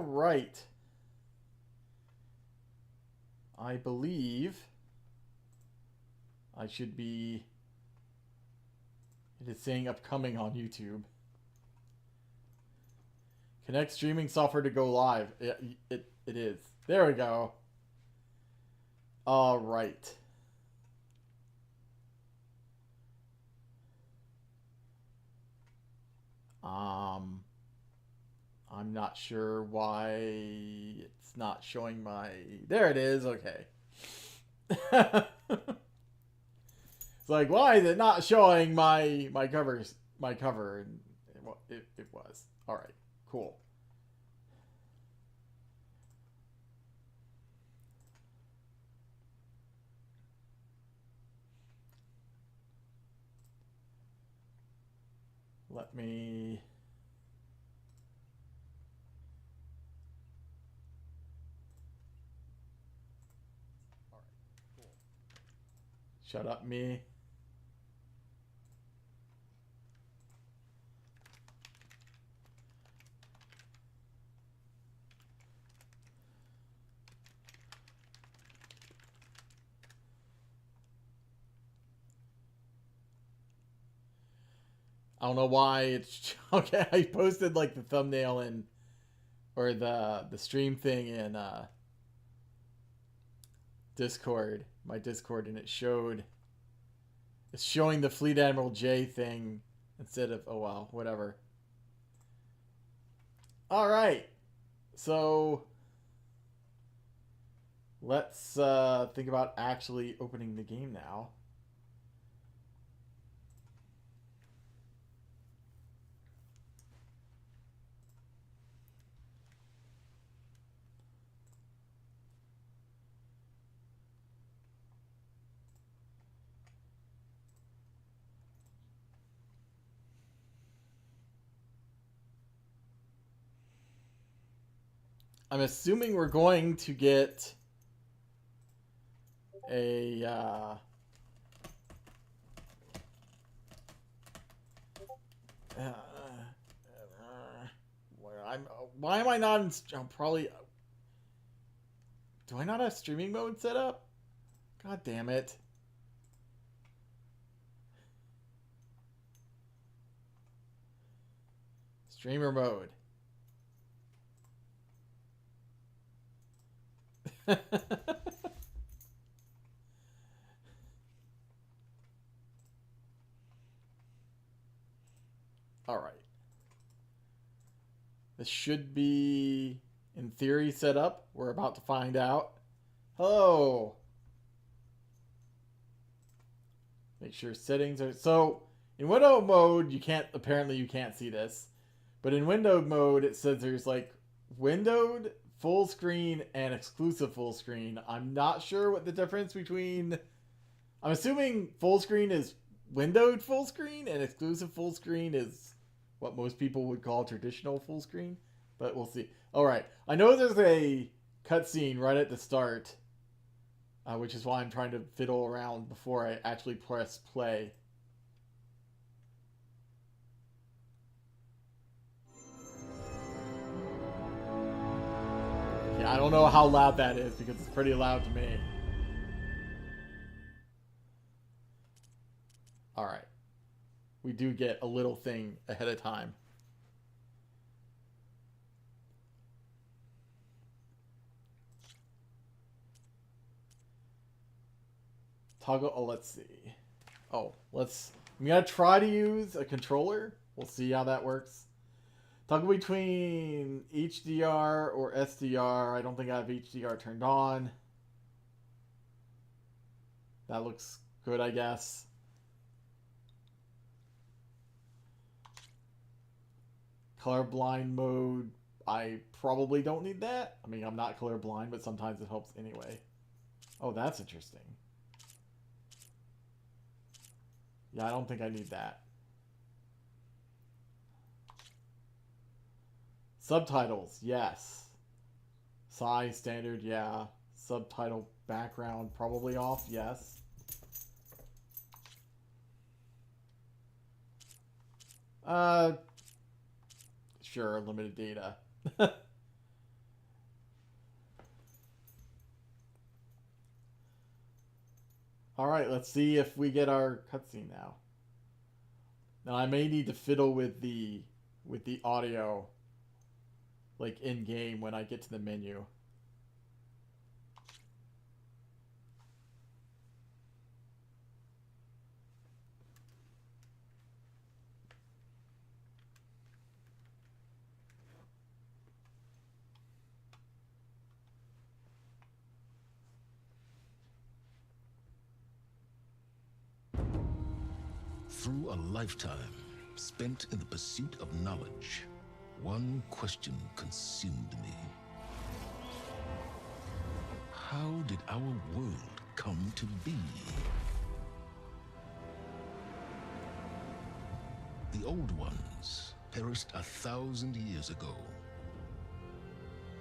right. I believe I should be... It is saying upcoming on YouTube. Connect streaming software to go live. It is. There we go. All right. I'm not sure why it's not showing my... There it is. Okay. It's like, why is it not showing my covers, my cover? And it was. All right. Cool. Let me... Shut up, me. I don't know why it's... Okay, I posted like the thumbnail in... Or the stream thing in Discord. My Discord, and it showed... It's showing the Fleet Admiral J thing instead of... Oh, well, whatever. Alright. So... Let's think about actually opening the game now. I'm assuming we're going to get a why am I not in... I'm probably... Do I not have streaming mode set up? God damn it. Streamer mode. Alright. This should be, in theory, set up. We're about to find out. Hello. Make sure settings are... So, in window mode, you can't... Apparently, you can't see this. But in window mode, it says there's, like, windowed, full screen, and exclusive full screen. I'm not sure what the difference between... I'm assuming full screen is windowed full screen, and exclusive full screen is what most people would call traditional full screen. But we'll see. Alright, I know there's a cutscene right at the start, which is why I'm trying to fiddle around before I actually press play. Yeah, I don't know how loud that is because it's pretty loud to me. Alright. We do get a little thing ahead of time. Toggle, oh, let's see. Oh, I'm gonna try to use a controller. We'll see how that works. Toggle between HDR or SDR. I don't think I have HDR turned on. That looks good, I guess. Colorblind mode. I probably don't need that. I mean, I'm not colorblind, but sometimes it helps anyway. Oh, that's interesting. Yeah, I don't think I need that. Subtitles, yes. Size, standard, yeah. Subtitle background, probably off, yes. Sure, limited data. Alright, let's see if we get our cutscene now. Now I may need to fiddle with the audio like in game when I get to the menu. Through a lifetime spent in the pursuit of knowledge, one question consumed me. How did our world come to be? The old ones perished 1,000 years ago,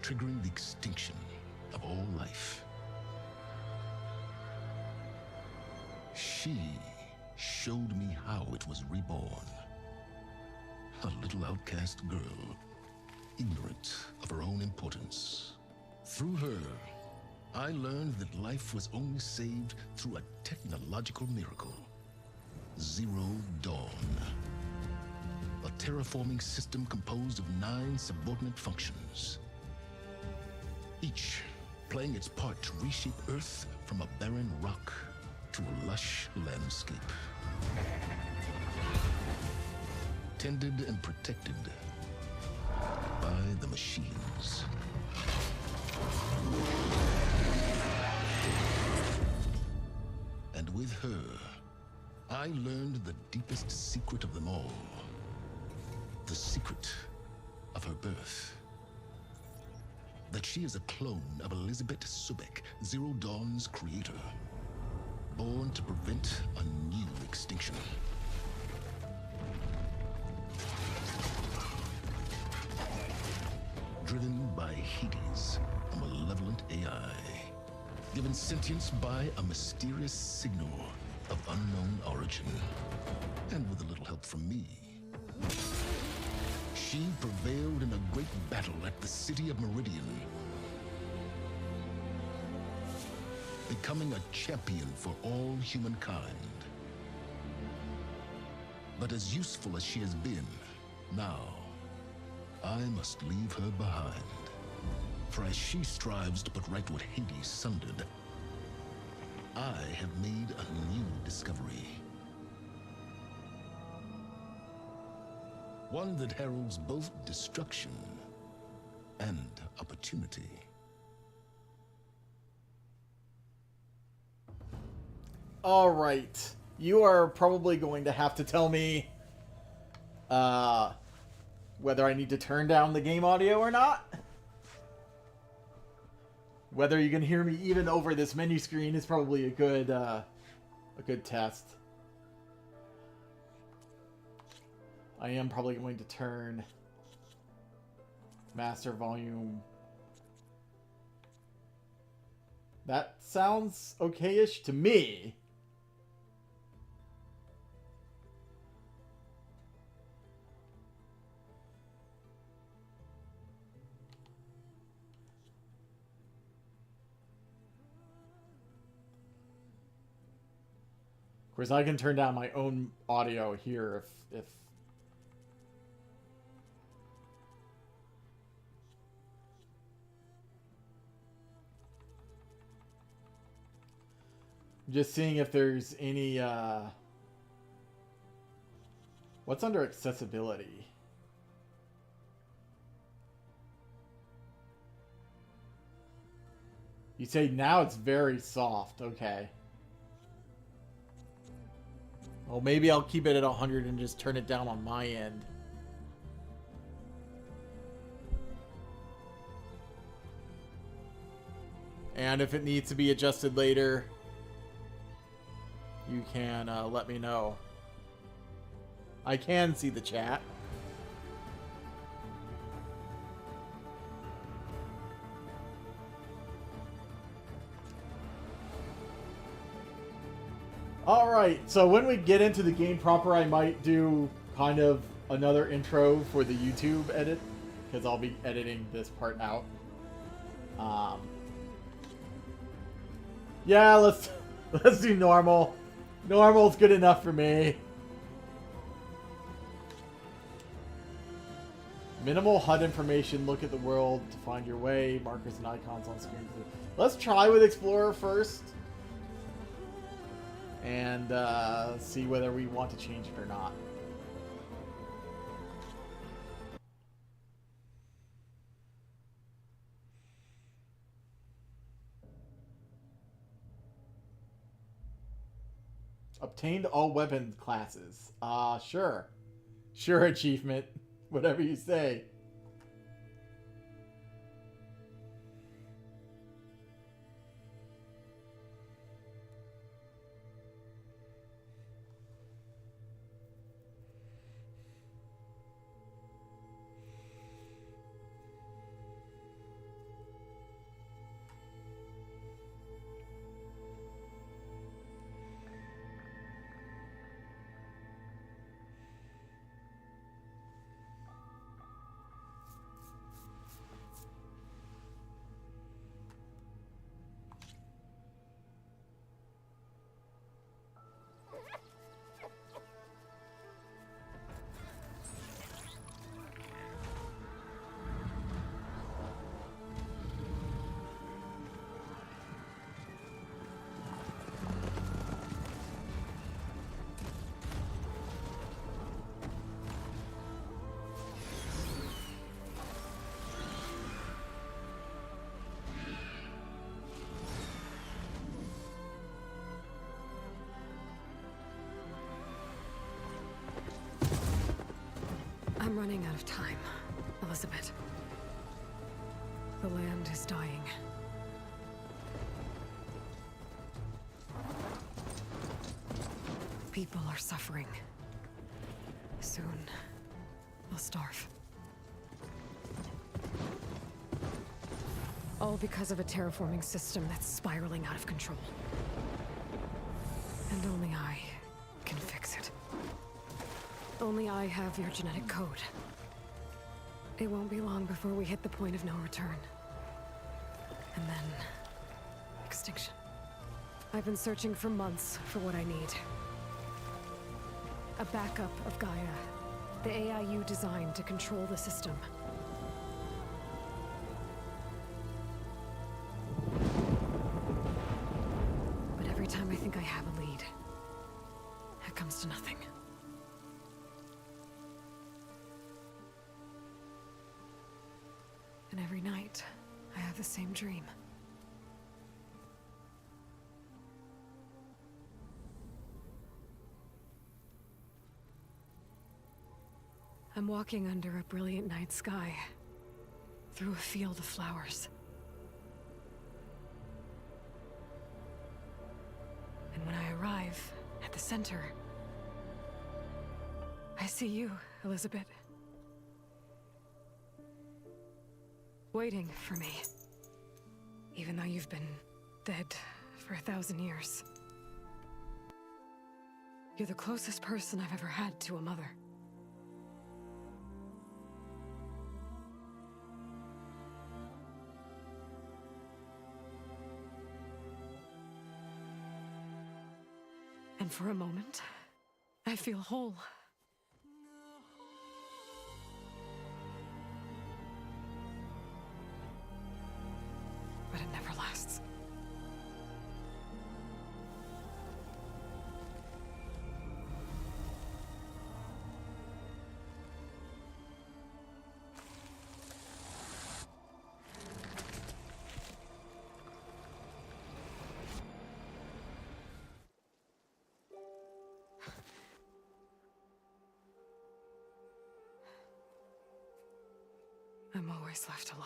triggering the extinction of all life. She showed me how it was reborn. A little outcast girl, ignorant of her own importance. Through her, I learned that life was only saved through a technological miracle. Zero Dawn. A terraforming system composed of 9 subordinate functions, each playing its part to reshape Earth from a barren rock to a lush landscape. Tended and protected by the machines. And with her, I learned the deepest secret of them all. The secret of her birth. That she is a clone of Elizabeth Subek, Zero Dawn's creator. Born to prevent a new extinction. Driven by Hades, a malevolent AI. Given sentience by a mysterious signal of unknown origin. And with a little help from me, she prevailed in a great battle at the city of Meridian. Becoming a champion for all humankind. But as useful as she has been, now, I must leave her behind. For as she strives to put right what Hades sundered, I have made a new discovery. One that heralds both destruction and opportunity. All right, you are probably going to have to tell me whether I need to turn down the game audio or not. Whether you can hear me even over this menu screen is probably a good test. I am probably going to turn master volume. That sounds okay-ish to me. Of course, I can turn down my own audio here if just seeing if there's any what's under accessibility. You say now it's very soft. Okay. Well, maybe I'll keep it at 100 and just turn it down on my end. And if it needs to be adjusted later, you can let me know. I can see the chat. Alright, so when we get into the game proper, I might do kind of another intro for the YouTube edit, because I'll be editing this part out. Yeah, Let's do normal. Normal's good enough for me. Minimal HUD information. Look at the world to find your way. Markers and icons on screen. Let's try with Explorer first. And see whether we want to change it or not. Obtained all weapon classes. Sure. Sure, achievement. Whatever you say. I'm running out of time, Elizabeth. The land is dying. People are suffering. Soon, they'll starve. All because of a terraforming system that's spiraling out of control. And only I can fix it. Only I have your genetic code. It won't be long before we hit the point of no return. And then... extinction. I've been searching for months for what I need. A backup of Gaia. The AI you designed to control the system. But every time I think I have a lead, it comes to nothing. And every night, I have the same dream. I'm walking under a brilliant night sky, through a field of flowers. And when I arrive at the center, I see you, Elizabeth. Waiting for me. Even though you've been dead for 1,000 years. You're the closest person I've ever had to a mother. And for a moment, I feel whole. But it never lasts. I'm always left alone.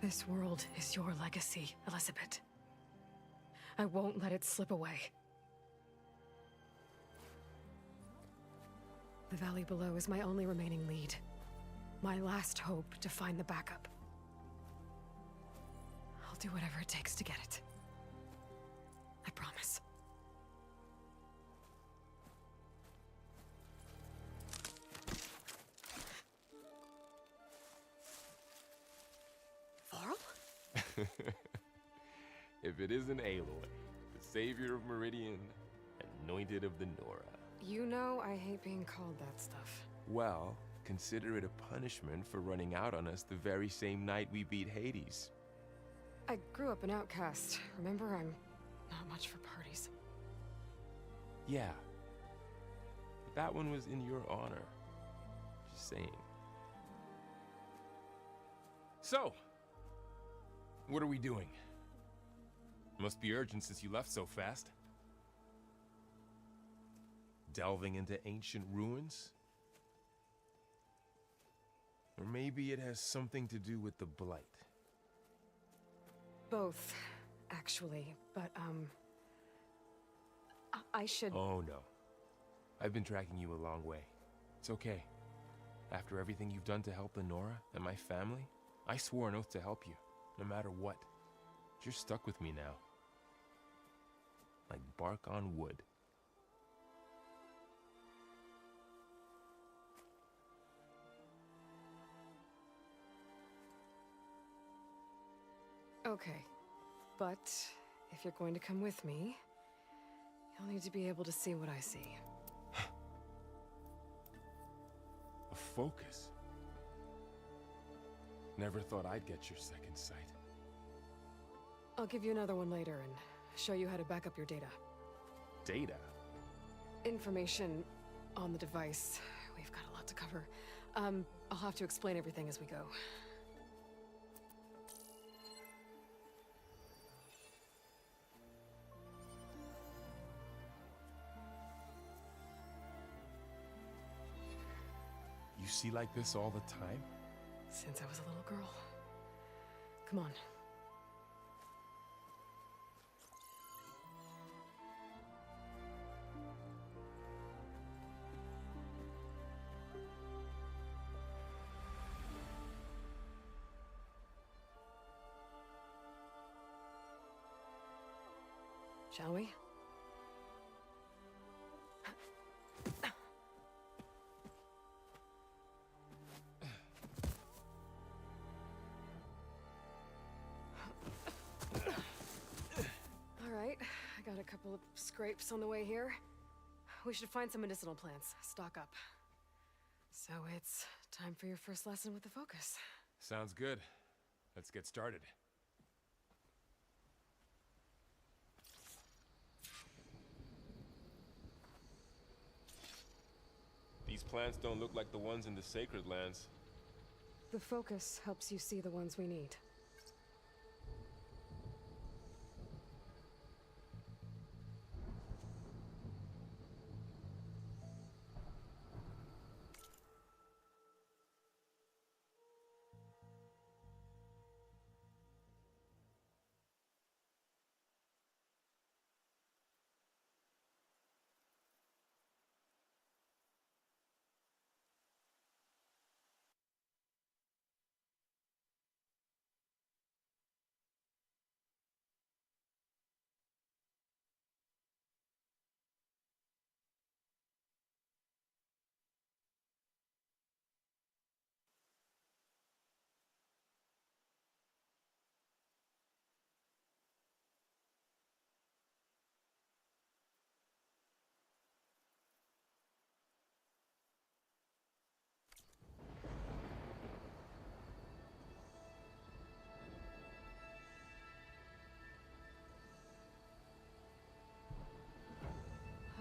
This world is your legacy, Elizabeth. I won't let it slip away. The valley below is my only remaining lead. My last hope to find the backup. I'll do whatever it takes to get it. I promise. If it isn't Aloy, the savior of Meridian, anointed of the Nora. You know I hate being called that stuff. Well, consider it a punishment for running out on us the very same night we beat Hades. I grew up an outcast. Remember, I'm not much for parties. Yeah. But that one was in your honor. Just saying. So, what are we doing? Must be urgent since you left so fast. Delving into ancient ruins? Or maybe it has something to do with the Blight. Both, actually. But, I should... Oh no. I've been tracking you a long way. It's okay. After everything you've done to help the Nora and my family, I swore an oath to help you, no matter what. You're stuck with me now. Like bark on wood. Okay. But, if you're going to come with me, you'll need to be able to see what I see. A focus? Never thought I'd get your second sight. I'll give you another one later and show you how to back up your data. Data? Information on the device. We've got a lot to cover. I'll have to explain everything as we go. You see like this all the time? Since I was a little girl. Come on. Shall we? All right, I got a couple of scrapes on the way here. We should find some medicinal plants, stock up. So it's time for your first lesson with the focus. Sounds good. Let's get started. These plants don't look like the ones in the Sacred Lands. The focus helps you see the ones we need.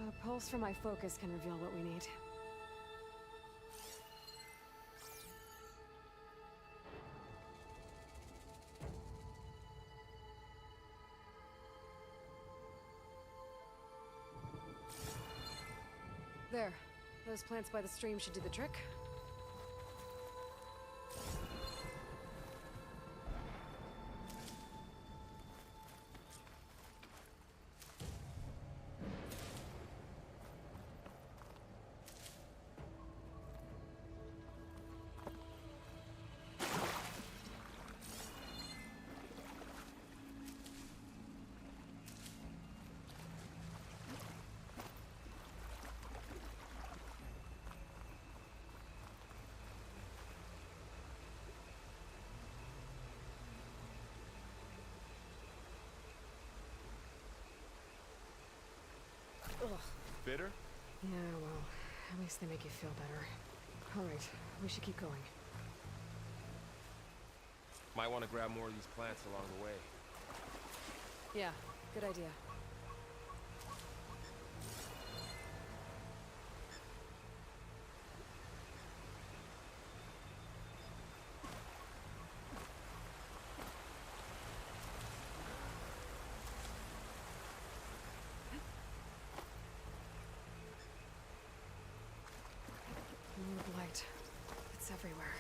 A pulse from my focus can reveal what we need. There. Those plants by the stream should do the trick. bitter? Yeah, well, at least they make you feel better. Alright, we should keep going. Might want to grab more of these plants along the way. Yeah, good idea. More blight. It's everywhere.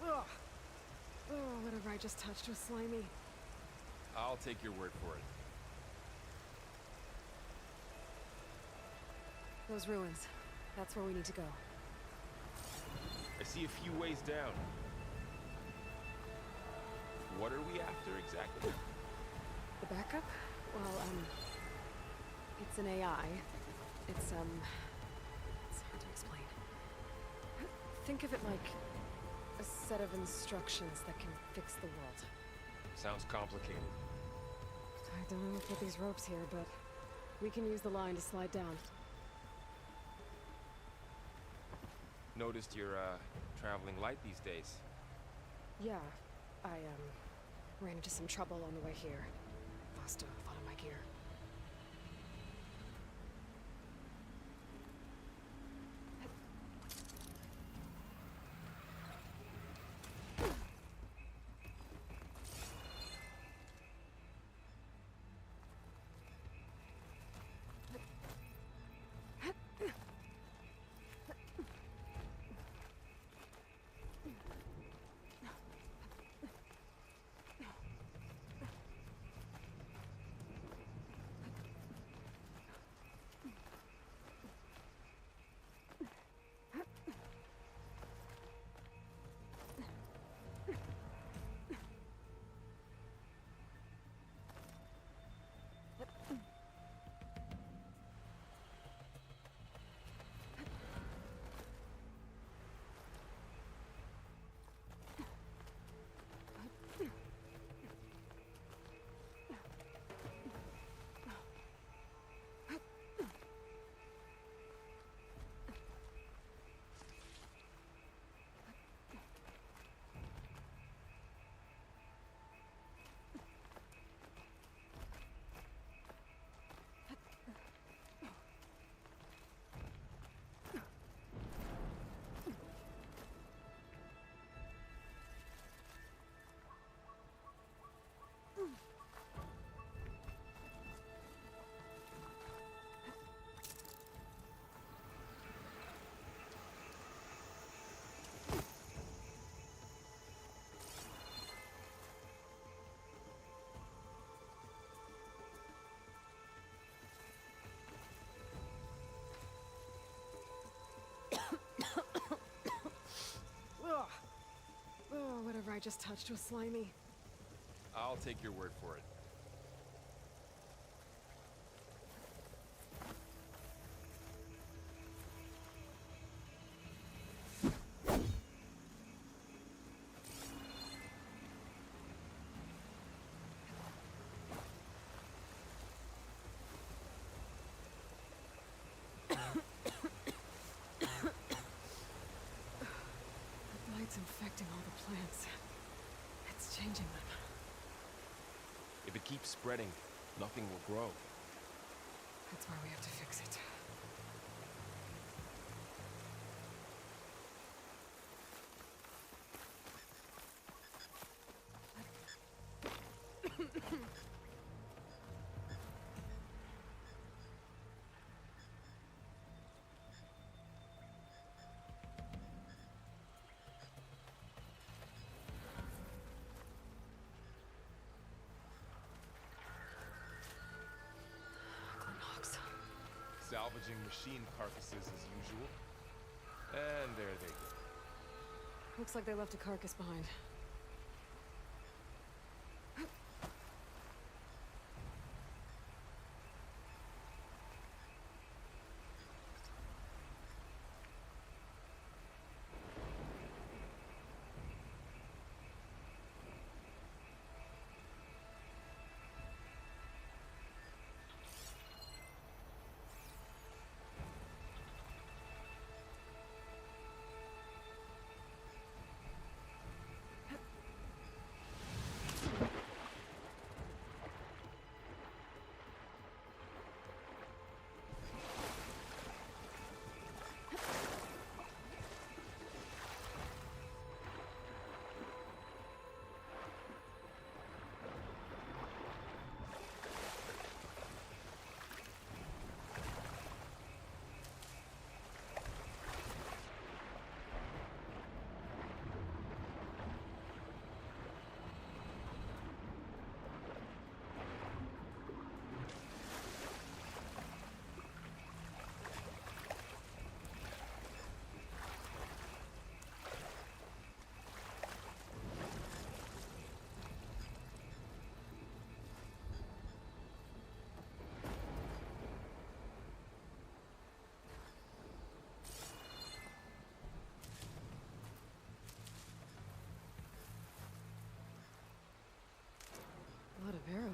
Ugh. Oh, whatever I just touched was slimy. I'll take your word for it. Those ruins. That's where we need to go. I see a few ways down. What are we after exactly? The backup? Well, it's an AI. It's hard to explain. Think of it like a set of instructions that can fix the world. Sounds complicated. I don't know who put these ropes here, but we can use the line to slide down. Noticed you're, traveling light these days. Yeah, I, ran into some trouble on the way here. Lost a lot of my gear. Ugh. Oh, whatever I just touched was slimy. I'll take your word for it. The blight's infecting all the plants. It's changing them. If it keeps spreading, nothing will grow. That's why we have to fix it. Salvaging machine carcasses as usual. And there they go. Looks like they left a carcass behind.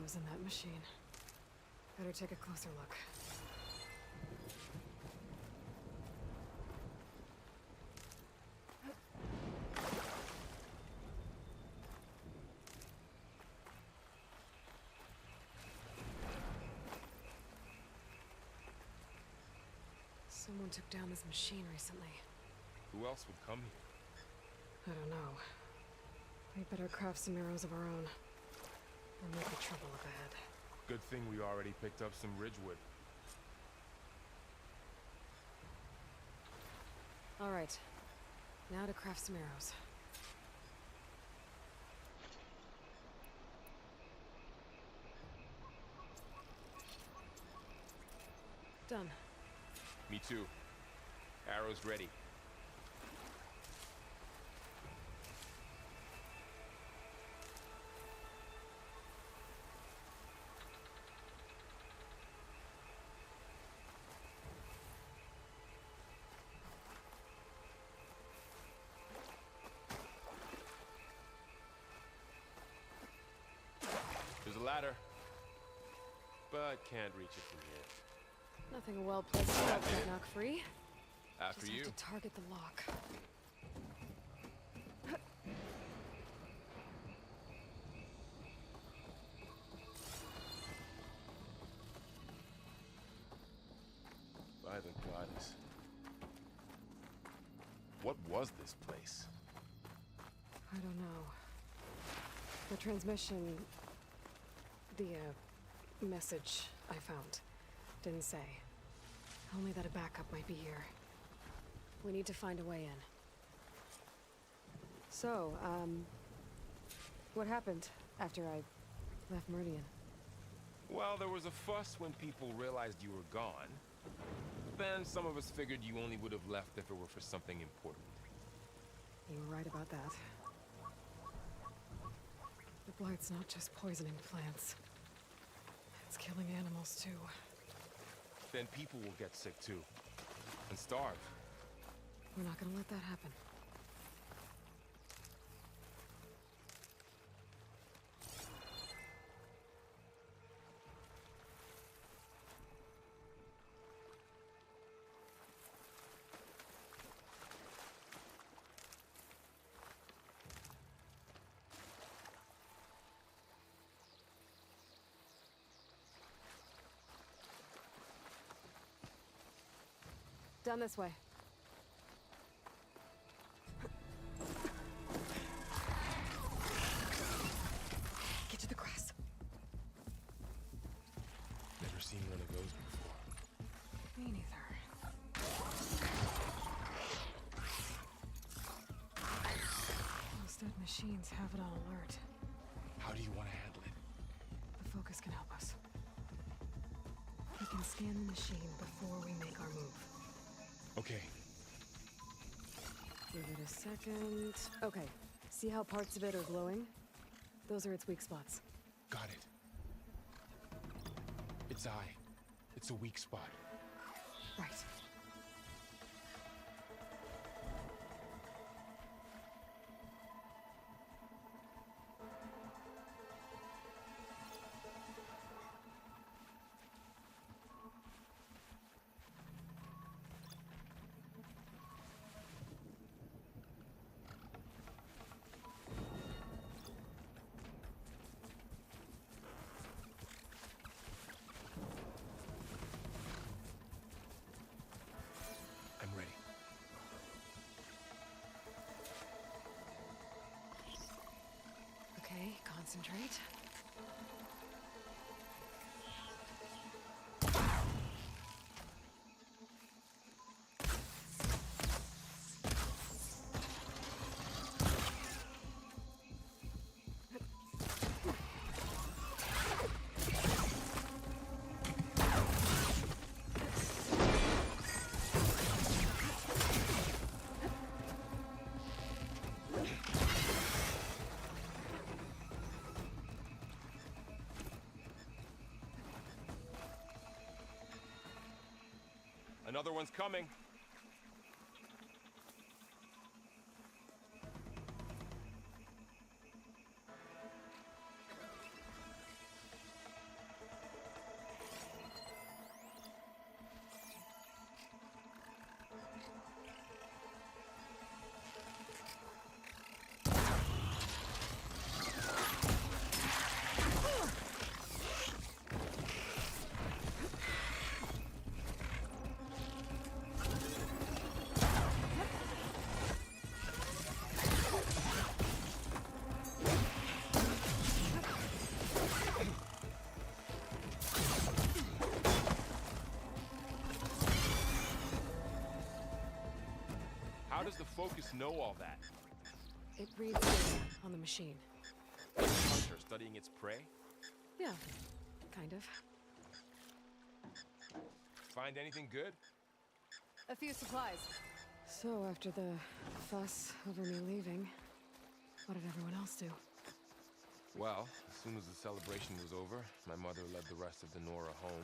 arrows in that machine. Better take a closer look. Someone took down this machine recently. Who else would come here? I don't know. We better craft some arrows of our own. Or make the trouble up ahead. Good thing we already picked up some ridgewood. Alright. Now to craft some arrows. Done. Me too. Arrows ready. There's a ladder, but can't reach it from here. Nothing a well-placed spell can't knock free. After Just you. have to target the lock. By the goddess. What was this place? I don't know. The transmission... The, message I found didn't say. Only that a backup might be here. We need to find a way in. So, what happened after I left Meridian? Well, there was a fuss when people realized you were gone. Then some of us figured you only would have left if it were for something important. You were right about that. The blight's not just poisoning plants. It's killing animals, too. Then people will get sick too. And starve. We're not gonna let that happen. Down this way. Get to the grass. Never seen one of those before. Me neither. Those dead machines have it on alert. How do you want to handle it? The focus can help us. We can scan the machine before we make our move. Okay. Give it a second. Okay. See how parts of it are glowing? Those are its weak spots. Got it. Its eye. It's a weak spot. Right. I'm ready. Okay, concentrate. Another one's coming. focus know all that? It reads data on the machine. Hunter studying its prey? Yeah, kind of. Find anything good? A few supplies. So after the fuss over me leaving, what did everyone else do? Well, as soon as the celebration was over, my mother led the rest of the Nora home.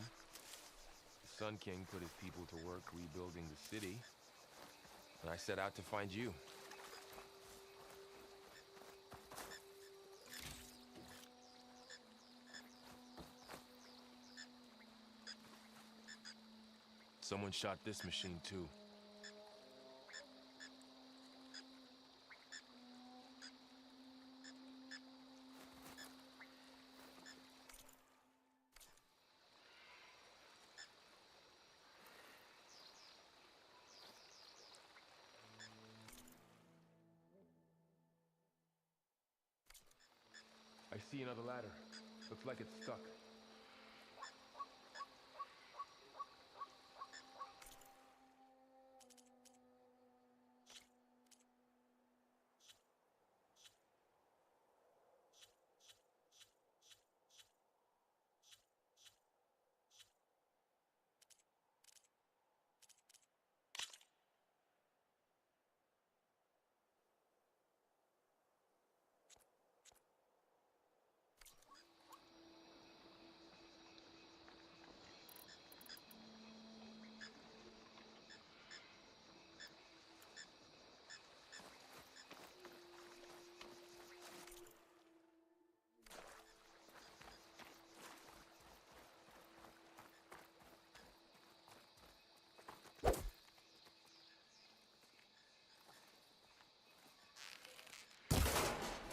The Sun King put his people to work rebuilding the city, and I set out to find you. Someone shot this machine too. I see another ladder. Looks like it's stuck.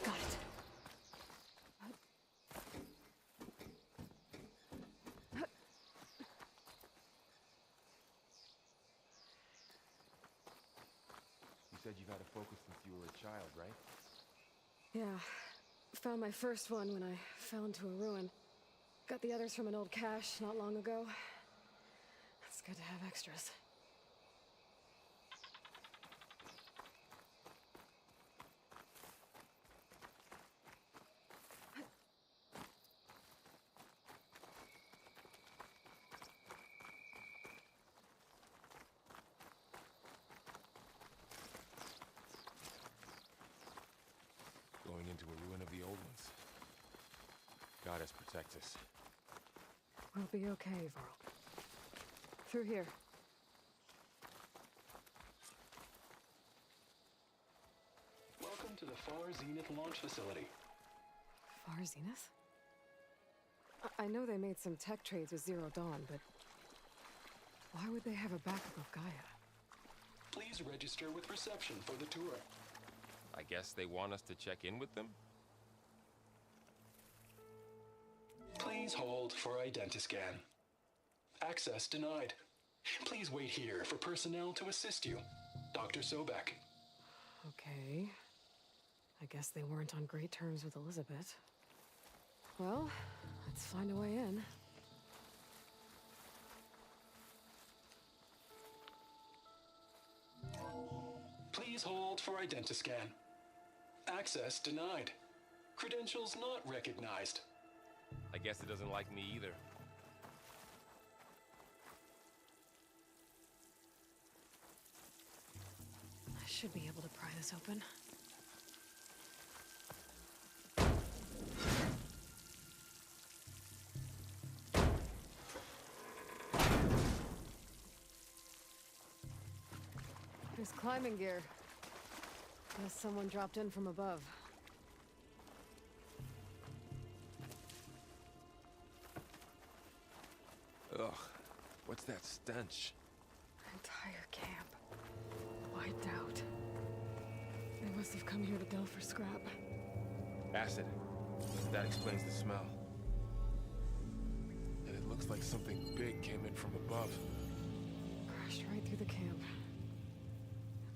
Got it. You said you've had a focus since you were a child, right? Yeah. Found my first one when I fell into a ruin. Got the others from an old cache not long ago. It's good to have extras. Going into a ruin of the old ones. Goddess protect us. We'll be okay, Varl. Through here. Welcome to the Far Zenith launch facility. Far Zenith? I know they made some tech trades with Zero Dawn, but why would they have a backup of Gaia? Please register with reception for the tour. I guess they want us to check in with them? Please hold for identiscan. Access denied. Please wait here for personnel to assist you. Dr. Sobek. Okay. I guess they weren't on great terms with Elizabeth. Well, let's find a way in. Please hold for identiscan. Access denied. Credentials not recognized. I guess it doesn't like me either. I should be able to pry this open. There's climbing gear. Guess someone dropped in from above. Ugh, what's that stench? Entire camp. Wiped out. They must have come here to delve for scrap. Acid. That explains the smell. And it looks like something big came in from above. Crashed right through the camp.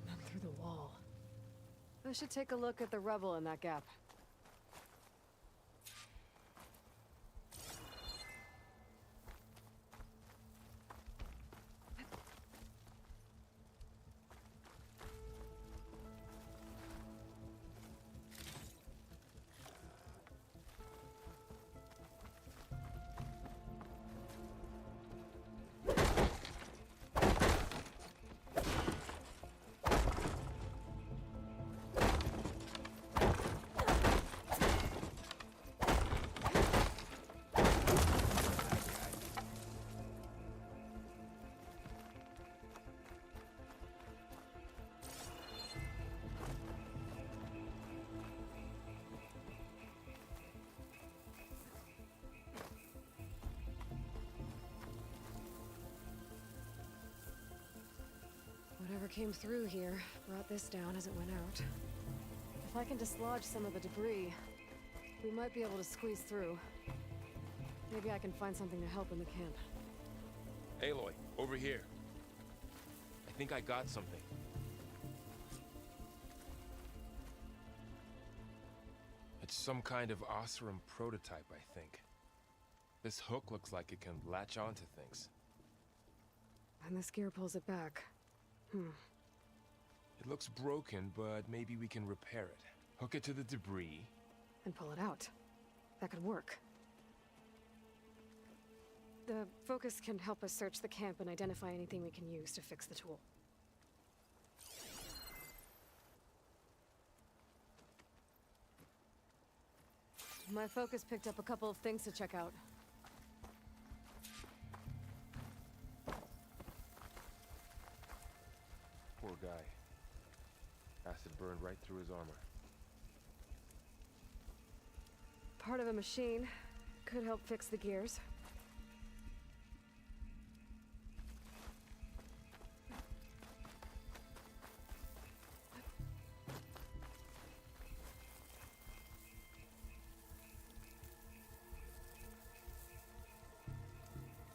And then through the wall. I should take a look at the rubble in that gap. came through here, brought this down as it went out. If I can dislodge some of the debris, we might be able to squeeze through. Maybe I can find something to help in the camp. Aloy, over here. I think I got something. It's some kind of Oseram prototype, I think. This hook looks like it can latch onto things. And this gear pulls it back. It looks broken, but maybe we can repair it. Hook it to the debris. And pull it out. That could work. The focus can help us search the camp and identify anything we can use to fix the tool. My focus picked up a couple of things to check out. Poor guy. Acid burned right through his armor. Part of a machine. Could help fix the gears.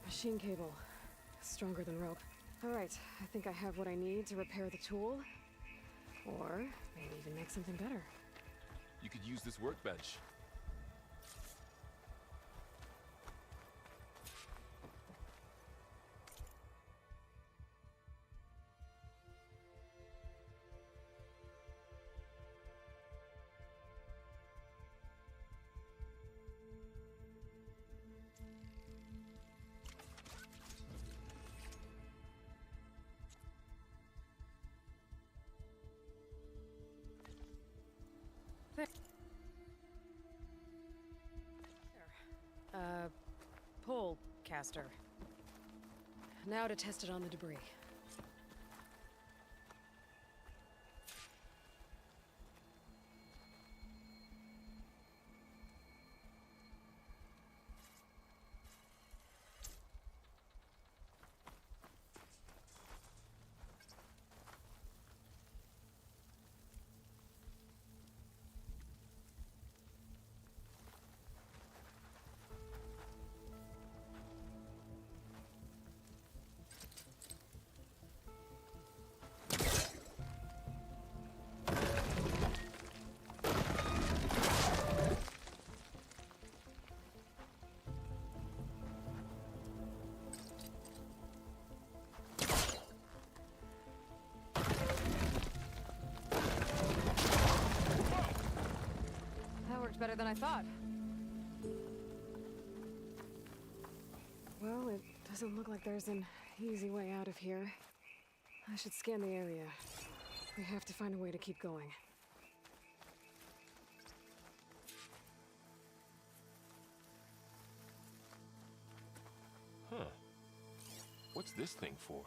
Machine cable. Stronger than rope. Alright, I think I have what I need to repair the tool. Or maybe even make something better. You could use this workbench. Pole caster. Now to test it on the debris. Better than I thought. Well, it doesn't look like there's an easy way out of here. I should scan the area. We have to find a way to keep going. Huh. What's this thing for?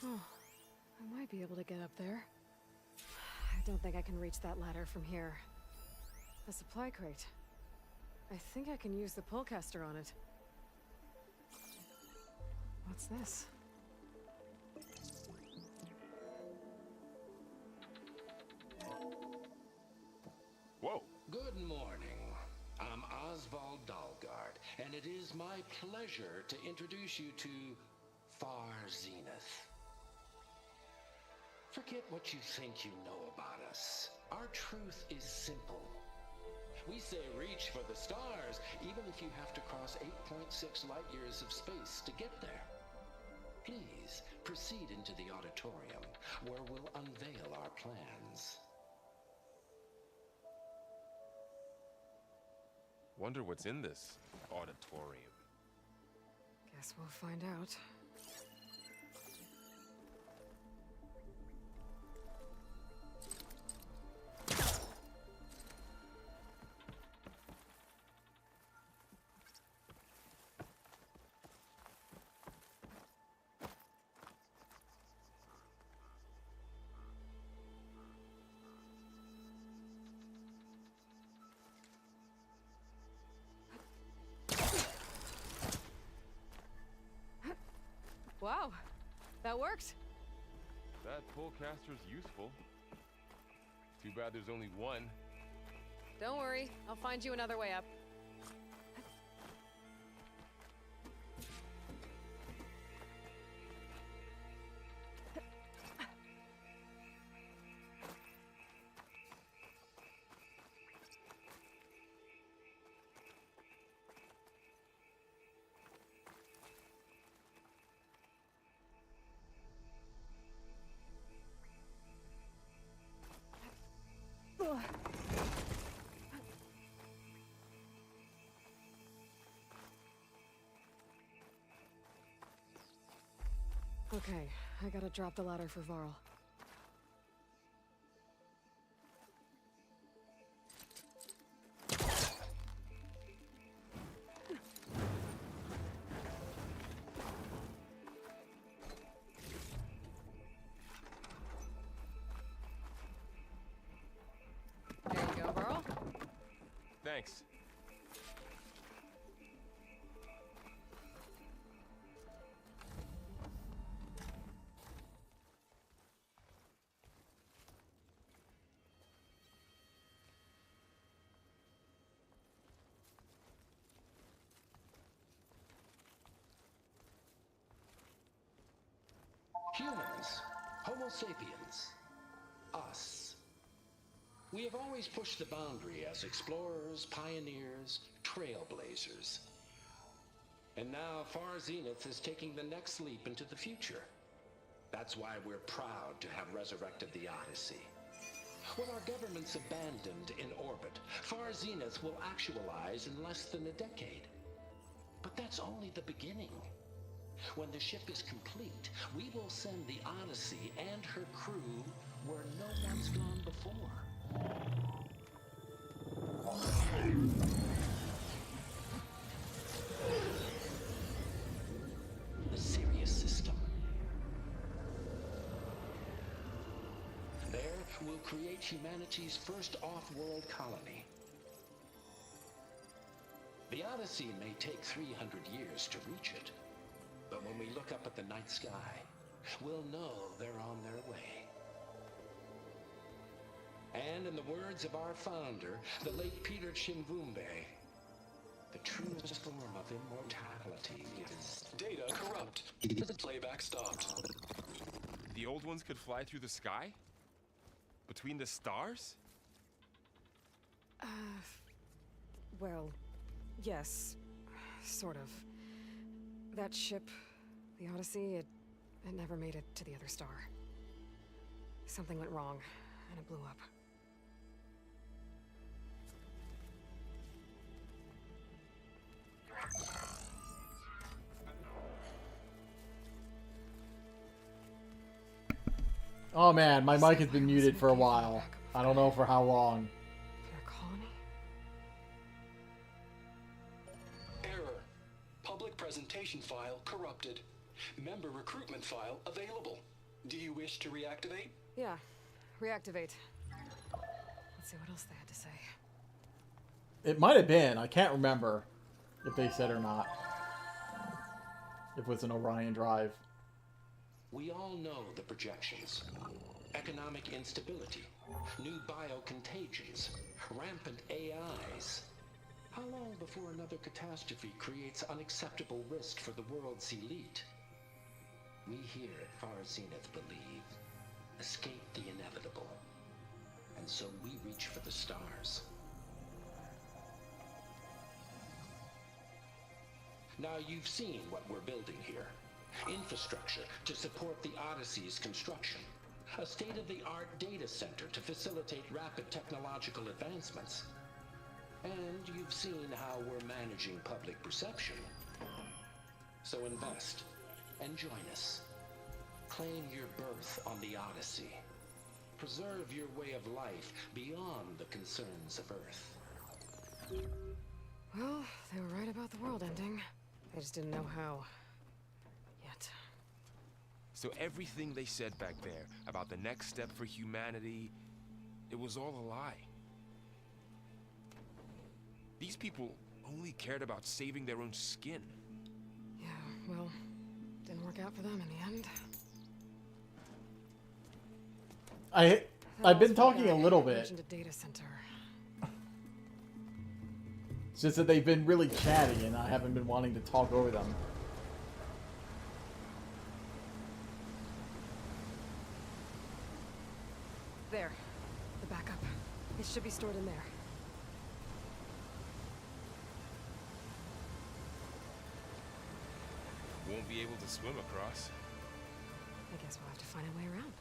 Oh, I might be able to get up there. I don't think I can reach that ladder from here. A supply crate. I think I can use the pullcaster on it. What's this? Whoa! Good morning. I'm Oswald Dalgard, and it is my pleasure to introduce you to Far Zenith. Forget what you think you know about us. Our truth is simple. We say reach for the stars, even if you have to cross 8.6 light years of space to get there. Please proceed into the auditorium, where we'll unveil our plans. Wonder what's in this auditorium. Guess we'll find out. Wow, that worked. that pullcaster's useful. Too bad there's only one. Don't worry, I'll find you another way up. Okay, I gotta drop the ladder for Varl. There you go, Varl. Thanks. Humans, Homo sapiens, us. We have always pushed the boundary as explorers, pioneers, trailblazers. And now Far Zenith is taking the next leap into the future. That's why we're proud to have resurrected the Odyssey. When our government's abandoned in orbit, Far Zenith will actualize in less than a decade. But that's only the beginning. When the ship is complete, we will send the Odyssey and her crew where no one's gone before. The Sirius system. There, we'll create humanity's first off-world colony. The Odyssey may take 300 years to reach it. But when we look up at the night sky, we'll know they're on their way. And in the words of our founder, the late Peter Chimvumbe, the truest form of immortality is... Data corrupt. Playback stopped. The old ones could fly through the sky? Between the stars? Well, yes. Sort of. That ship, the Odyssey, it never made it to the other star. Something went wrong, and it blew up. Oh man, my mic has been muted for a while. I don't know for how long. Their colony? Error. Public presentation file corrupted. Member recruitment file available. Do you wish to reactivate? Yeah. Reactivate. Let's see what else they had to say. It might have been. I can't remember if they said or not. If it was an Orion drive. We all know the projections. Economic instability, new biocontagions, rampant AIs. How long before another catastrophe creates unacceptable risk for the world's elite? We here at Far Zenith believe, escape the inevitable. And so we reach for the stars. Now you've seen what we're building here. Infrastructure to support the Odyssey's construction. A state-of-the-art data center to facilitate rapid technological advancements. And you've seen how we're managing public perception. So invest and join us. Claim your berth on the Odyssey. Preserve your way of life beyond the concerns of Earth. Well, they were right about the world ending. They just didn't know how. Yet. So everything they said back there about the next step for humanity, it was all a lie. These people only cared about saving their own skin. Yeah, well, didn't work out for them in the end. I've been talking a little bit. Mentioned a data center. It's just that they've been really chatty, and I haven't been wanting to talk over them. There. The backup. It should be stored in there. Won't be able to swim across. I guess we'll have to find a way around.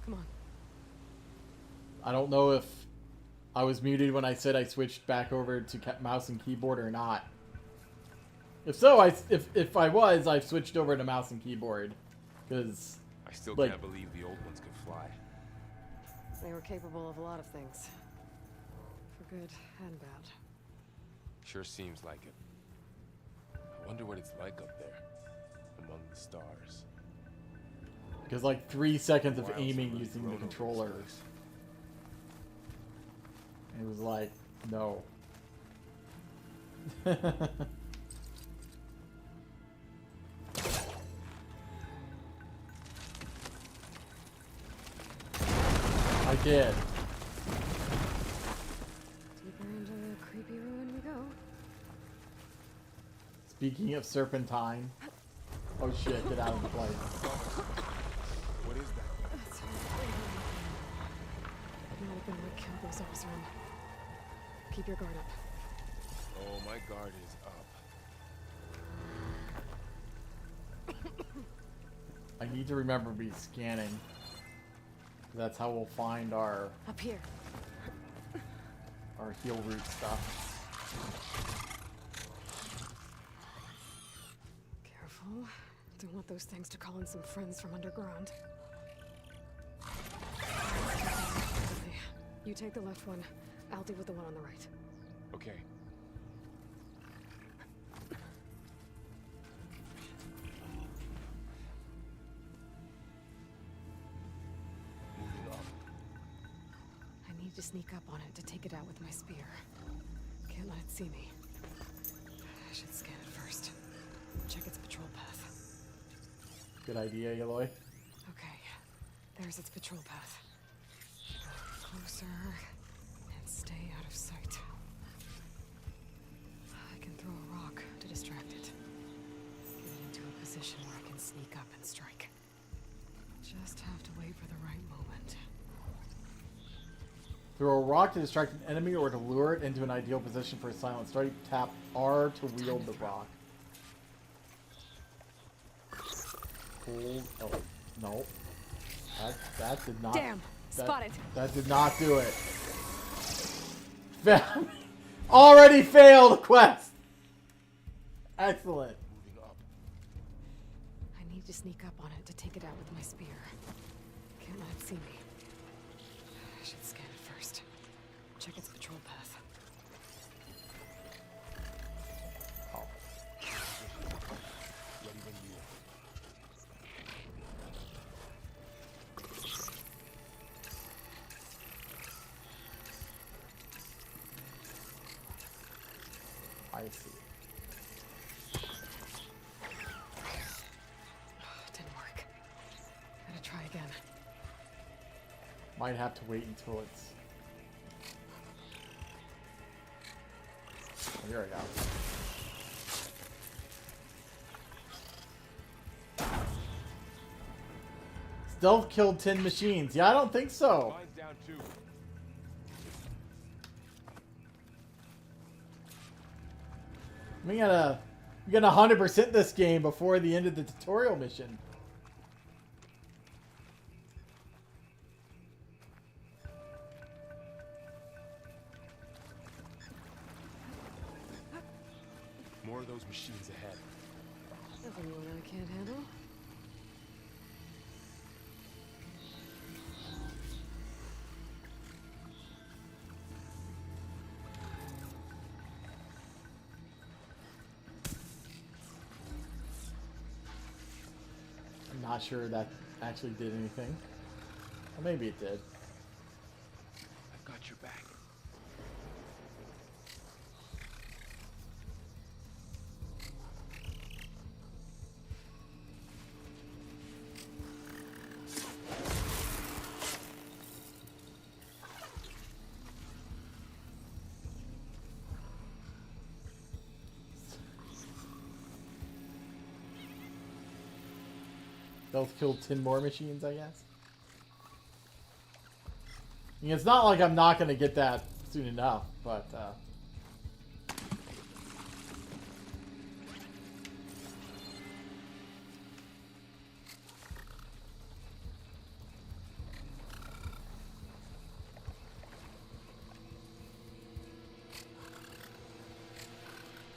Come on. I don't know if I was muted when I said I switched back over to mouse and keyboard or not. If so, if I was, I've switched over to mouse and keyboard. Because, I still like, can't believe the old ones could fly. They were capable of a lot of things. For good and bad. Sure seems like it. I wonder what it's like up there, among the stars. because like 3 seconds of Miles aiming really using grown the over this controller. place. It was like, no. I did. Deeper into the creepy ruin we go. Speaking of serpentine. Oh shit, get out of the place. What is that? That's might have been what killed those Ozarm. Keep your guard up. Oh, my guard is up. I need to remember to be scanning. That's how we'll find our Up here. heal root stuff. Careful. Don't want those things to call in some friends from underground. You take the left one. I'll deal with the one on the right. Okay. Moving up. I need to sneak up on it to take it out with my spear. Can't let it see me. I should scan it first. Check its patrol path. Good idea, Eloy. Okay. There's its patrol path. Closer. And stay out of sight. I can throw a rock to distract it. Get it into a position where I can sneak up and strike. Just have to wait for the right moment. Throw a rock to distract an enemy or to lure it into an ideal position for a silent strike. Tap R to wield the rock. Hold. Oh, no. That did not. Damn! Spotted! That did not do it. Already failed quest. Excellent. Moving up. I need to sneak up on it to take it out with my spear. Can't let it see me. I should scan it first. Check its patrol path. Oh. Ready when you are. I see. Didn't work. Gotta try again. Might have to wait until it's. Oh, here I go. Stealth killed 10 machines. Yeah, I don't think so. Mine's down too. We gotta 100% this game before the end of the tutorial mission. More of those machines ahead. Nothing more I can't handle. I'm not sure that actually did anything. Or maybe it did. I've got your back. They'll kill 10 more machines, I guess. I mean, it's not like I'm not going to get that soon enough, but...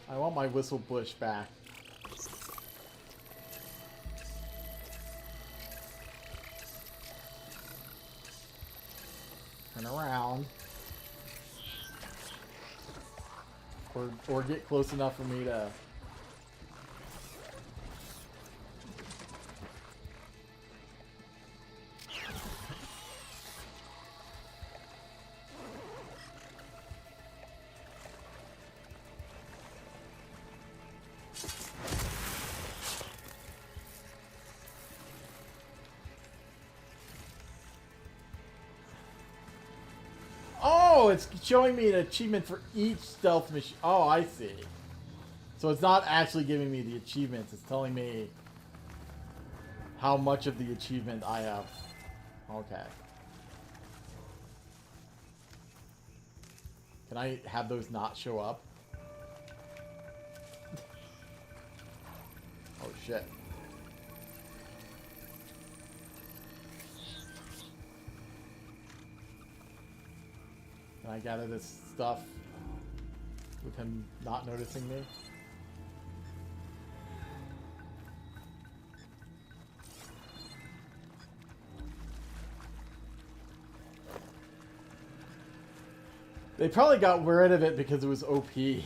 I want my whistle bush back. Turn around. Or get close enough for me to... Oh, it's showing me an achievement for each stealth machine. Oh, I see. So it's not actually giving me the achievements. It's telling me how much of the achievement I have. Okay. Can I have those not show up? Oh, shit. Can I gather this stuff with him not noticing me? They probably got rid of it because it was OP. There's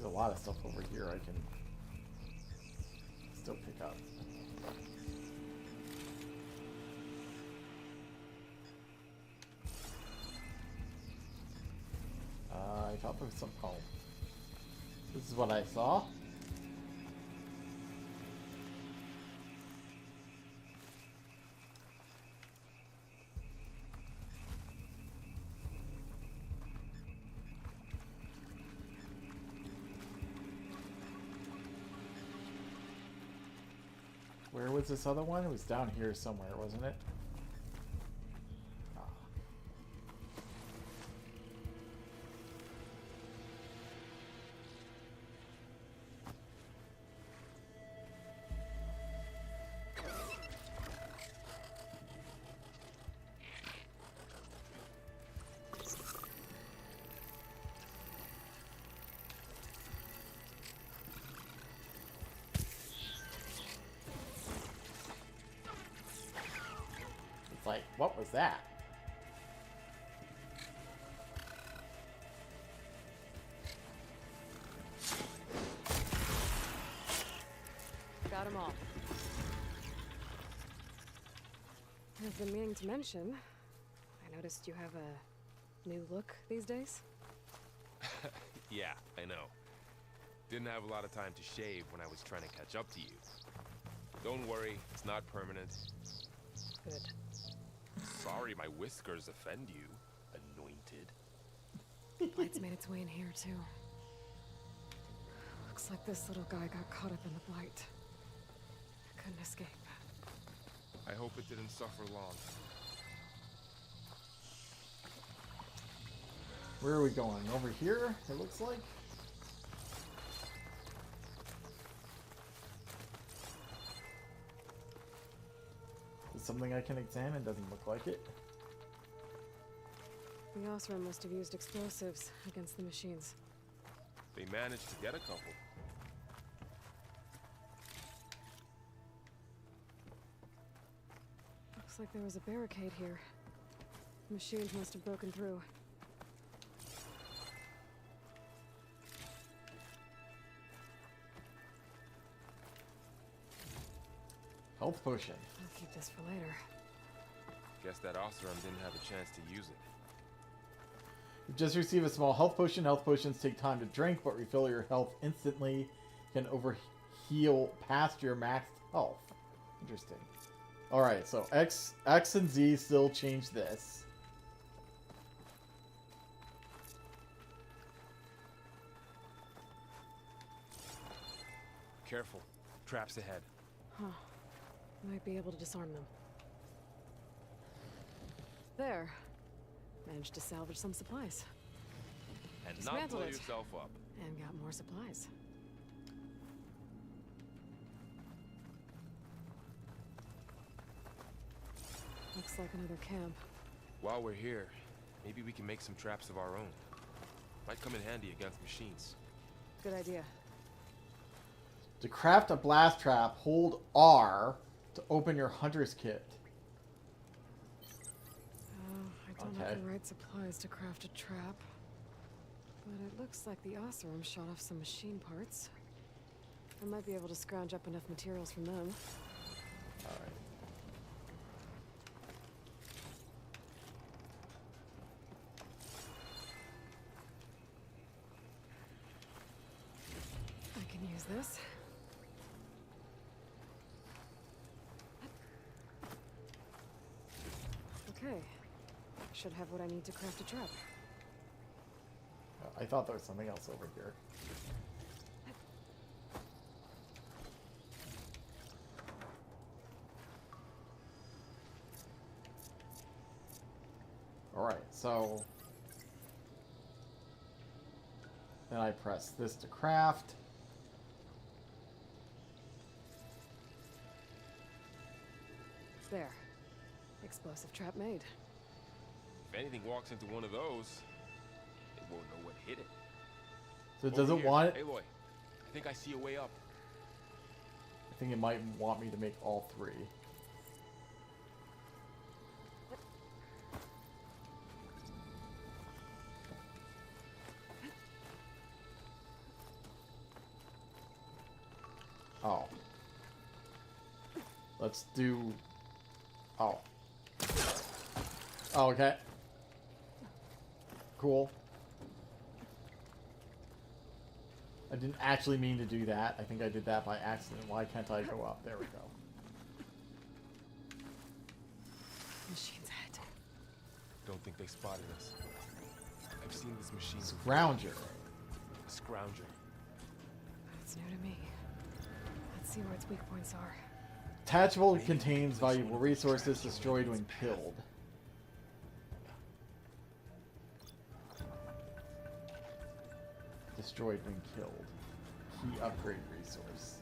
a lot of stuff over here I can still pick up. I thought there was some... Oh. This is what I saw. Where was this other one? It was down here somewhere, wasn't it? Like, what was that? Got them all. I've been meaning to mention, I noticed you have a new look these days. Yeah, I know. Didn't have a lot of time to shave when I was trying to catch up to you. Don't worry, it's not permanent. Good. Sorry my whiskers offend you, anointed. Blight's made its way in here, too. Looks like this little guy got caught up in the Blight. Couldn't escape. I hope it didn't suffer long. Where are we going? Over here, it looks like? Is something I can examine? Doesn't look like it. The Osram must have used explosives against the machines. They managed to get a couple. Looks like there was a barricade here. Machines must have broken through. Health potion. I'll keep this for later. Guess that Osram didn't have a chance to use it. You just receive a small health potion. Health potions take time to drink, but refill your health instantly. Can overheal past your maxed health. Interesting. Alright, so X and Z still change this. Careful. Traps ahead. Huh. Might be able to disarm them. There. Managed to salvage some supplies. And not Dismantled blow it. yourself up. And got more supplies. Looks like another camp. While we're here, maybe we can make some traps of our own. Might come in handy against machines. Good idea. To craft a blast trap, hold R to open your hunter's kit. I don't have the right supplies to craft a trap. But it looks like the Oseram shot off some machine parts. I might be able to scrounge up enough materials from them. Alright. I can use this. Okay. Should have what I need to craft a trap. I thought there was something else over here. Alright, so... then I press this to craft. There. Explosive trap made. If anything walks into one of those, it won't know what hit it. So it Over doesn't here. want it... Aloy, I think I see a way up. I think it might want me to make all three. Oh. Let's do... oh. Oh, okay. Cool. I didn't actually mean to do that. I think I did that by accident. Why can't I go up? There we go. Machine's head. Don't think they spotted us. I've seen this machine. Scrounger. A scrounger. It's new to me. Let's see where its weak points are. Attachable contains valuable resources destroyed when killed. Destroyed when killed. Key upgrade resource.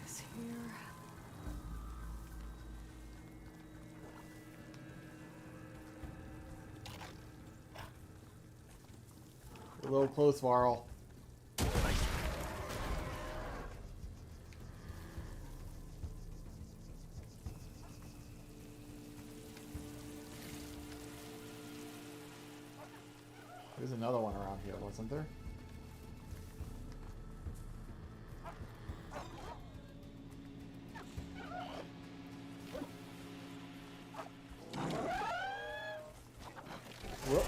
This here. A little close, Varl. There's another one around here, wasn't there? Whoop.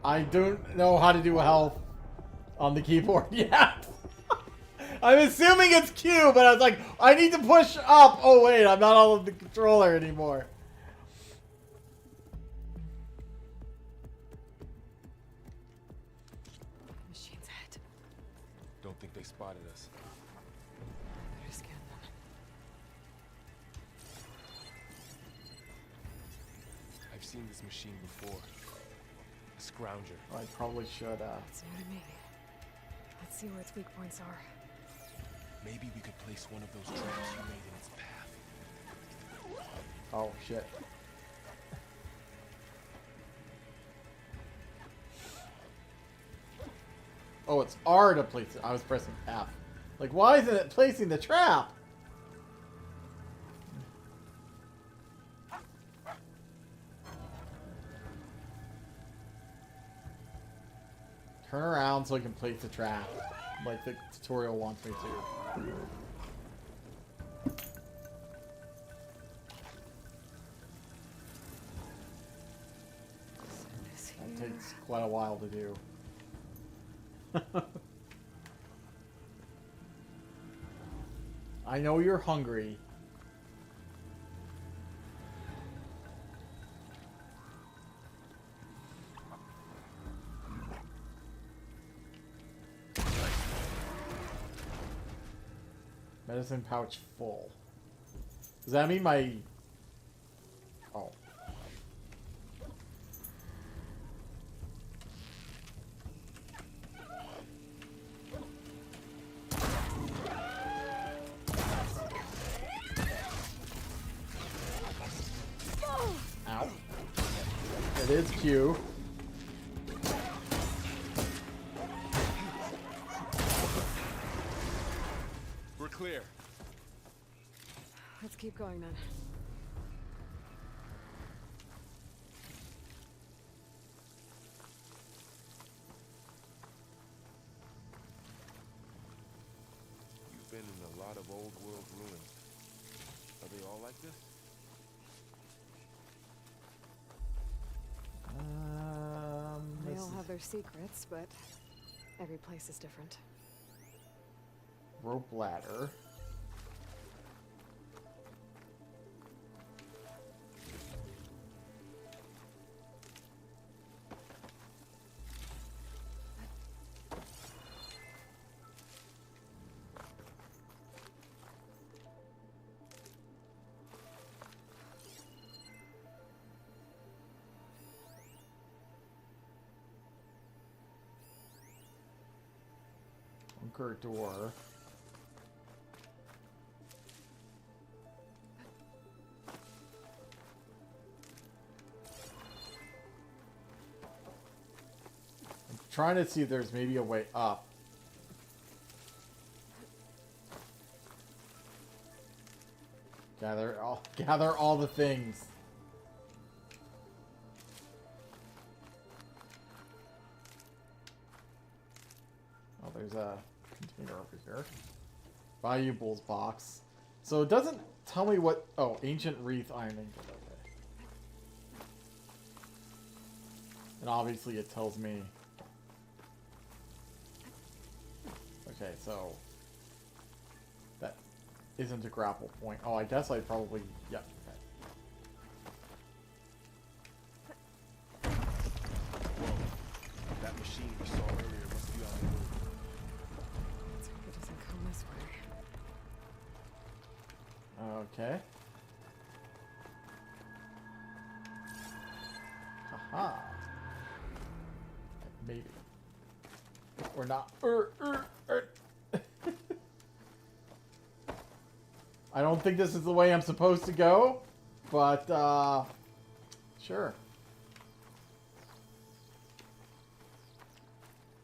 I don't know how to do health on the keyboard yet. I'm assuming it's Q, but I was like, I need to push up. Oh wait, I'm not on the controller anymore. Machine's head. Don't think they spotted us. Better scan them. I've seen this machine before. A scrounger. I probably should. It's new to me. Let's see where its weak points are. Maybe we could place one of those traps you made in its path. Oh shit. Oh, it's R to place it. I was pressing F. Like, why isn't it placing the trap? Turn around so I can place the trap, like the tutorial wants me to. quite a while to do. I know you're hungry. Medicine pouch full. Does that mean my... Oh. Ow. It is Q. We're clear. Let's keep going then. You've been in a lot of old world ruins. Are they all like this? They all have their secrets, but every place is different. Rope ladder. Bunker door. I'm trying to see if there's maybe a way up. Gather all the things. Oh, there's a container over here. Valuables box. So it doesn't tell me what... Oh, ancient wreath iron ingot. Okay. And obviously it tells me... Okay, so... That isn't a grapple point. Oh, I guess I probably... Yeah, okay. Whoa. That machine we saw earlier must be on the move. Let's hope it doesn't come this way. Okay. Haha. Maybe. Or not. I don't think this is the way I'm supposed to go, but, sure.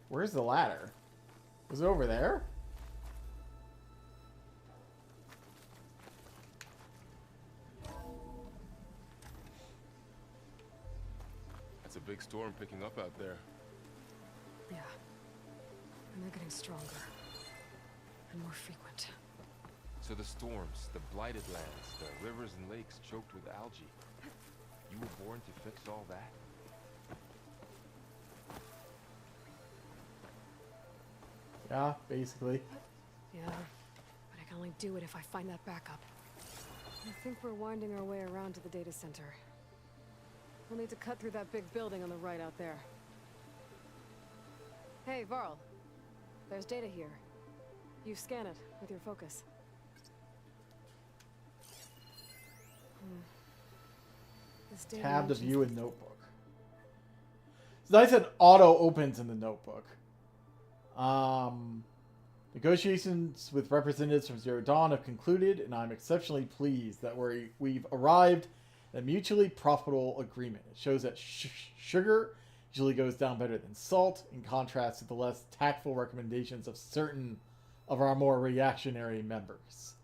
Where's the ladder? Was it over there? That's a big storm picking up out there. Yeah. And they're getting stronger. And more frequent. So the storms, the blighted lands, the rivers and lakes choked with algae. You were born to fix all that? Yeah, basically. Yeah. But I can only do it if I find that backup. I think we're winding our way around to the data center. We'll need to cut through that big building on the right out there. Hey, Varl. There's data here. You scan it with your focus. This data Tab to mentions- view in notebook. So I said auto opens in the notebook. Negotiations with representatives from Zero Dawn have concluded, and I'm exceptionally pleased that we've arrived at a mutually profitable agreement. It shows that sugar usually goes down better than salt, in contrast to the less tactful recommendations of certain of our more reactionary members.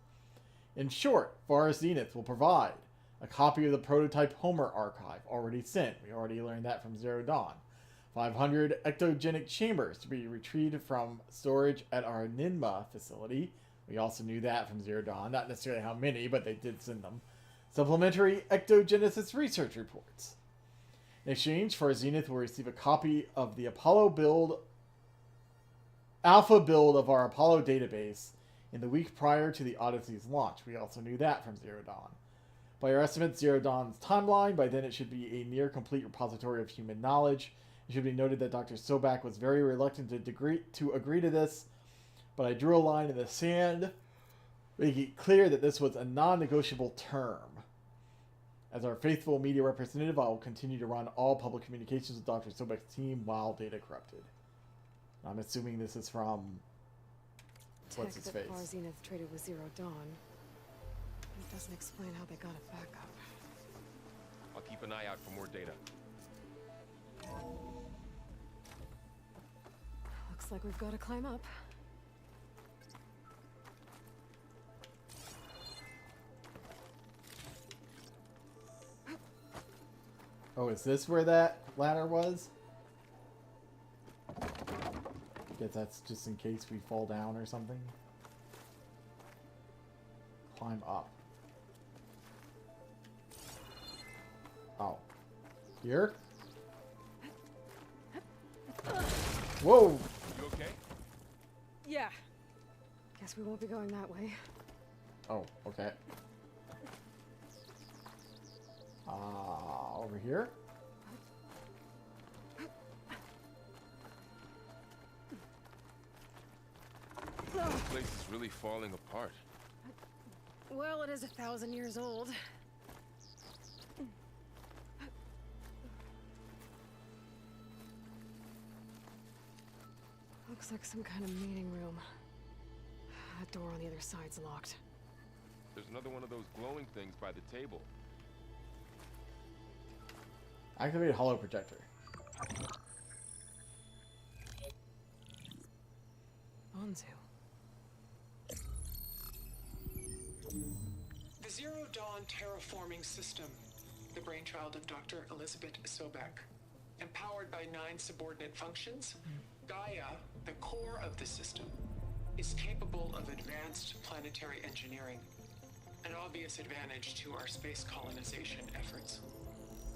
In short, Forest Zenith will provide a copy of the prototype Homer archive already sent. We already learned that from Zero Dawn. 500 ectogenic chambers to be retrieved from storage at our Ninma facility. We also knew that from Zero Dawn. Not necessarily how many, but they did send them. Supplementary ectogenesis research reports. In exchange for Zenith will receive a copy of the Apollo build, alpha build of our Apollo database in the week prior to the Odyssey's launch. We also knew that from Zero Dawn. By our estimates, Zero Dawn's timeline, by then it should be a near complete repository of human knowledge. It should be noted that Dr. Sobek was very reluctant to agree to this, but I drew a line in the sand, making it clear that this was a non-negotiable term. As our faithful media representative, I will continue to run all public communications with Dr. Sobek's team while data corrupted. I'm assuming this is from... what's his face? Tech that Far Zenith traded with Zero Dawn. It doesn't explain how they got it back up. I'll keep an eye out for more data. Looks like we've got to climb up. Oh, is this where that ladder was? I guess that's just in case we fall down or something. Climb up. Oh. Here? Whoa! You okay? Yeah. Guess we won't be going that way. Oh, okay. Over here? This place is really falling apart. Well, it is 1,000 years old. Looks like some kind of meeting room. That door on the other side's locked. There's another one of those glowing things by the table. Activate holo projector. Onzu. The Zero Dawn terraforming system, the brainchild of Dr. Elizabeth Sobek. Empowered by 9 subordinate functions, Gaia, the core of the system, is capable of advanced planetary engineering, an obvious advantage to our space colonization efforts.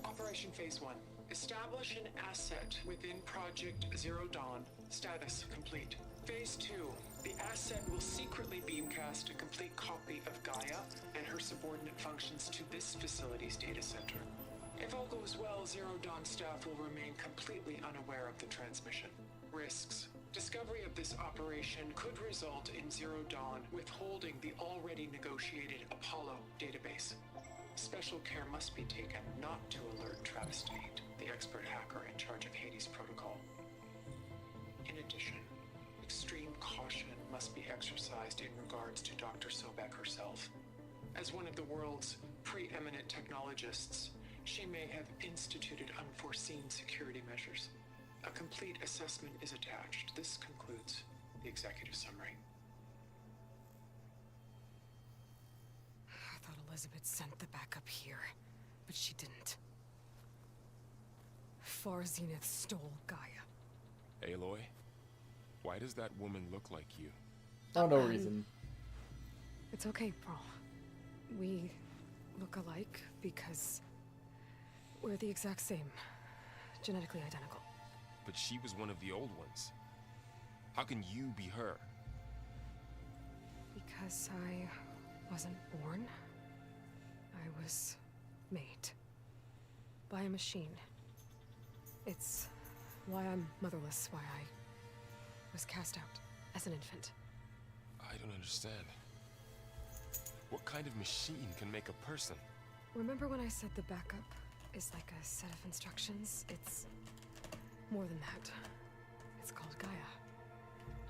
Operation Phase 1. Establish an asset within Project Zero Dawn. Status complete. Phase 2. The asset will secretly beamcast a complete copy of Gaia and her subordinate functions to this facility's data center. If all goes well, Zero Dawn staff will remain completely unaware of the transmission. Risks. Discovery of this operation could result in Zero Dawn withholding the already negotiated Apollo database. Special care must be taken not to alert Travis Tate, the expert hacker in charge of Hades Protocol. In addition, extreme caution must be exercised in regards to Dr. Sobek herself. As one of the world's preeminent technologists, she may have instituted unforeseen security measures. A complete assessment is attached. This concludes the executive summary. I thought Elizabeth sent the backup here, but she didn't. Far Zenith stole Gaia. Aloy, why does that woman look like you? Oh, no reason. It's okay, Pearl. We look alike because we're the exact same. Genetically identical. But she was one of the old ones. How can you be her? Because I wasn't born. I was made. By a machine. It's why I'm motherless, why I was cast out as an infant. I don't understand. What kind of machine can make a person? Remember when I said the backup is like a set of instructions? It's more than that. It's called Gaia.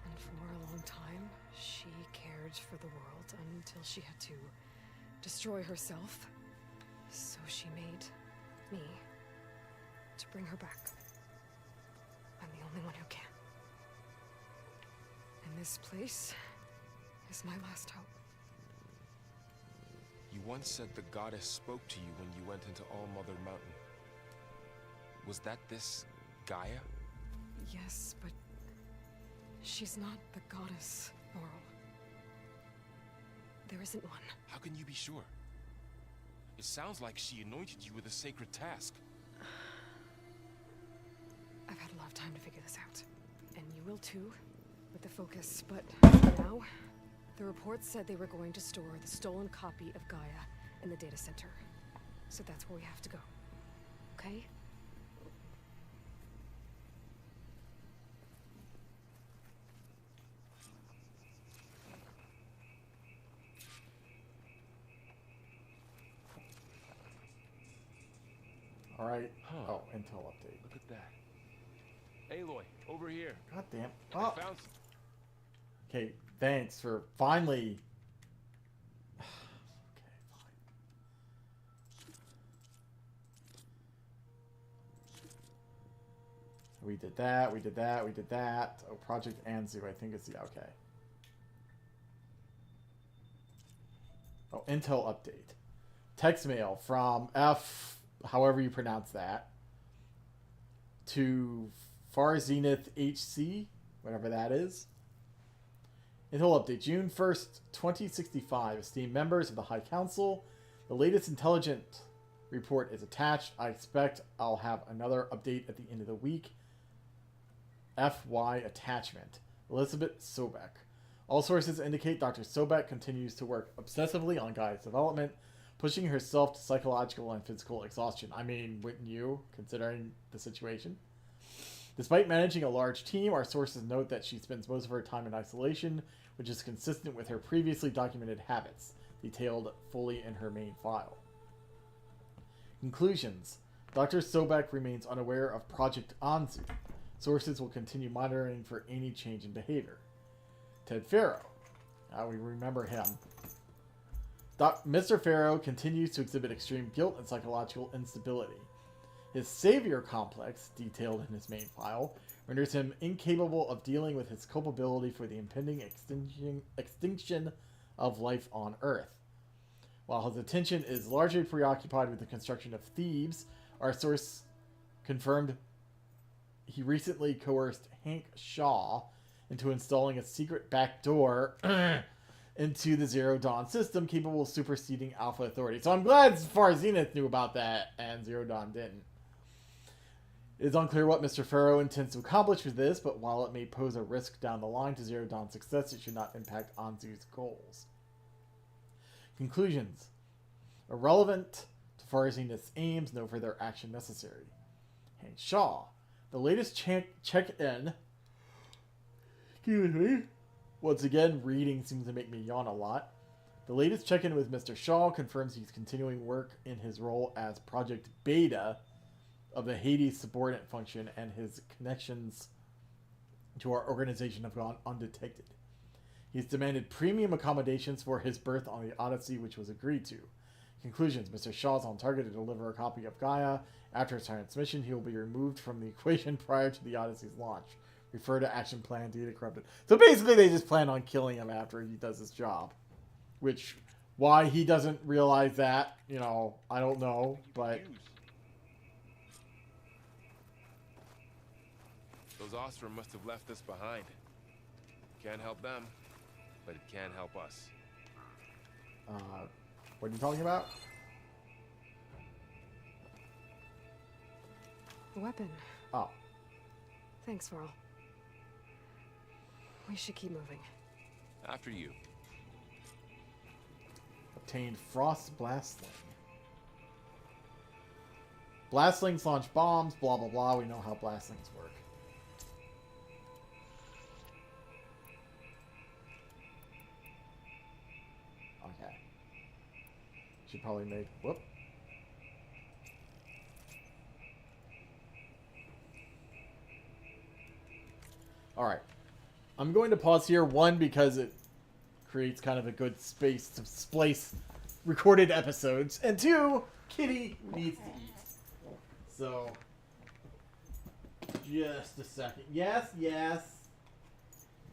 And for a long time, she cared for the world until she had to destroy herself. So she made me to bring her back. I'm the only one who can. And this place is my last hope. You once said the goddess spoke to you when you went into All Mother Mountain. Was that this Gaia? Yes, but she's not the goddess, Laurel. There isn't one. How can you be sure? It sounds like she anointed you with a sacred task. too, with the focus, but for now, the report said they were going to store the stolen copy of Gaia in the data center. So that's where we have to go. Okay? All right. Huh. Oh, intel update. Look at that. Aloy, over here. God damn. I Oh. found Okay, thanks for finally. Okay, fine. We did that. We did that. We did that. Oh, Project Anzu. I think it's the okay. Oh, intel update. Text mail from F, however you pronounce that, to Far Zenith HC, whatever that is. Intel update. June 1st, 2065. Esteemed members of the High Council, the latest intelligent report is attached. I expect I'll have another update at the end of the week. FY attachment. Elizabeth Sobek. All sources indicate Dr. Sobek continues to work obsessively on Gaia's development, pushing herself to psychological and physical exhaustion. I mean, wouldn't you, considering the situation? Despite managing a large team, our sources note that she spends most of her time in isolation, which is consistent with her previously documented habits, detailed fully in her main file. Conclusions. Dr. Sobek remains unaware of Project Anzu. Sources will continue monitoring for any change in behavior. Ted Farrow. We remember him. Mr. Farrow continues to exhibit extreme guilt and psychological instability. His savior complex, detailed in his main file, renders him incapable of dealing with his culpability for the impending extinction of life on Earth. While his attention is largely preoccupied with the construction of Thebes, our source confirmed he recently coerced Hank Shaw into installing a secret backdoor into the Zero Dawn system capable of superseding Alpha Authority. So I'm glad Far Zenith knew about that and Zero Dawn didn't. It is unclear what Mr. Farrow intends to accomplish with this, but while it may pose a risk down the line to Zero Dawn's success, it should not impact Anzu's goals. Conclusions. Irrelevant to Far Zenith's aims, no further action necessary. Hank Shaw. The latest check-in... Excuse me. Once again, reading seems to make me yawn a lot. The latest check-in with Mr. Shaw confirms he's continuing work in his role as Project Beta of the Hades subordinate function, and his connections to our organization have gone undetected. He's demanded premium accommodations for his berth on the Odyssey, which was agreed to. Conclusions. Mr. Shaw's on target to deliver a copy of Gaia. After its transmission, he will be removed from the equation prior to the Odyssey's launch. Refer to action plan data corrupted. So basically they just plan on killing him after he does his job. Which, why he doesn't realize that, you know, I don't know, but... Those Ostrom must have left us behind. Can't help them, but it can help us. What are you talking about? A weapon. Oh. Thanks, Varl. We should keep moving. After you. Obtained Frost Blastling. Blastlings launch bombs, blah blah blah. We know how blastlings work. Okay. Should probably make... Whoop. Alright. I'm going to pause here. One, because it creates kind of a good space to splice recorded episodes. And two, Kitty needs to eat. So, just a second. Yes, yes.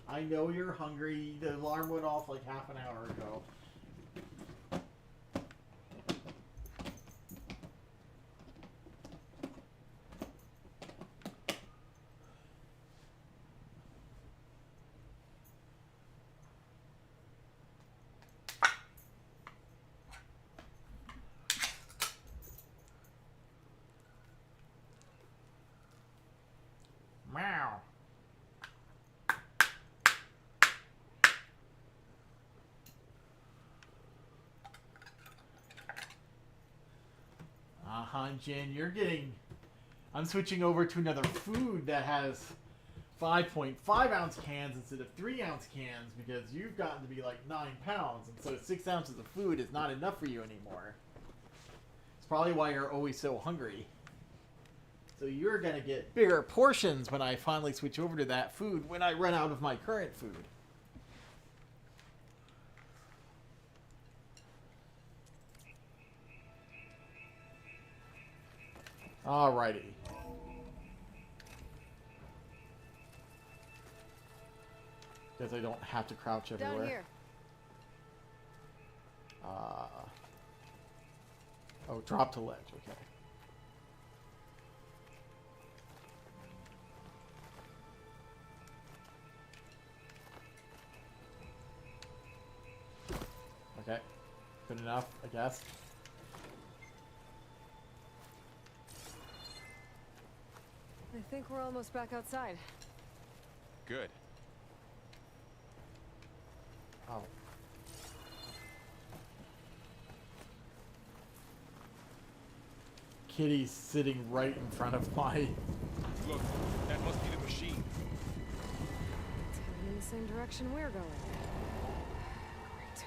I know you're hungry. The alarm went off like half an hour ago. Meow. on, Jen. You're getting... I'm switching over to another food that has 5.5 ounce cans instead of 3 ounce cans because you've gotten to be like 9 pounds. And so 6 ounces of food is not enough for you anymore. It's probably why you're always so hungry. So you're going to get bigger portions when I finally switch over to that food when I run out of my current food. Alrighty. Guess I don't have to crouch everywhere. Down here. Oh, drop to ledge. Okay. Okay. Good enough, I guess. I think we're almost back outside. Good. Oh. Kitty's sitting right in front of my... Look, that must be the machine. It's heading in the same direction we're going. Great.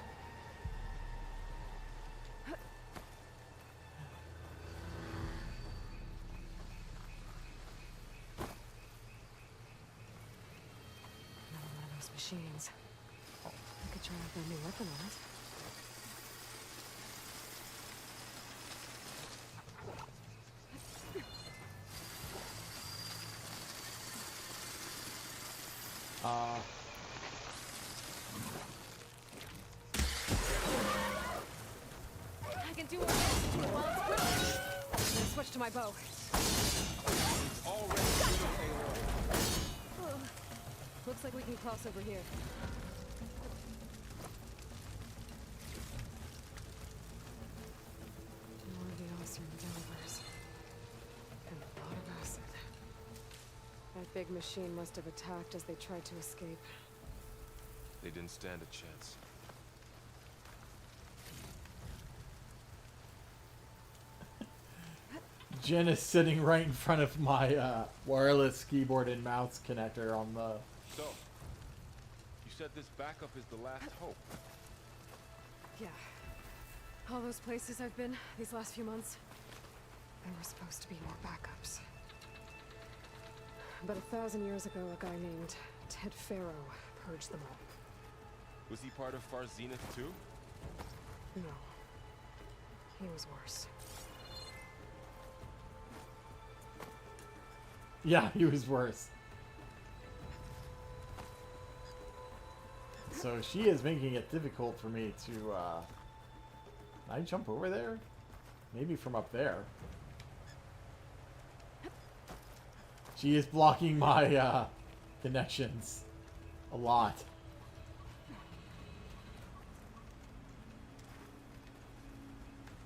Another one of those machines. I could try out that new weapon on it. I can do it while it's quick. Then switch to my bow. Already Ugh. Looks like we can cross over here. More of the Ossern Delvers. And a lot of acid. That big machine must have attacked as they tried to escape. They didn't stand a chance. Jen is sitting right in front of my wireless keyboard and mouse connector on the... So, you said this backup is the last hope. Yeah. All those places I've been these last few months, there were supposed to be more backups. But 1,000 years ago, a guy named Ted Faro purged them all. Was he part of Far Zenith too? No. He was worse. Yeah, he was worse. So she is making it difficult for me to, can I jump over there? Maybe from up there. She is blocking my, connections. A lot.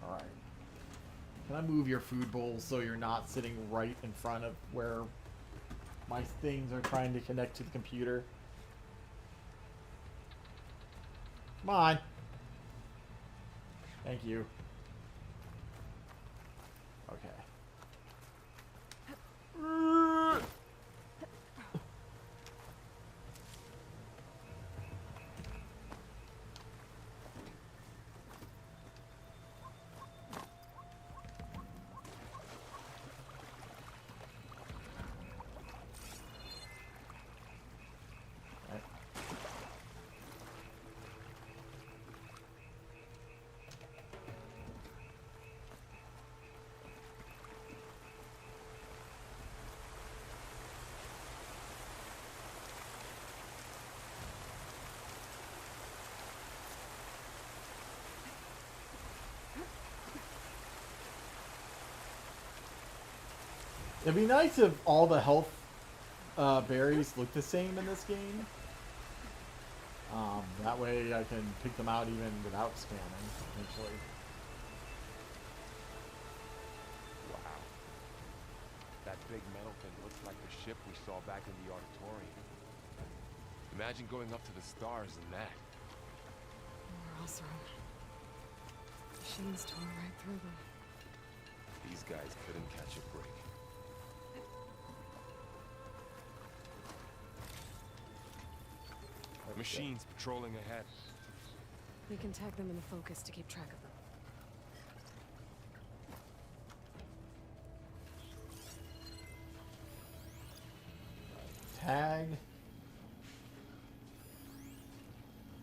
Alright. Can I move your food bowl so you're not sitting right in front of where my things are trying to connect to the computer? Come on. Thank you. Okay. It'd be nice if all the health berries look the same in this game. That way I can pick them out even without scanning, potentially. Wow. That big metal thing looks like the ship we saw back in the auditorium. Imagine going up to the stars in that. More Ossern. Machines tore right through them. These guys couldn't catch a break. Machines patrolling ahead. We can tag them in the focus to keep track of them. Tag.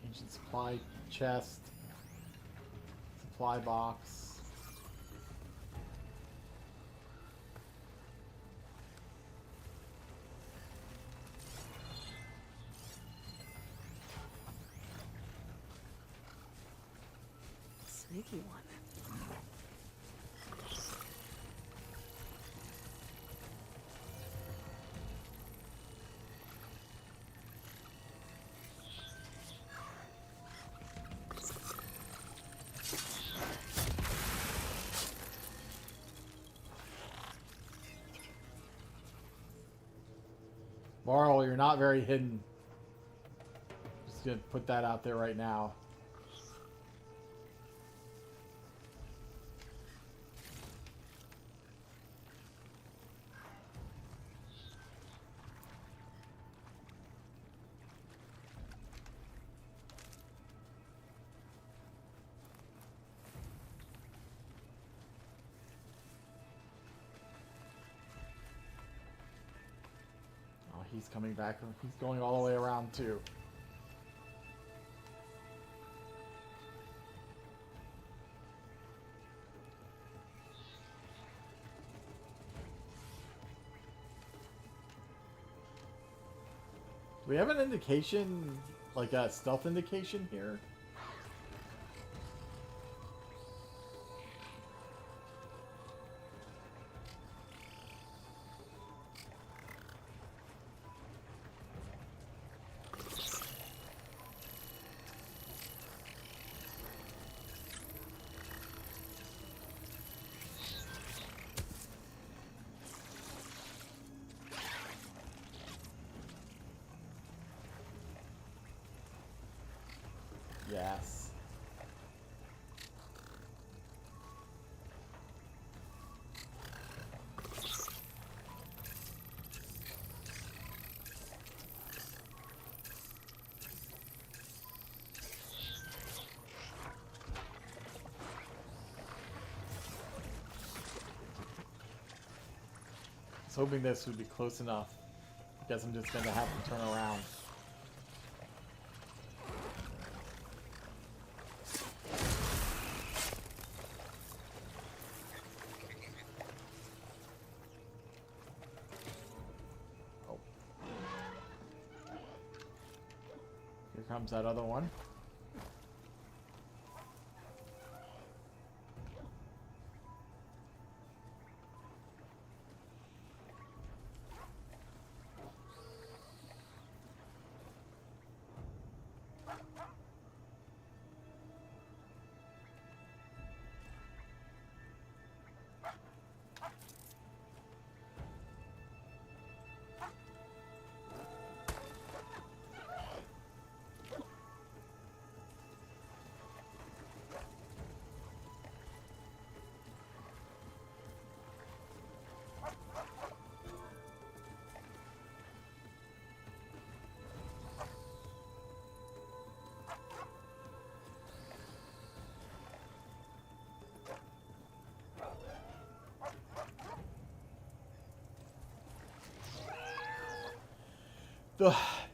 Ancient supply chest. Supply box. Sneaky one. Marl, you're not very hidden. Just gonna put that out there right now. He's coming back. He's going all the way around too. Do we have an indication, like a stealth indication here? Yes. I was hoping this would be close enough. I guess I'm just gonna have to turn around. Here comes that other one.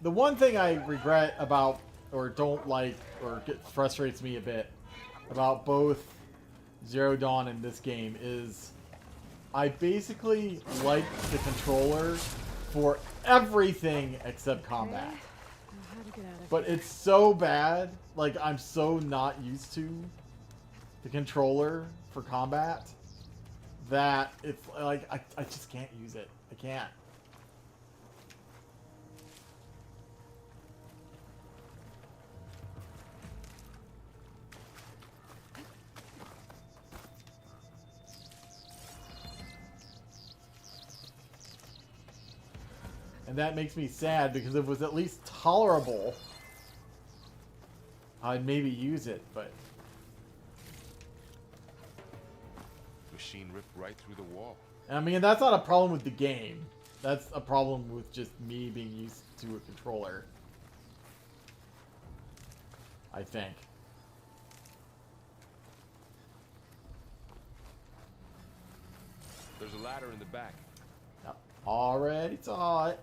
The one thing I regret about, or don't like, or frustrates me a bit about both Zero Dawn and this game is I basically like the controller for everything except combat. But it's so bad, like I'm so not used to the controller for combat that it's like I just can't use it. I can't. And that makes me sad because if it was at least tolerable, I'd maybe use it, but... machine ripped right through the wall. I mean, that's not a problem with the game. That's a problem with just me being used to a controller. I think. There's a ladder in the back. Yep. Already saw it.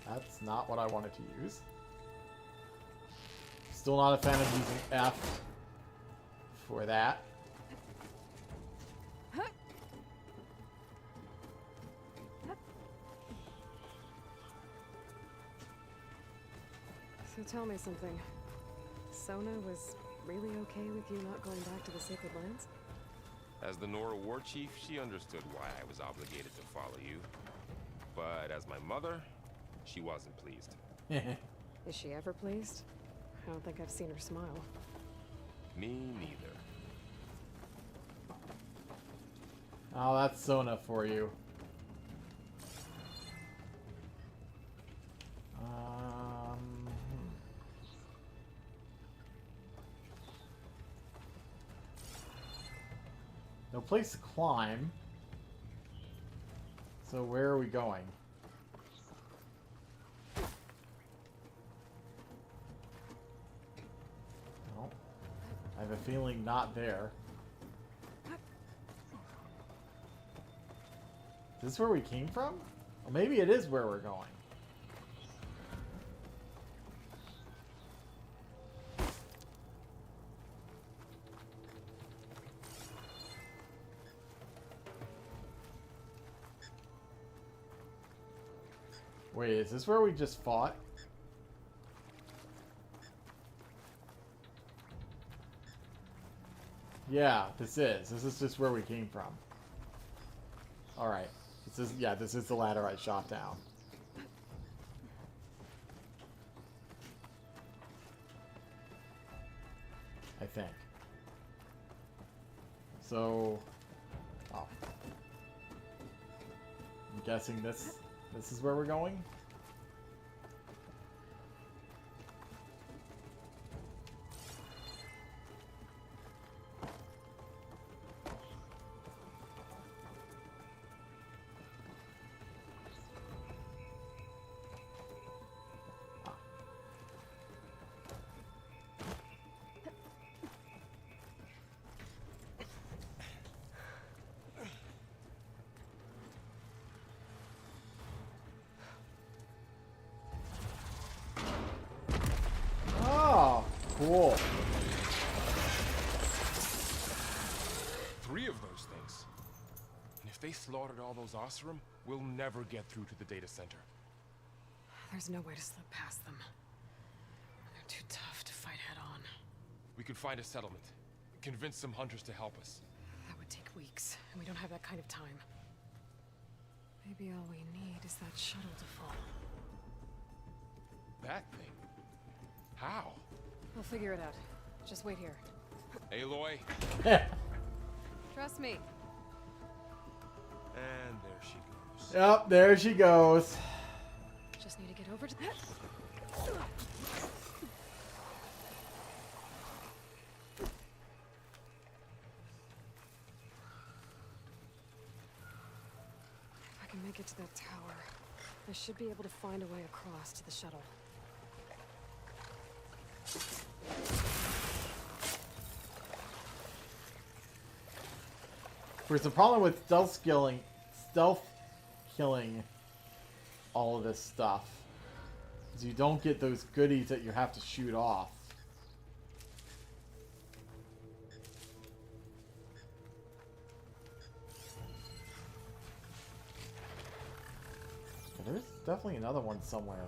That's not what I wanted to use. Still not a fan of using F for that. So tell me something. Sona was really okay with you not going back to the Sacred Lands? As the Nora war chief, she understood why I was obligated to follow you. But as my mother, she wasn't pleased. Is she ever pleased? I don't think I've seen her smile. Me neither. Oh, that's Sona for you. No place to climb. So where are we going? Well, I have a feeling not there. Is this where we came from? Or maybe it is where we're going. Wait, is this where we just fought? Yeah, this is. This is just where we came from. Alright. This is, yeah, this is the ladder I shot down. I think. So... Oh. I'm guessing this is where we're going? Cool. 3 of those things. And if they slaughtered all those Oseram, we'll never get through to the data center. There's no way to slip past them. They're too tough to fight head on. We could find a settlement. Convince some hunters to help us. That would take weeks, and we don't have that kind of time. Maybe all we need is that shuttle to fall. That thing? How? We'll figure it out. Just wait here. Aloy. Trust me. And there she goes. Yep, there she goes. Just need to get over to that. If I can make it to that tower, I should be able to find a way across to the shuttle. There's a problem with stealth killing all of this stuff. Is you don't get those goodies that you have to shoot off. There's definitely another one somewhere.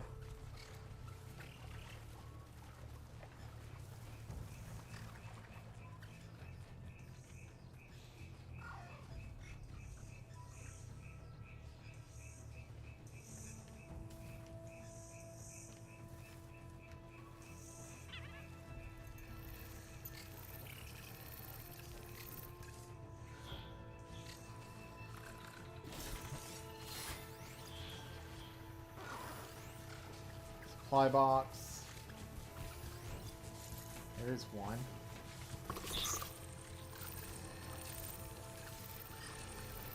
supply box. There's one.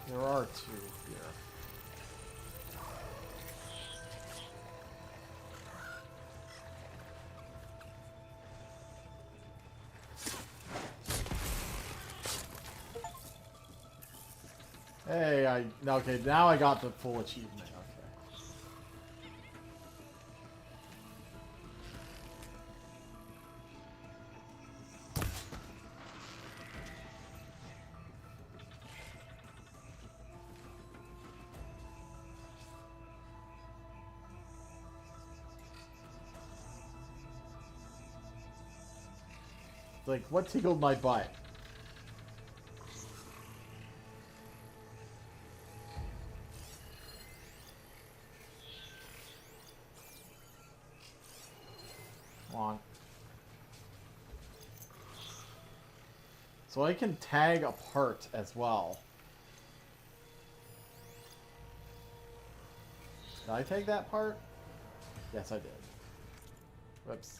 There are two here. Hey, okay, now I got the full achievement. Okay. Like, what tickled my butt? Come on. So I can tag apart as well. Did I tag that part? Yes, I did. Whoops.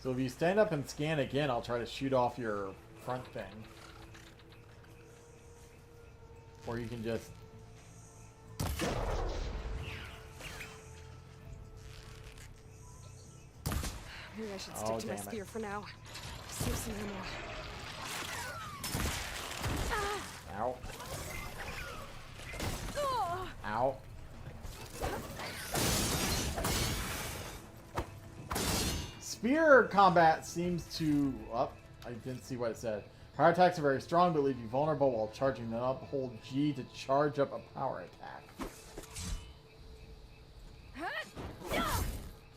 So if you stand up and scan again, I'll try to shoot off your front thing. Or you can just... Maybe I should stick to my spear for now. Save some ammo. Ow. Ow. Spear combat seems to... Oh, I didn't see what it said. Power attacks are very strong, but leave you vulnerable while charging them up. Hold G to charge up a power attack. Okay,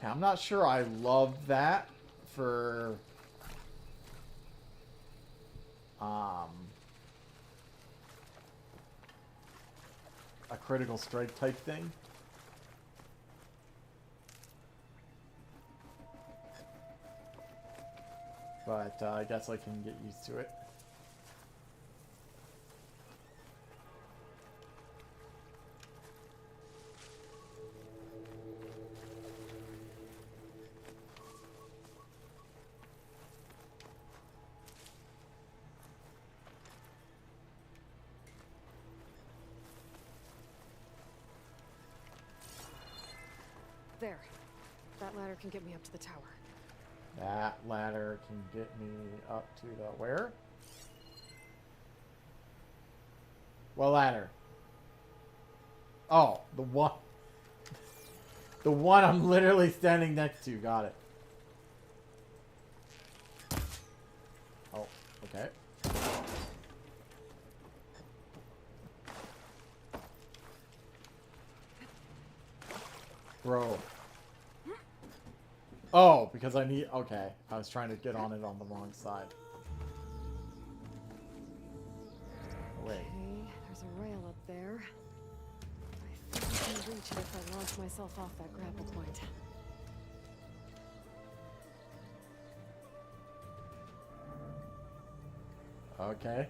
I'm not sure I love that for... a critical strike type thing. But I guess I can get used to it. There. That ladder can get me up to the tower. That ladder can get me up to the where? What ladder? Oh, the one. The one I'm literally standing next to. Got it. Oh, okay. Bro. Oh, because I need... Okay. I was trying to get on it on the wrong side. Wait. Okay, there's a rail up there. I think I can reach it if I launch myself off that grapple point. Okay.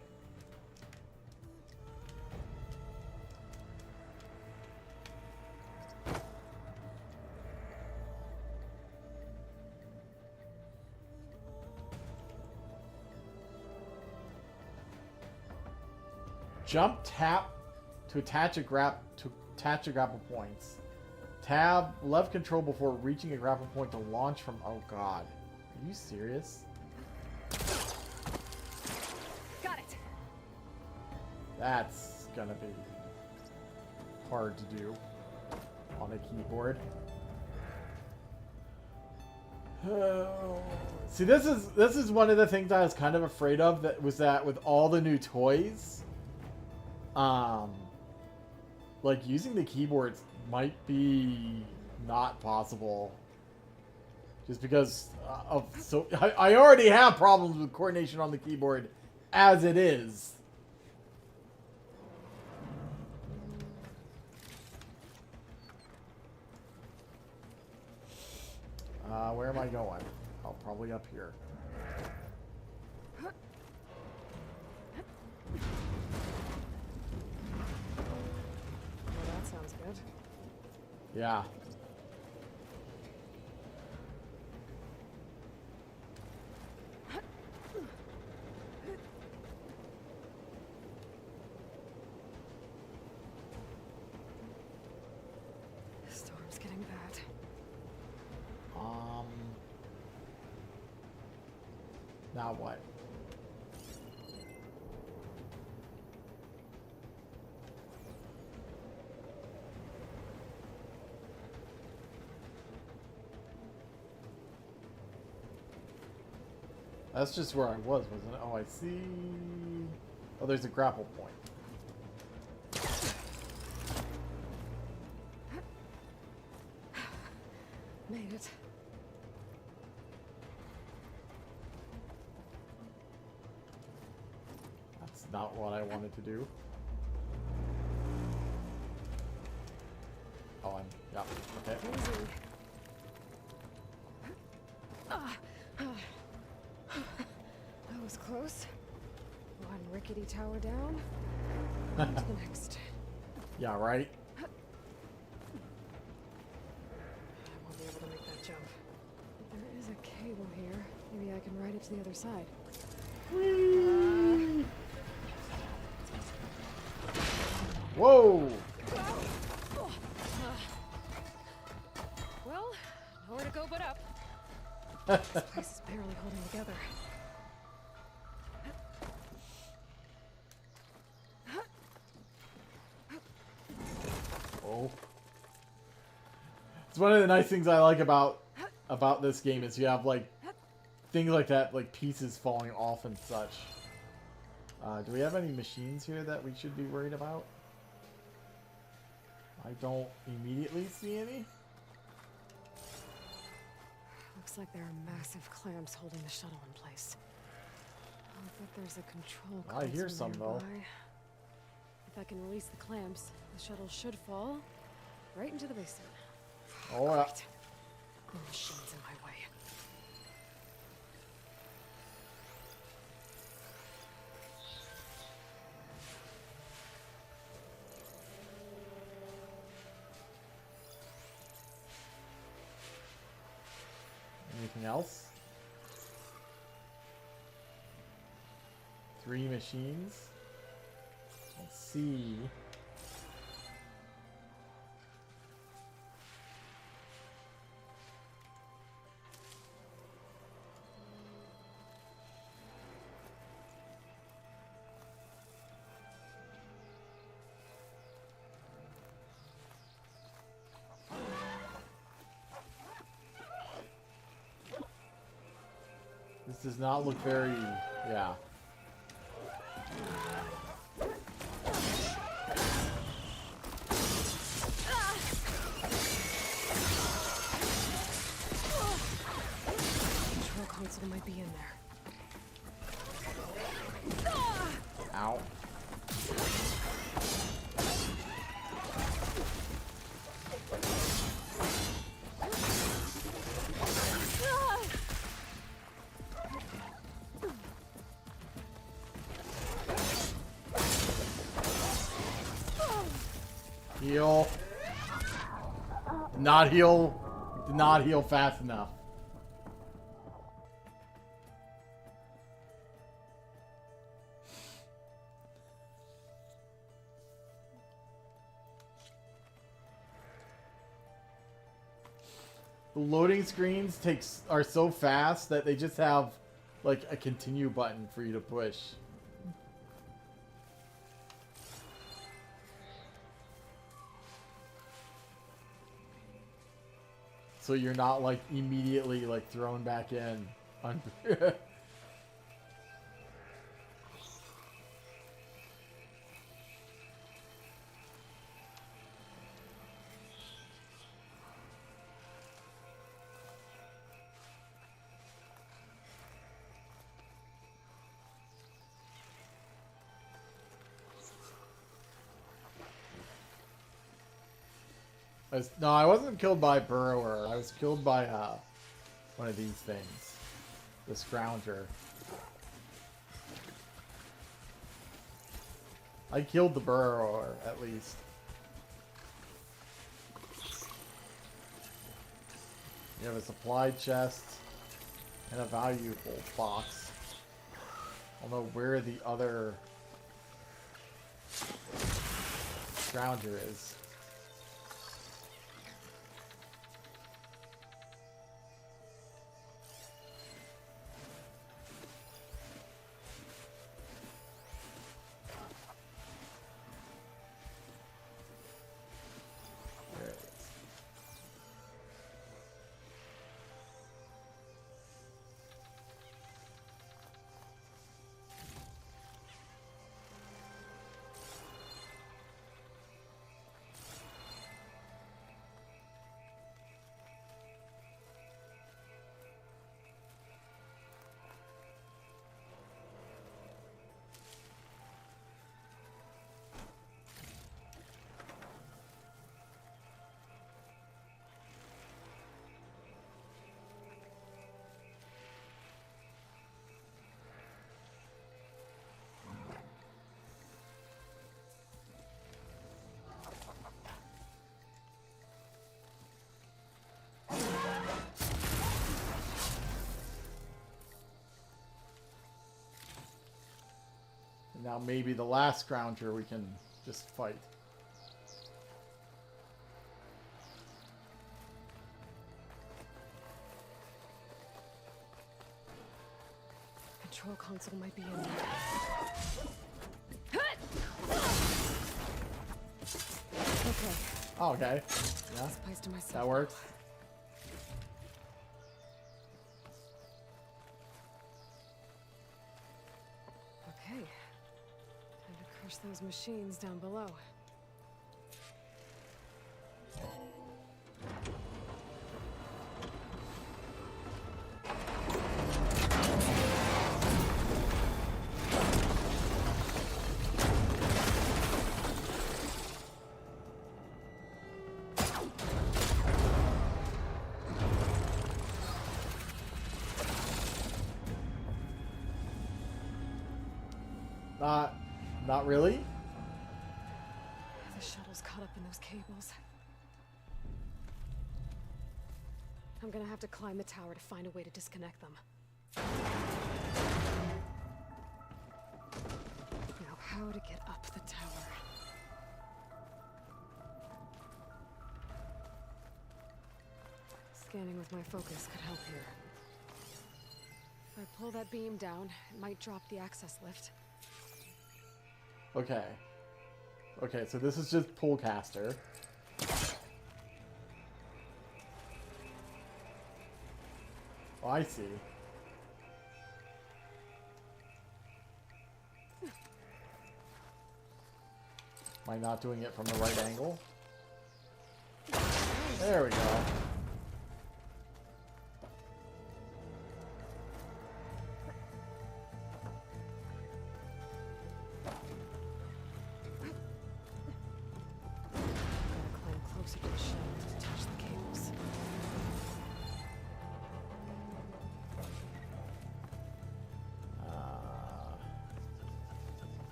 Jump, tap to attach a grapple points. Tab left control before reaching a grapple point to launch from. Oh god, are you serious? Got it. That's gonna be hard to do on a keyboard. See, this is one of the things I was kind of afraid of. That with all the new toys. Like using the keyboards might be not possible just because of I already have problems with coordination on the keyboard as it is. Where am I going? Oh, probably up here. Yeah. The storm's getting bad. Now what? That's just where I was, wasn't it? Oh, I see. Oh, there's a grapple point. Made it. That's not what I wanted to do. Oh, yeah, okay. Easy. That was close. One rickety tower down. On to the next. Yeah, right? I won't be able to make that jump. But there is a cable here. Maybe I can ride it to the other side. Whoa! Well, nowhere to go but up. This place is barely holding together. Oh. It's one of the nice things I like about this game is you have like things like that, like pieces falling off and such. Do we have any machines here that we should be worried about? I don't immediately see any. Looks like there are massive clamps holding the shuttle in place. I bet there's a control I hear console some, though. nearby. If I can release the clamps, the shuttle should fall right into the basin. Oh, yeah. Great. No machines in my way. Anything else? 3 machines. Let's see. This does not look very, yeah. Control console might be in there. Ow. Heal. Did not heal. Did not heal fast enough. The loading screens are so fast that they just have like a continue button for you to push. So you're not like immediately like thrown back in. No, I wasn't killed by Burrower. I was killed by one of these things. The Scrounger. I killed the Burrower, at least. You have a supply chest and a valuable box. I don't know where the other scrounger is. There it is. Now maybe the last scrounger we can just fight. Control console might be in there. Okay. Oh, okay. Yeah, This place to myself. that works. Okay. Time to crush those machines down below. Not really. The shuttle's caught up in those cables. I'm gonna have to climb the tower to find a way to disconnect them. Now, how to get up the tower? Scanning with my focus could help here. If I pull that beam down, it might drop the access lift. Okay. Okay, so this is just Pullcaster. Oh, I see. Am I not doing it from the right angle? There we go. To the shelf to touch the cables.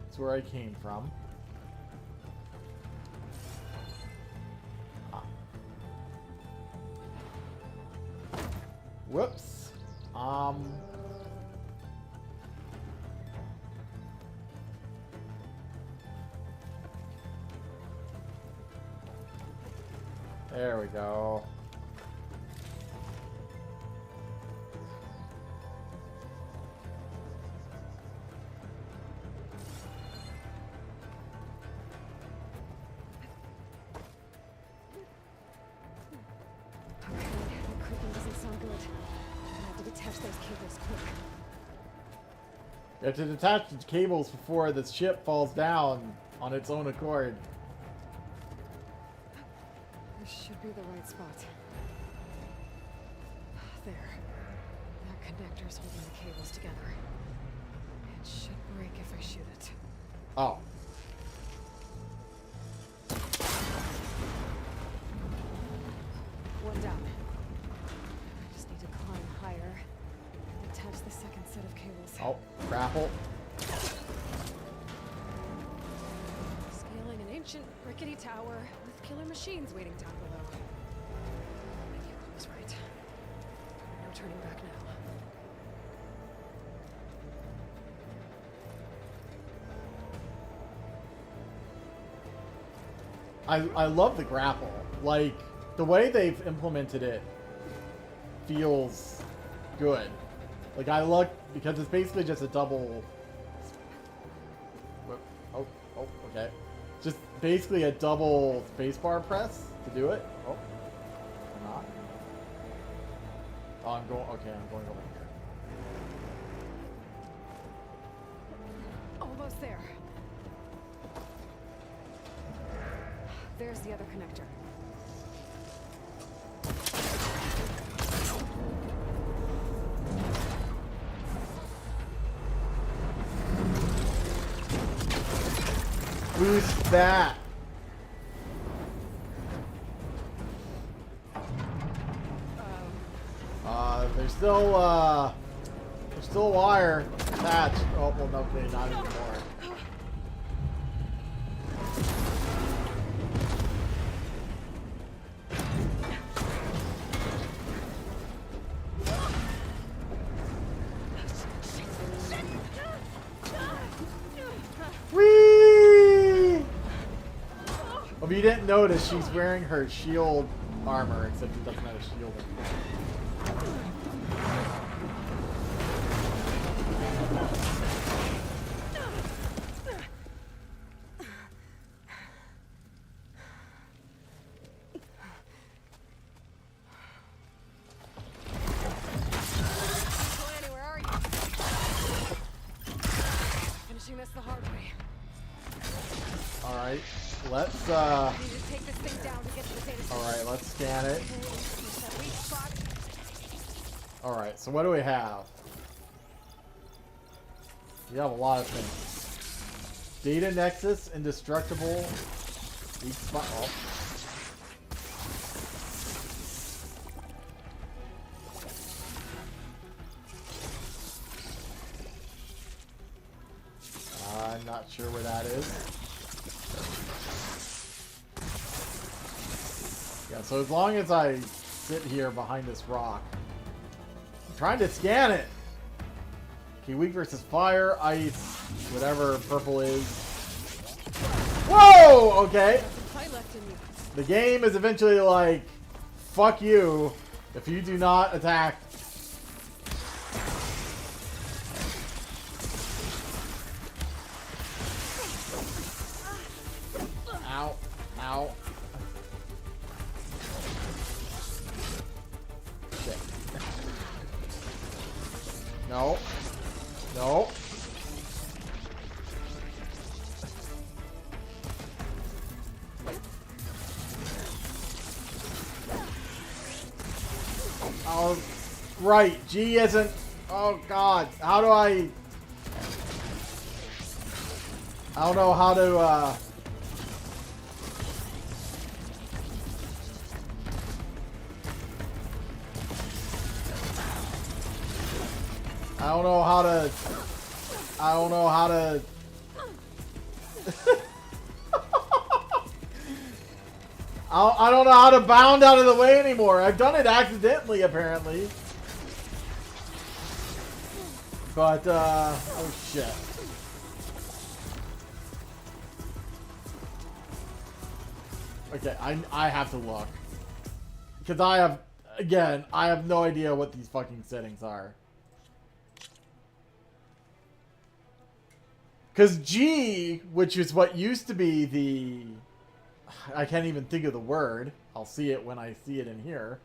That's where I came from. Ah. Whoops. There we go. Okay, the creaking doesn't sound good. I have to detach those cables quick. You have to detach the cables before the ship falls down on its own accord. This should be the right spot. There. That connector's holding the cables together. It should break if I shoot it. Oh. One down. I just need to climb higher. Detach the second set of cables. Oh, grapple. This ancient, rickety tower with killer machines waiting down below. I knew I was right. No turning back now. I love the grapple. Like, the way they've implemented it feels good. Like, I look, because it's basically just a double... Oh, okay. Just basically a double spacebar press to do it. Oh, I'm not. Oh, I'm going, okay, I'm going over here. Almost there. There's the other connector. Who's that? There's still a wire attached. Oh, well, no, okay, not anymore. Whee! Well, if you didn't notice, she's wearing her shield armor, except it doesn't have a shield anymore. Lanny, where are you? Finishing this the hard way. Alright, let's, I need to take this thing down to get to the data center. alright, let's scan it. There's that weak spot. Alright, so what do we have? We have a lot of things. Data Nexus, Indestructible, weak spot. Oh. I'm not sure where that is. Yeah, so as long as I sit here behind this rock, I'm trying to scan it. Okay, weak versus fire, ice, whatever purple is. Whoa! Okay. Fight left in you. The game is eventually like, fuck you if you do not attack. Ow. Ow. Shit. No. No. Oh, right. G isn't... Oh, God. How do I... I don't know how to, I don't know how to... I don't know how to... I don't know how to bound out of the way anymore. I've done it accidentally, apparently. But, oh shit. Okay, I have to look. Because I have, again, I have no idea what these fucking settings are. Because G, which is what used to be the... I can't even think of the word. I'll see it when I see it in here.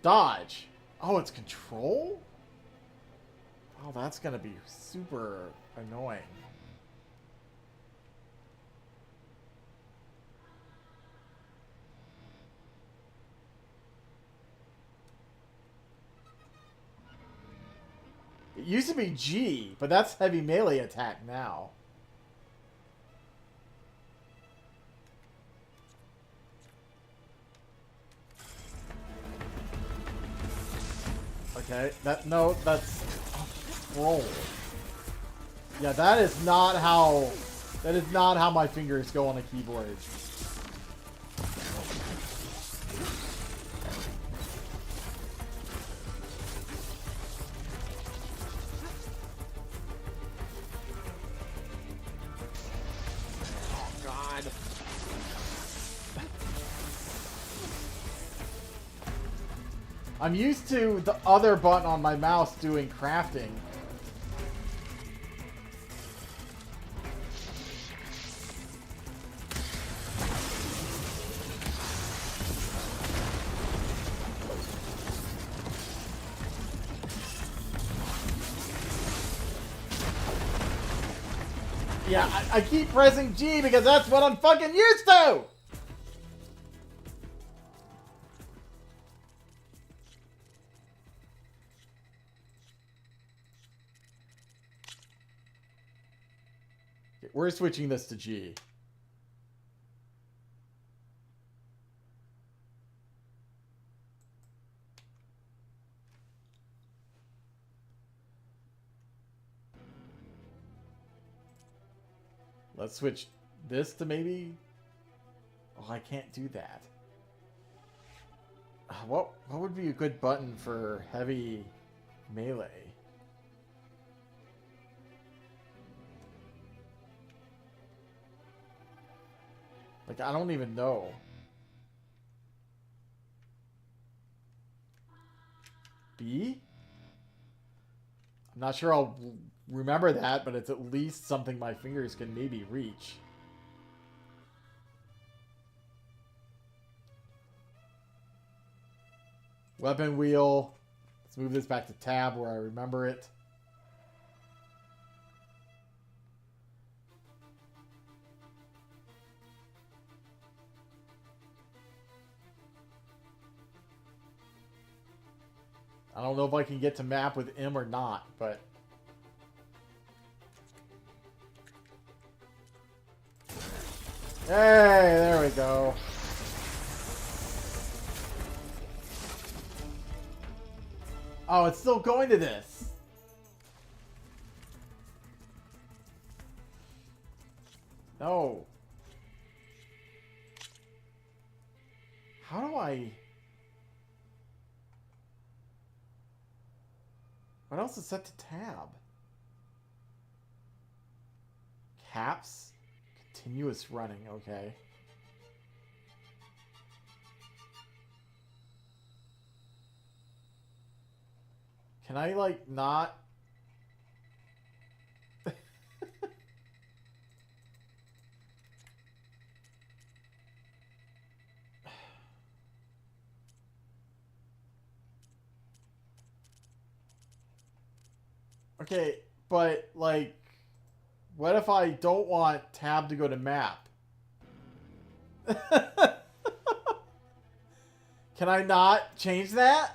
Dodge. Oh, it's control? Oh, that's going to be super annoying. It used to be G, but that's heavy melee attack now. Okay, no, that's roll. Yeah, that is not how That is not how my fingers go on a keyboard. I'm used to the other button on my mouse doing crafting. Yeah, I keep pressing G because that's what I'm fucking used to! We're switching this to G. Let's switch this to maybe... Oh, I can't do that. What would be a good button for heavy melee? Like, I don't even know. B? I'm not sure I'll remember that, but it's at least something my fingers can maybe reach. Weapon wheel. Let's move this back to tab where I remember it. I don't know if I can get to map with M or not, but... Hey, there we go. Oh, it's still going to this. No. How do I... What else is set to tab? Caps? Continuous running, okay. Can I, like, not... Okay, but, like, what if I don't want tab to go to map? Can I not change that?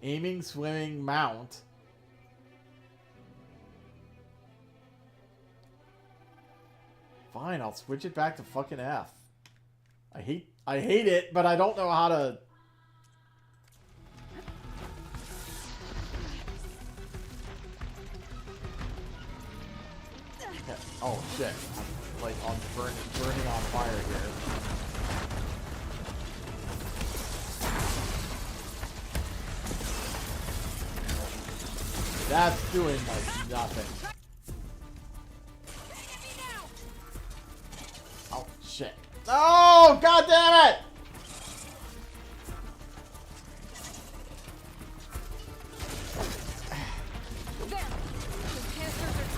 Aiming, swimming, mount. Fine, I'll switch it back to fucking F. I hate it, but I don't know how to... Okay. Oh shit. I'm like on burning on fire here. That's doing like nothing. Oh shit. Oh, god damn it!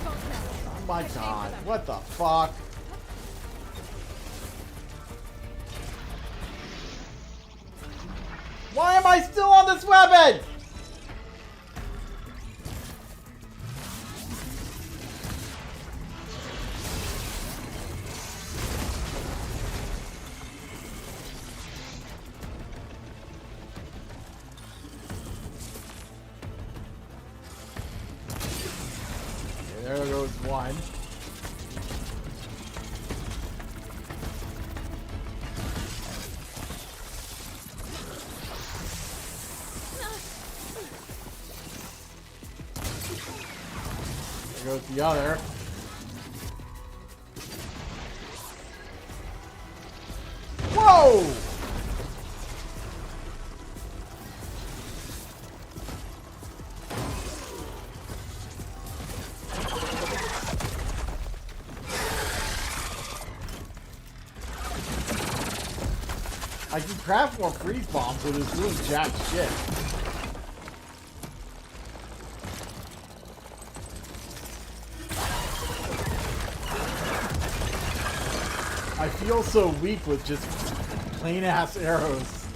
Oh my god, what the fuck? Why am I still on this weapon? There goes one. goes the other. Whoa! I can craft more freeze bombs, but it's doing jack shit. I feel so weak with just plain ass arrows.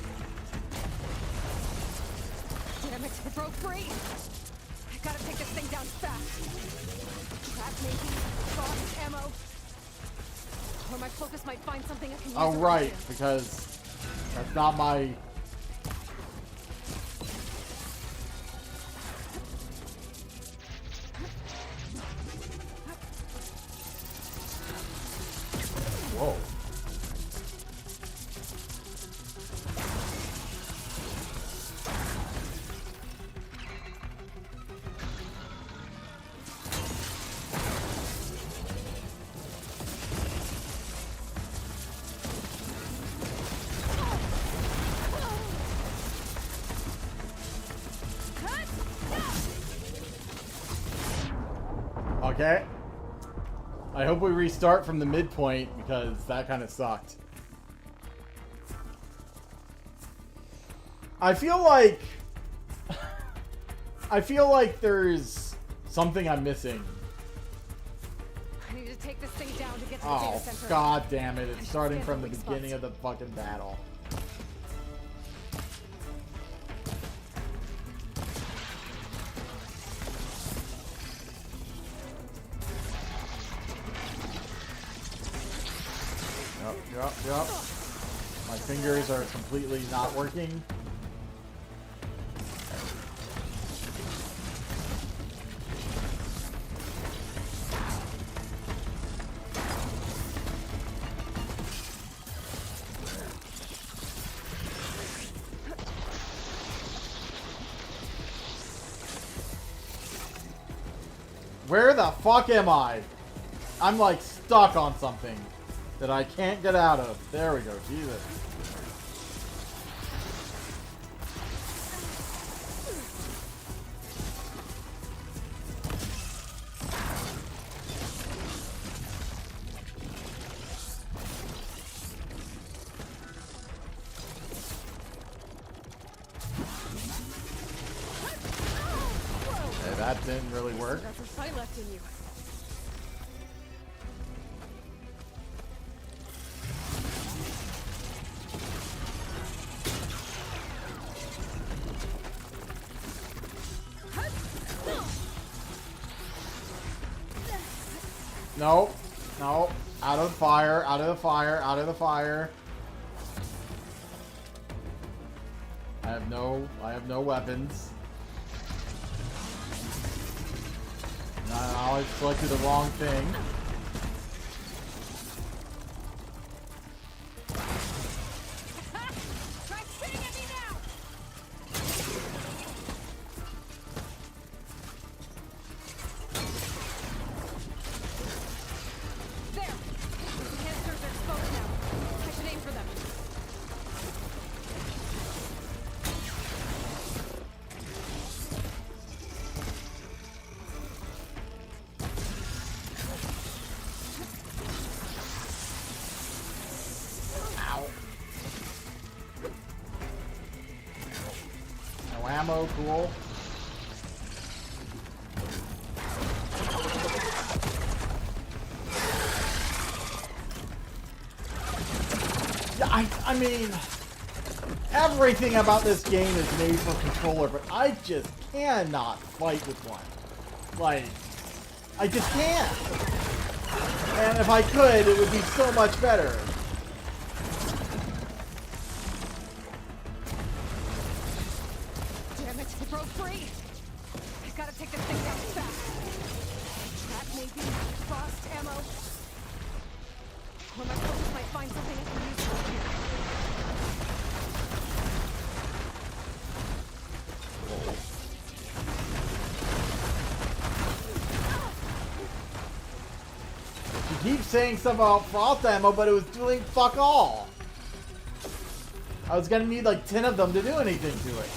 Damn it, it broke free! I gotta take this thing down fast. Trap maybe, frost ammo. Or my focus might find something I can use. Oh, right, because that's not my... Whoa. Okay. I hope we restart from the midpoint because that kind of sucked. I feel like there's something I'm missing. I need to take this thing down to get to the Oh, data center. god damn it. It's starting scan from the the weak beginning spots. of the fucking battle. Yup. My fingers are completely not working. Where the fuck am I? I'm like stuck on something that I can't get out of. There we go. Jesus. Okay, that didn't really work. Got some fight left in you. No. No. Out of the fire. Out of the fire. Out of the fire. I have no weapons. No, I selected the wrong thing. Try spitting at me now! There! The canisters are exposed now. I should aim for them. Ow. No ammo, cool. Yeah, I mean, everything about this game is made for controller, but I just cannot fight with one. Like, I just can't. And if I could, it would be so much better. Damn it, it broke free! I gotta take this thing down fast. Trap maybe, frost ammo. Or my focus might find something I can use around here. keep saying stuff about frost ammo, but it was doing fuck all. I was gonna need like 10 of them to do anything to it.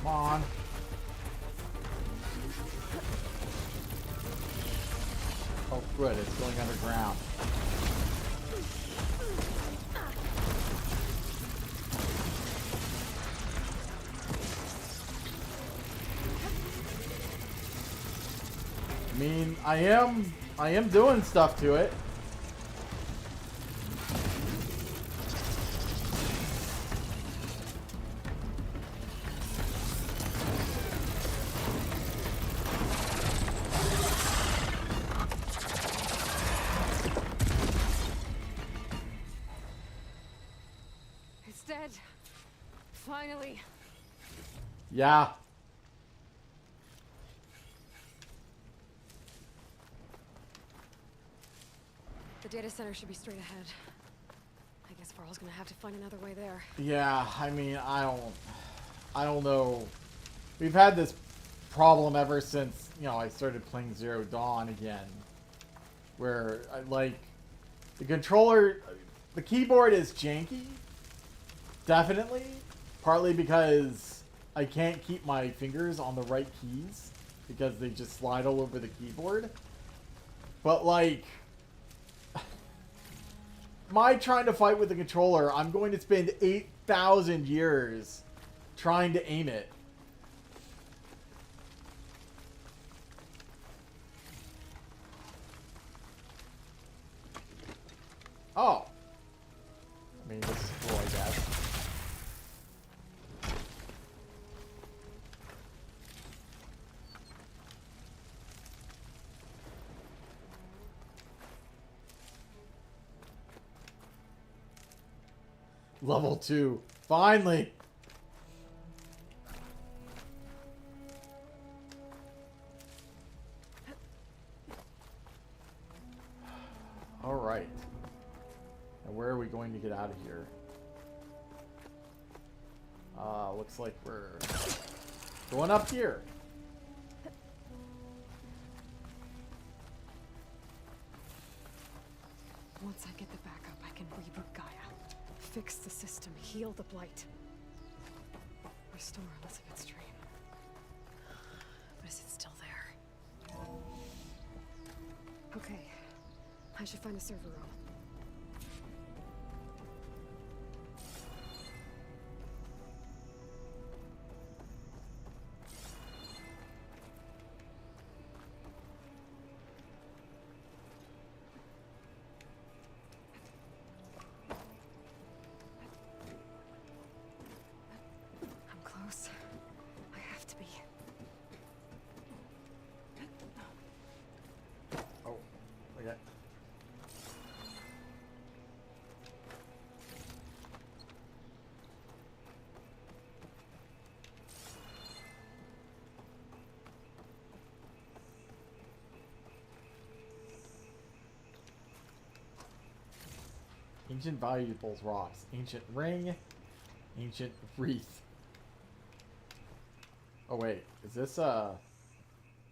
Come on. Oh, good. It's going underground. I mean, I am doing stuff to it. It's dead. Finally. Yeah. The data center should be straight ahead. I guess Varl's gonna have to find another way there. Yeah, I mean, I don't know. We've had this problem ever since, you know, I started playing Zero Dawn again. Where, the controller, the keyboard is janky. Definitely. Partly because I can't keep my fingers on the right keys. Because they just slide all over the keyboard. But, like, my trying to fight with the controller, I'm going to spend 8,000 years trying to aim it. Oh. I mean, this is cool, I guess. Level 2. Finally! Alright. Now where are we going to get out of here? Looks like we're going up here. Once I get the backup, I can reboot Gaia. Fix the system, heal the blight. Restore Elizabeth's dream. But is it still there? Okay. I should find the server room. I'm close. I have to be. Oh, okay. Ancient valuables, rocks. Ancient ring. Ancient wreath. Oh wait, is this oh,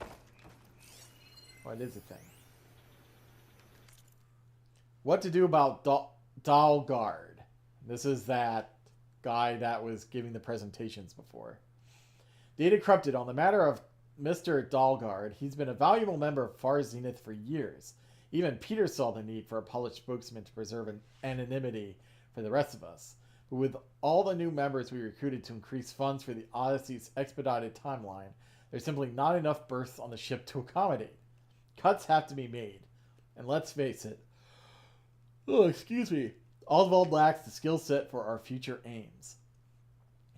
it is a thing. What to do about Dalgard? This is that guy that was giving the presentations before. Data corrupted on the matter of Mr. Dalgard. He's been a valuable member of Far Zenith for years. Even Peter saw the need for a public spokesman to preserve an anonymity for the rest of us. But with all the new members we recruited to increase funds for the Odyssey's expedited timeline, there's simply not enough berths on the ship to accommodate. Cuts have to be made. And let's face it. Oh, excuse me. Oswald lacks the skill set for our future aims.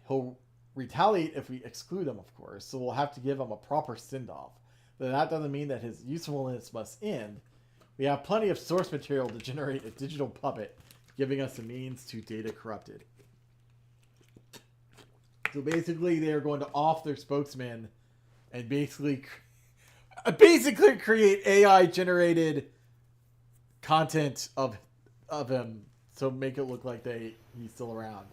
He'll retaliate if we exclude him, of course, so we'll have to give him a proper send-off. but that doesn't mean that his usefulness must end. We have plenty of source material to generate a digital puppet, giving us the means to data corrupted. So basically, they are going to off their spokesman and basically create AI-generated content of him, so make it look like he's still around.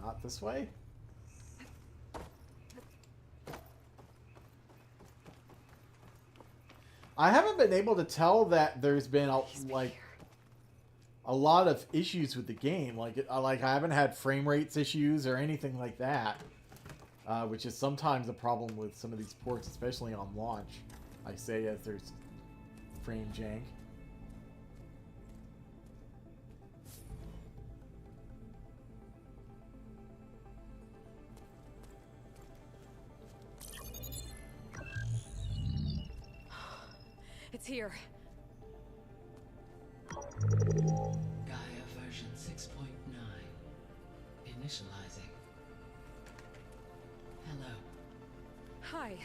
Not this way. I haven't been able to tell that there's been a lot of issues with the game. Like I haven't had frame rates issues or anything like that, which is sometimes a problem with some of these ports, especially on launch. I say as there's frame jank. It's here. Gaia version 6.9. Initializing. Hello. Hi.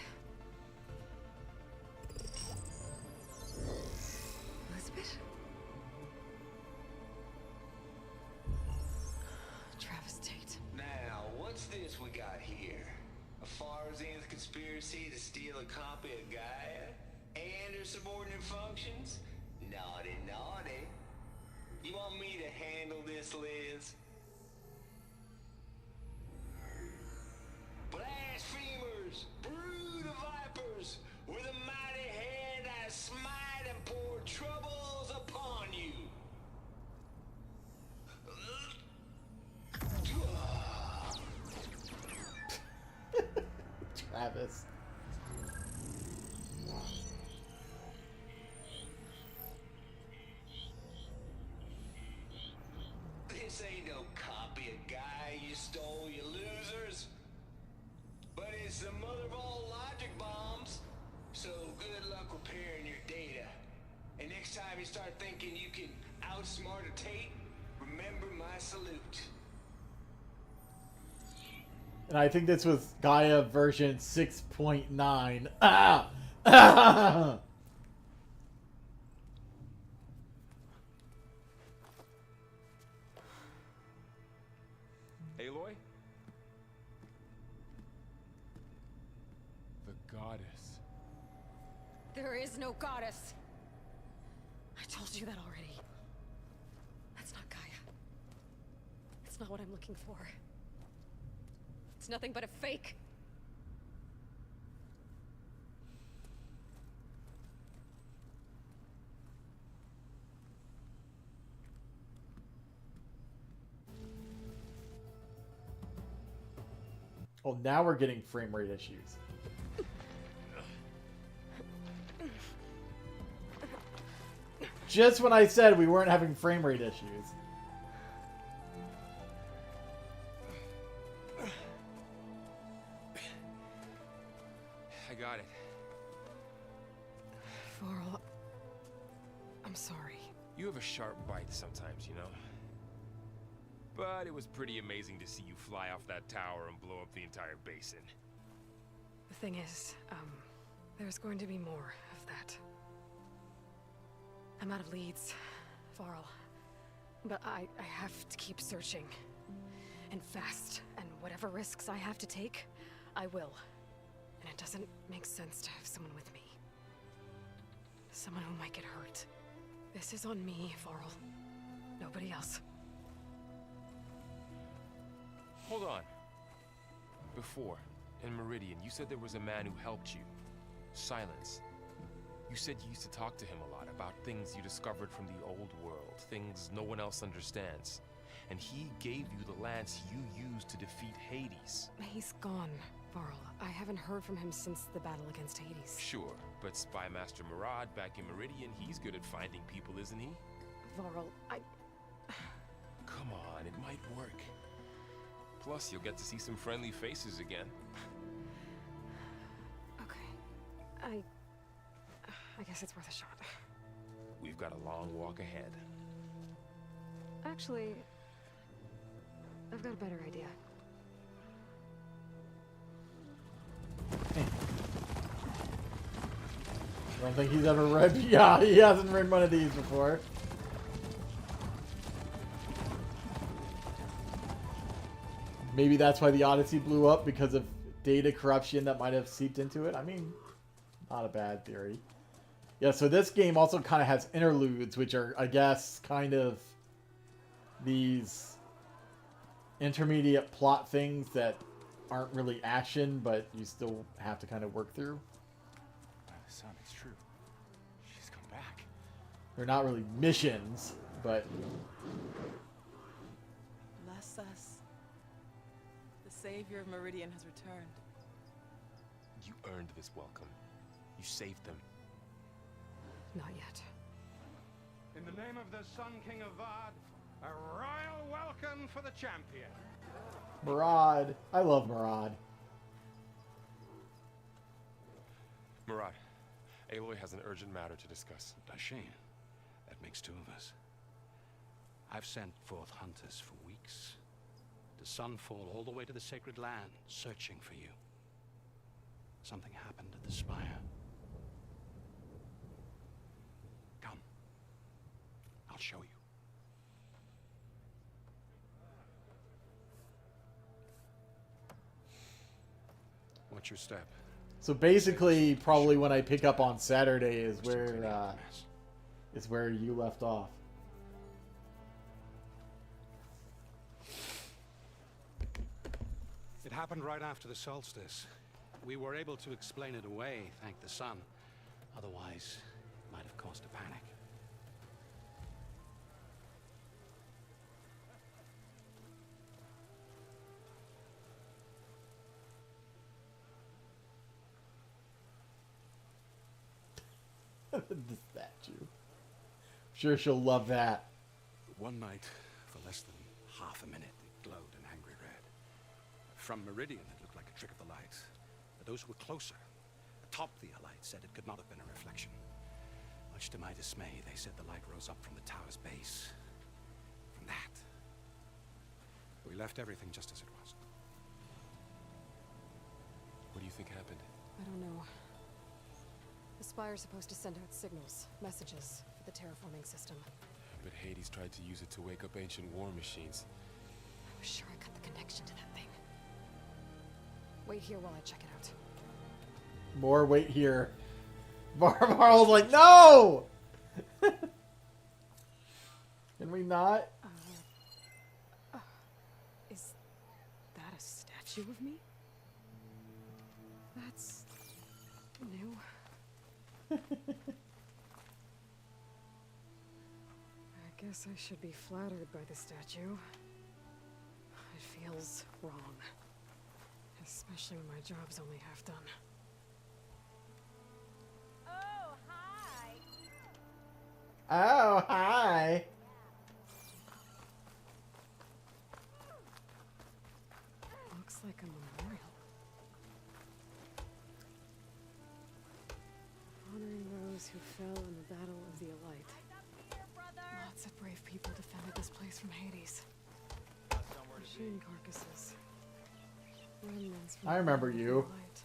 Elizabeth? Travis Tate. Now, what's this we got here? A Farzian's conspiracy to steal a copy of Gaia? And her subordinate functions? Naughty, naughty. You want me to handle this, Liz? Blasphemers! Brood of vipers! With a mighty hand I smite and pour troubles upon you! Travis. This ain't no copy of Gaia you stole, you losers. But it's the mother of all logic bombs. So good luck repairing your data. And next time you start thinking you can outsmart a Tate, remember my salute. And I think this was Gaia version 6.9. Ah! Ah! Aloy? The goddess. There is no goddess. I told you that already. That's not Gaia. It's not what I'm looking for. It's nothing but a fake. Oh, now we're getting frame rate issues. Just when I said we weren't having frame rate issues. I got it. Varl, I'm sorry. You have a sharp bite sometimes, you know? But it was pretty amazing to see you fly off that tower and blow up the entire basin. The thing is, there's going to be more of that. I'm out of leads, Varl. But I have to keep searching. And fast. And whatever risks I have to take, I will. And it doesn't make sense to have someone with me. Someone who might get hurt. This is on me, Varl. Nobody else. Hold on. Before, in Meridian, you said there was a man who helped you. Silence. You said you used to talk to him a lot about things you discovered from the old world, things no one else understands. And he gave you the lance you used to defeat Hades. He's gone, Varl. I haven't heard from him since the battle against Hades. Sure, but Spy Master Murad back in Meridian, he's good at finding people, isn't he? Varl, Come on, it might work. Plus, you'll get to see some friendly faces again. Okay. I guess it's worth a shot. We've got a long walk ahead. Actually, I've got a better idea. I don't think he's ever read. Yeah, he hasn't read one of these before. Maybe that's why the Odyssey blew up, because of data corruption that might have seeped into it. I mean, not a bad theory. Yeah, so this game also kind of has interludes, which are, I guess, kind of these intermediate plot things that aren't really action, but you still have to kind of work through. Son, it's true. She's come back. They're not really missions, but... Bless us. The savior of Meridian has returned. You earned this welcome. You saved them. Not yet. In the name of the Sun King of Vard, a royal welcome for the champion. Murad. I love Murad. Murad, Aloy has an urgent matter to discuss. Does she? That makes two of us. I've sent forth hunters for weeks. To Sunfall all the way to the Sacred Land, searching for you. Something happened at the Spire. Come. I'll show you. What's your step? So basically, probably when I pick up on Saturday is where you left off. It happened right after the solstice. We were able to explain it away, thank the sun. Otherwise, it might have caused a panic. The statue. I'm sure she'll love that. One night, for less than half a minute, it glowed an angry red. From Meridian, it looked like a trick of the light. But those who were closer, atop the light, said it could not have been a reflection. Much to my dismay, they said the light rose up from the tower's base. From that, we left everything just as it was. What do you think happened? I don't know. The Spire's supposed to send out signals, messages, for the terraforming system. But Hades tried to use it to wake up ancient war machines. I was sure I cut the connection to that thing. Wait here while I check it out. More wait here. Marvel's like, no! Can we not? Is that a statue of me? That's new. I guess I should be flattered by the statue. It feels wrong. Especially when my job's only half done. Oh, hi! Oh, hi! Looks like a memorial. Honoring those who fell in the Battle of the Elite. Lots of brave people defended this place from Hades. Machine carcasses. Remnants from I remember the you. Elite.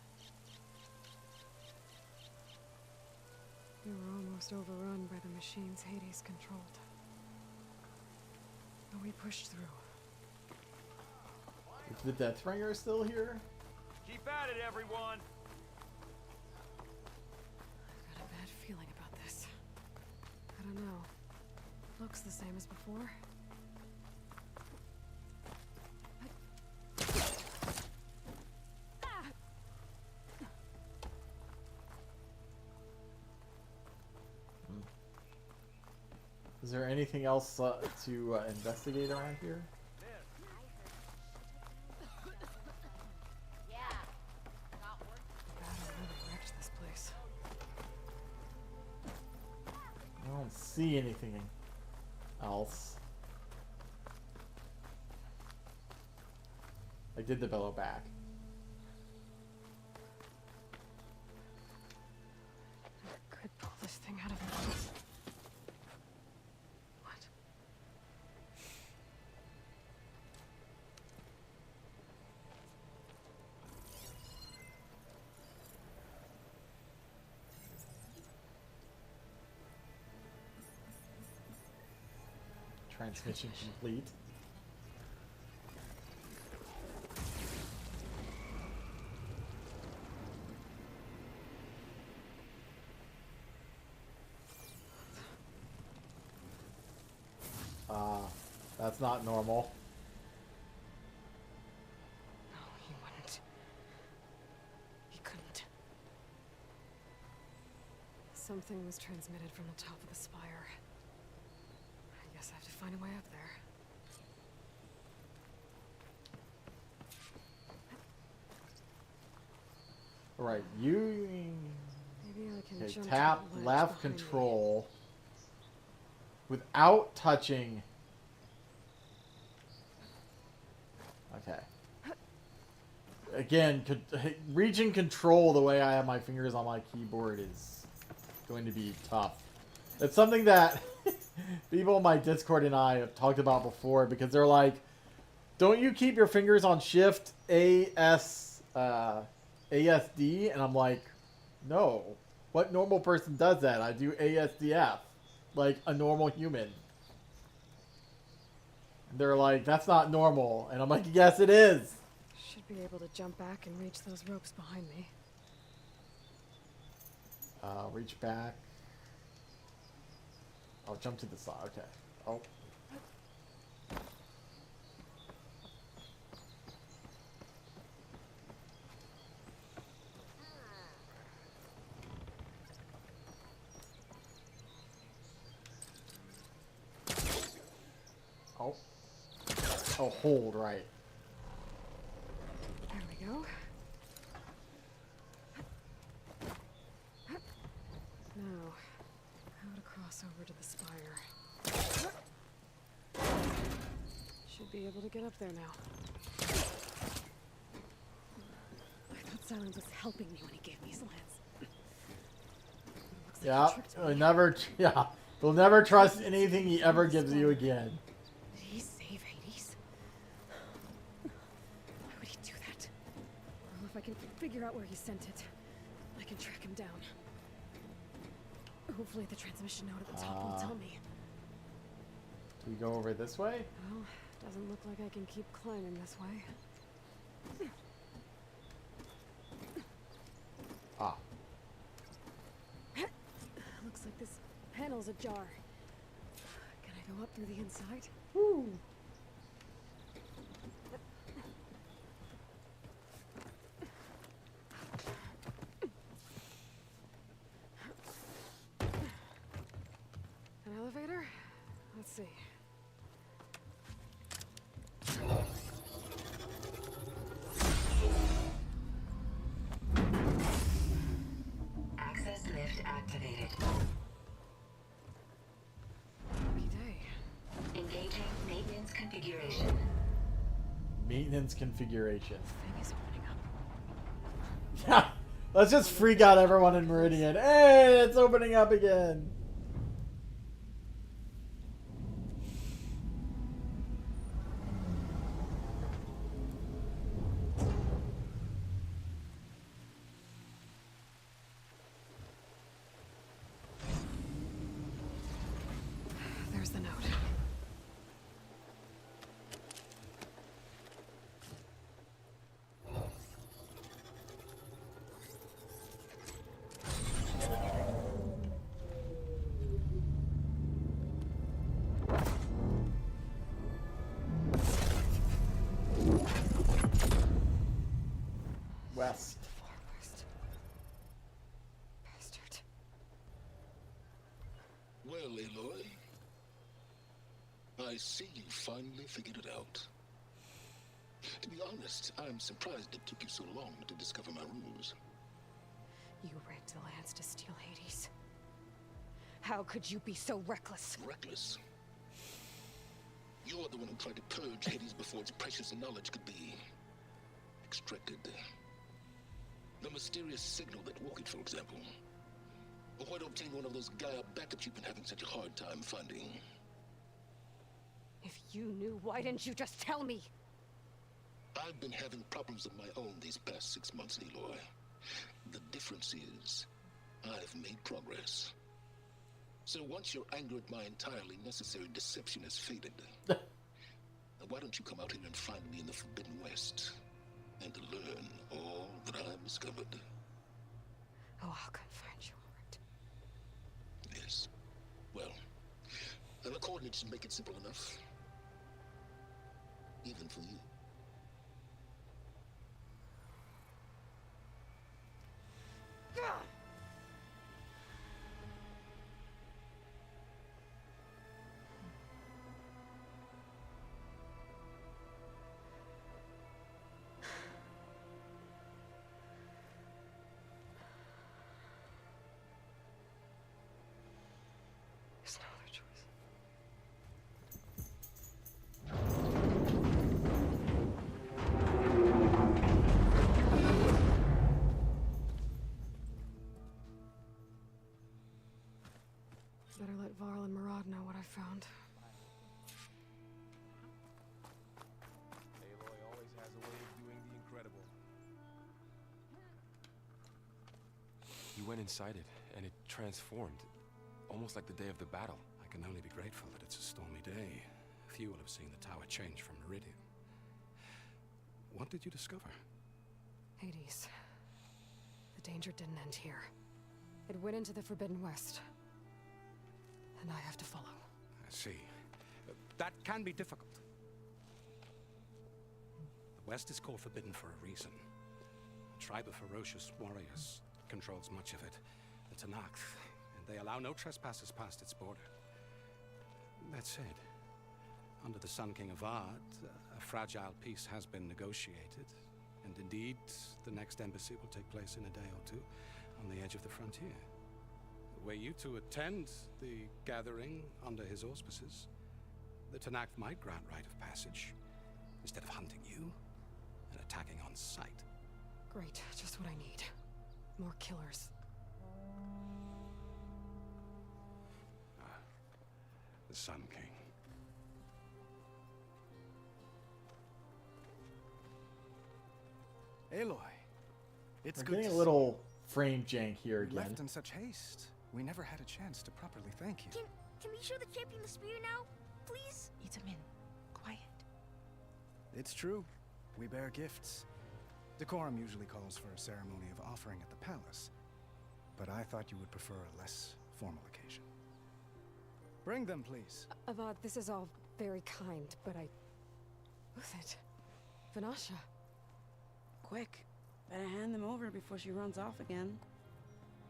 We were almost overrun by the machines Hades controlled. But we pushed through. Is the Deathbringer still here? Keep at it, everyone! I've got a bad feeling about this. I don't know. Looks the same as before. Is there anything else to investigate around here? Battle really wrecked this place. I don't see anything else. I did the bellow back. I could pull this thing out of the... What? Transmission complete. That's not normal. No, he wouldn't. He couldn't. Something was transmitted from the top of the spire. I guess I have to find a way up there. Alright, you... Maybe I can Okay, jump to tap the ledge left behind me. control without touching. Okay. Again, reaching control the way I have my fingers on my keyboard is going to be tough. It's something that people in my Discord and I have talked about before, because they're like, don't you keep your fingers on shift ASD? And I'm like, no. What normal person does that? I do ASDF. Like a normal human. And they're like, that's not normal. And I'm like, yes, it is. Should be able to jump back and reach those ropes behind me. Reach back. I'll jump to the side. Okay. Oh. Oh. Oh, hold, right. There we go. Now, how to cross over to the spire. Should be able to get up there now. I thought Silence was helping me when he gave me slants. Looks like Yeah, he tricked me. yeah. They'll never trust anything he ever gives you again. Did he save Hades? Why would he do that? Well, if I can figure out where he sent it, I can track him down. Hopefully the transmission note at the top will tell me. Do we go over this way? Well, doesn't look like I can keep climbing this way. Ah. Looks like this panel's ajar. Can I go up through the inside? Woo! An elevator? Let's see. Access lift activated. Lucky day. Engaging maintenance configuration. Maintenance configuration. Thing is opening up. Yeah. Let's just freak out everyone in Meridian. Hey, it's opening up again. There's the note. West. Far west. Bastard. Well, Aloy, I see you finally figured it out. To be honest, I'm surprised it took you so long to discover my ruse. You rigged the lands to steal Hades. How could you be so reckless? Reckless. You're the one who tried to purge Hades before its precious knowledge could be extracted. The mysterious signal that woke it, for example. Or why to obtain one of those Gaia backups you've been having such a hard time finding. If you knew, why didn't you just tell me? I've been having problems of my own these past 6 months, Aloy. The difference is, I've made progress. So once your anger at my entirely necessary deception has faded, now why don't you come out here and find me in the Forbidden West and learn all that I've discovered? Oh, I'll come find you, all right. Yes. Well, the coordinates should make it simple enough. Even for you. There's no other choice. Better let Varl and Murad know what I found. Aloy always has a way of doing the incredible. You went inside it, and it transformed. Almost like the day of the battle. I can only be grateful that it's a stormy day. Few will have seen the tower change from Meridian. What did you discover? Hades. The danger didn't end here. It went into the Forbidden West. And I have to follow. I see. That can be difficult. The West is called Forbidden for a reason. A tribe of ferocious warriors controls much of it. The Tenakth. And they allow no trespassers past its border. That said, under the Sun King of Ard, a fragile peace has been negotiated. And indeed, the next embassy will take place in a day or two on the edge of the frontier. Were you to attend the gathering under his auspices, the Tenakth might grant right of passage, instead of hunting you and attacking on sight. Great, just what I need. More killers. The Sun King. Aloy, it's We're good getting to a little frame jank here see you. again. Left in such haste. We never had a chance to properly thank you. Can we show the champion the spear now? Please? Itamin, quiet. It's true. We bear gifts. Decorum usually calls for a ceremony of offering at the palace, but I thought you would prefer a less formal occasion. Bring them, please. Avad, this is all very kind, but I... Who's it? Vanasha. Quick, better hand them over before she runs off again.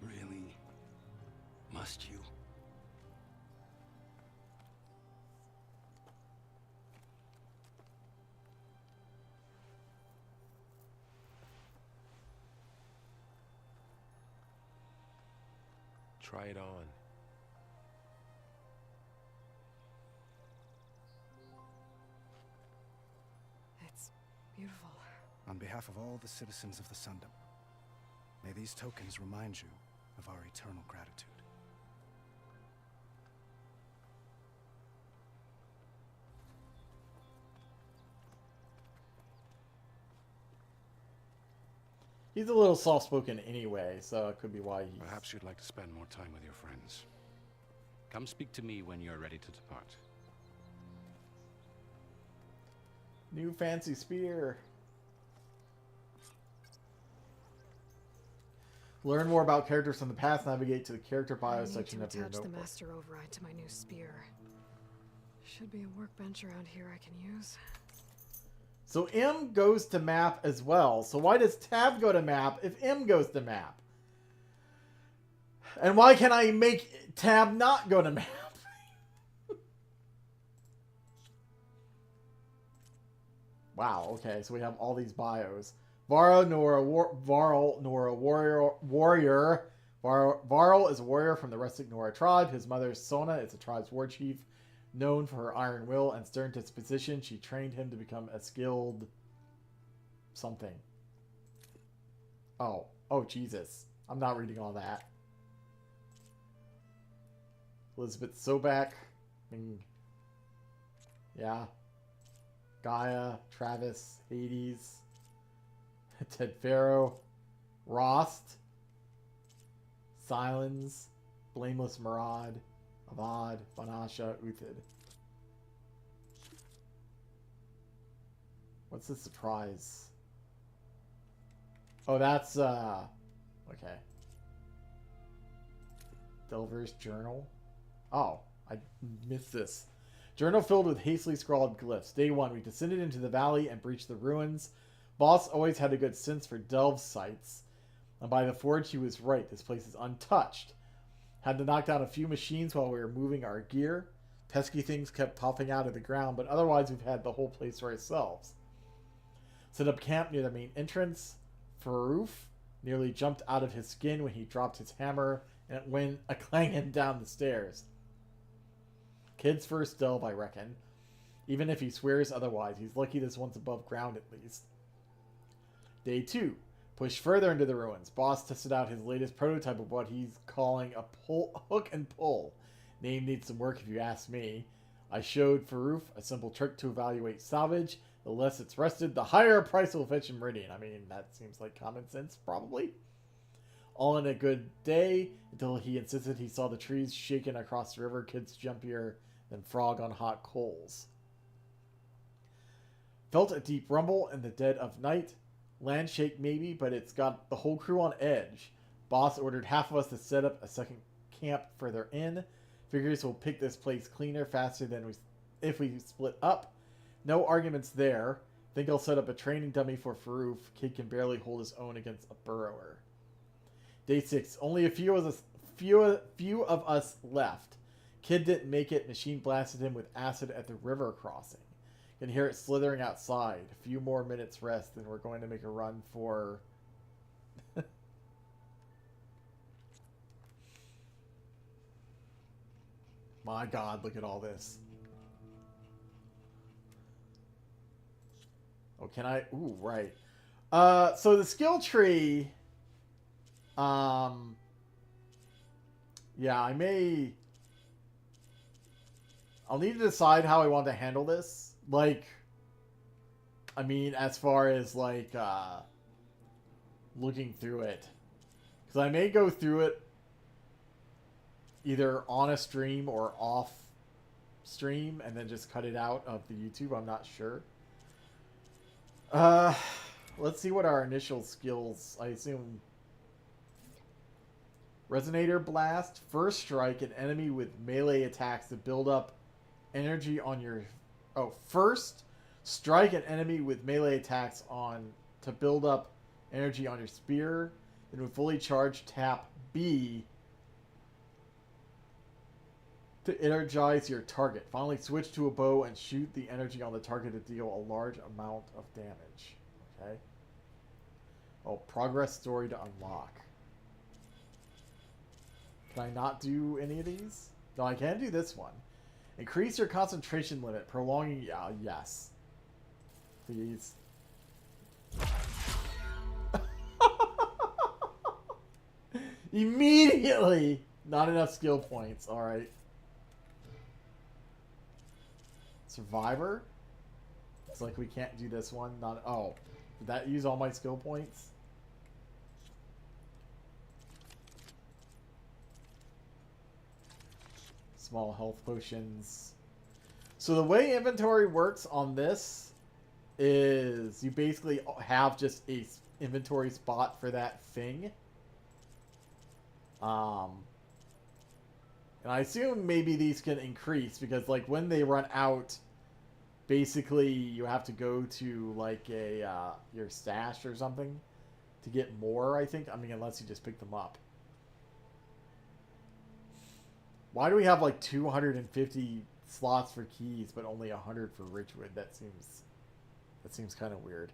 Really? Must you? Try it on. It's beautiful. On behalf of all the citizens of the Sundom, may these tokens remind you of our eternal gratitude. He's a little soft-spoken anyway, so it could be why he's... Perhaps you'd like to spend more time with your friends. Come speak to me when you're ready to depart. New fancy spear. Learn more about characters from the past. Navigate to the character bio section of your attach the notebook. master override to my new spear. Should be a workbench around here I can use. So M goes to map as well. So why does Tab go to map if M goes to map? And why can I make Tab not go to map? Wow, okay, so we have all these bios. Varl, Nora, warrior. Varl is a warrior from the rustic Nora tribe. His mother, Sona, is the tribe's war chief. Known for her iron will and stern disposition, she trained him to become a skilled... something. Oh, Jesus. I'm not reading all that. Elizabeth Sobek. Yeah. Gaia, Travis, Hades, Ted Farrow, Rost, Silence, Blameless Murad, Avad, Banasha, Uthid. What's the surprise? Oh, that's, okay. Delver's journal. Oh, I missed this. Journal filled with hastily scrawled glyphs. Day 1, we descended into the valley and breached the ruins. Boss always had a good sense for delve sites. And by the forge, he was right. This place is untouched. Had to knock down a few machines while we were moving our gear. Pesky things kept popping out of the ground, but otherwise we've had the whole place to ourselves. Set up camp near the main entrance. Faroof nearly jumped out of his skin when he dropped his hammer and it went a-clanging down the stairs. Kid's first delve, I reckon. Even if he swears otherwise, he's lucky this one's above ground at least. Day 2. Push further into the ruins. Boss tested out his latest prototype of what he's calling a hook and pull. Name needs some work if you ask me. I showed Faroof a simple trick to evaluate salvage. The less it's rested, the higher price will fetch in Meridian. I mean, that seems like common sense, probably. All in a good day, until he insisted he saw the trees shaking across the river. Kids jumpier than frog on hot coals. Felt a deep rumble in the dead of night. Land shake maybe, but it's got the whole crew on edge. Boss ordered half of us to set up a second camp further in. Figures we'll pick this place cleaner faster than if we split up. No arguments there. Think I'll set up a training dummy for Faroof. Kid can barely hold his own against a burrower. Day 6. Only a few of us left. Kid didn't make it. Machine blasted him with acid at the river crossing. Can hear it slithering outside. A few more minutes rest, and we're going to make a run for... My God, look at all this. Oh, can I? Ooh, right. So the skill tree... yeah, I may... I'll need to decide how I want to handle this. Like, I mean, as far as, like, looking through it. Because I may go through it either on a stream or off stream and then just cut it out of the YouTube. I'm not sure. Let's see what our initial skills, I assume. Resonator Blast. First strike an enemy with melee attacks to build up energy on your... Oh, first strike an enemy with melee attacks on to build up energy on your spear. Then with fully charged, tap B to energize your target. Finally, switch to a bow and shoot the energy on the target to deal a large amount of damage. Okay. Oh, progress story to unlock. Can I not do any of these? No, I can do this one. Increase your concentration limit, prolonging... Yeah, yes. Please. Immediately! Not enough skill points. Alright. Survivor? It's like we can't do this one. Not... Oh. Did that use all my skill points? Small health potions. So the way inventory works on this is you basically have just a inventory spot for that thing. And I assume maybe these can increase because like when they run out, basically you have to go to like a your stash or something to get more, I think. I mean, unless you just pick them up. Why do we have like 250 slots for keys, but only 100 for Richwood? That seems kind of weird.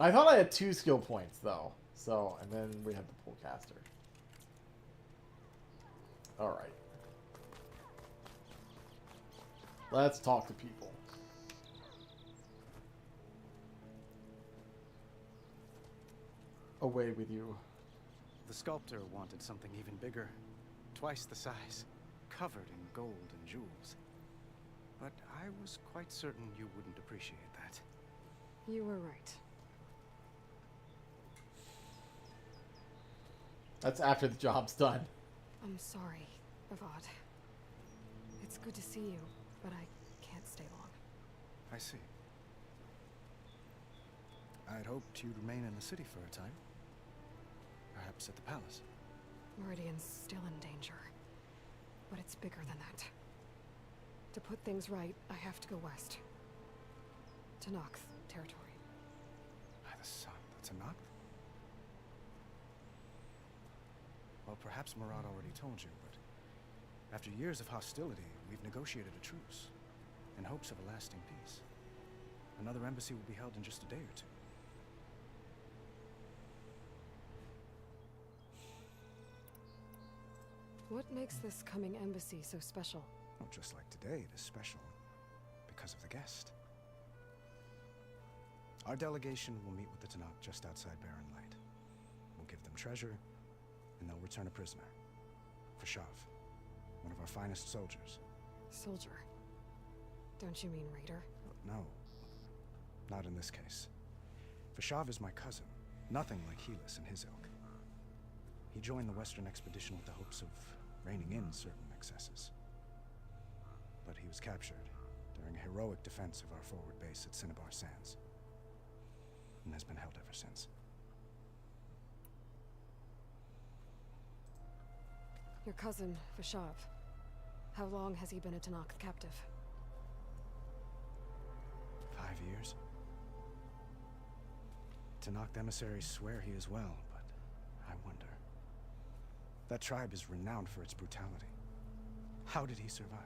I thought I had 2 skill points though. So, and then we have the Polecaster. All right. Let's talk to people. Away with you. The sculptor wanted something even bigger. Twice the size. Covered in gold and jewels. But I was quite certain you wouldn't appreciate that. You were right. That's after the job's done. I'm sorry, Avad. It's good to see you, but I can't stay long. I see. I'd hoped you'd remain in the city for a time. Perhaps at the palace. Meridian's still in danger. But it's bigger than that. To put things right, I have to go west. To Nox territory. By the sun, that's a knock? Well, perhaps Murad already told you, but after years of hostility, we've negotiated a truce in hopes of a lasting peace. Another embassy will be held in just a day or two. What makes this coming embassy so special? Well, just like today, it is special because of the guest. Our delegation will meet with the Tanakh just outside Barren Light. We'll give them treasure, and they'll return a prisoner. Fashav, one of our finest soldiers. Soldier? Don't you mean raider? No, not in this case. Fashav is my cousin, nothing like Helis and his ilk. He joined the Western expedition with the hopes of reining in certain excesses. But he was captured during a heroic defense of our forward base at Cinnabar Sands, and has been held ever since. Your cousin, Fashav. How long has he been a Tanakh captive? 5 years. Tanakh emissaries swear he is well, but I wonder. That tribe is renowned for its brutality. How did he survive?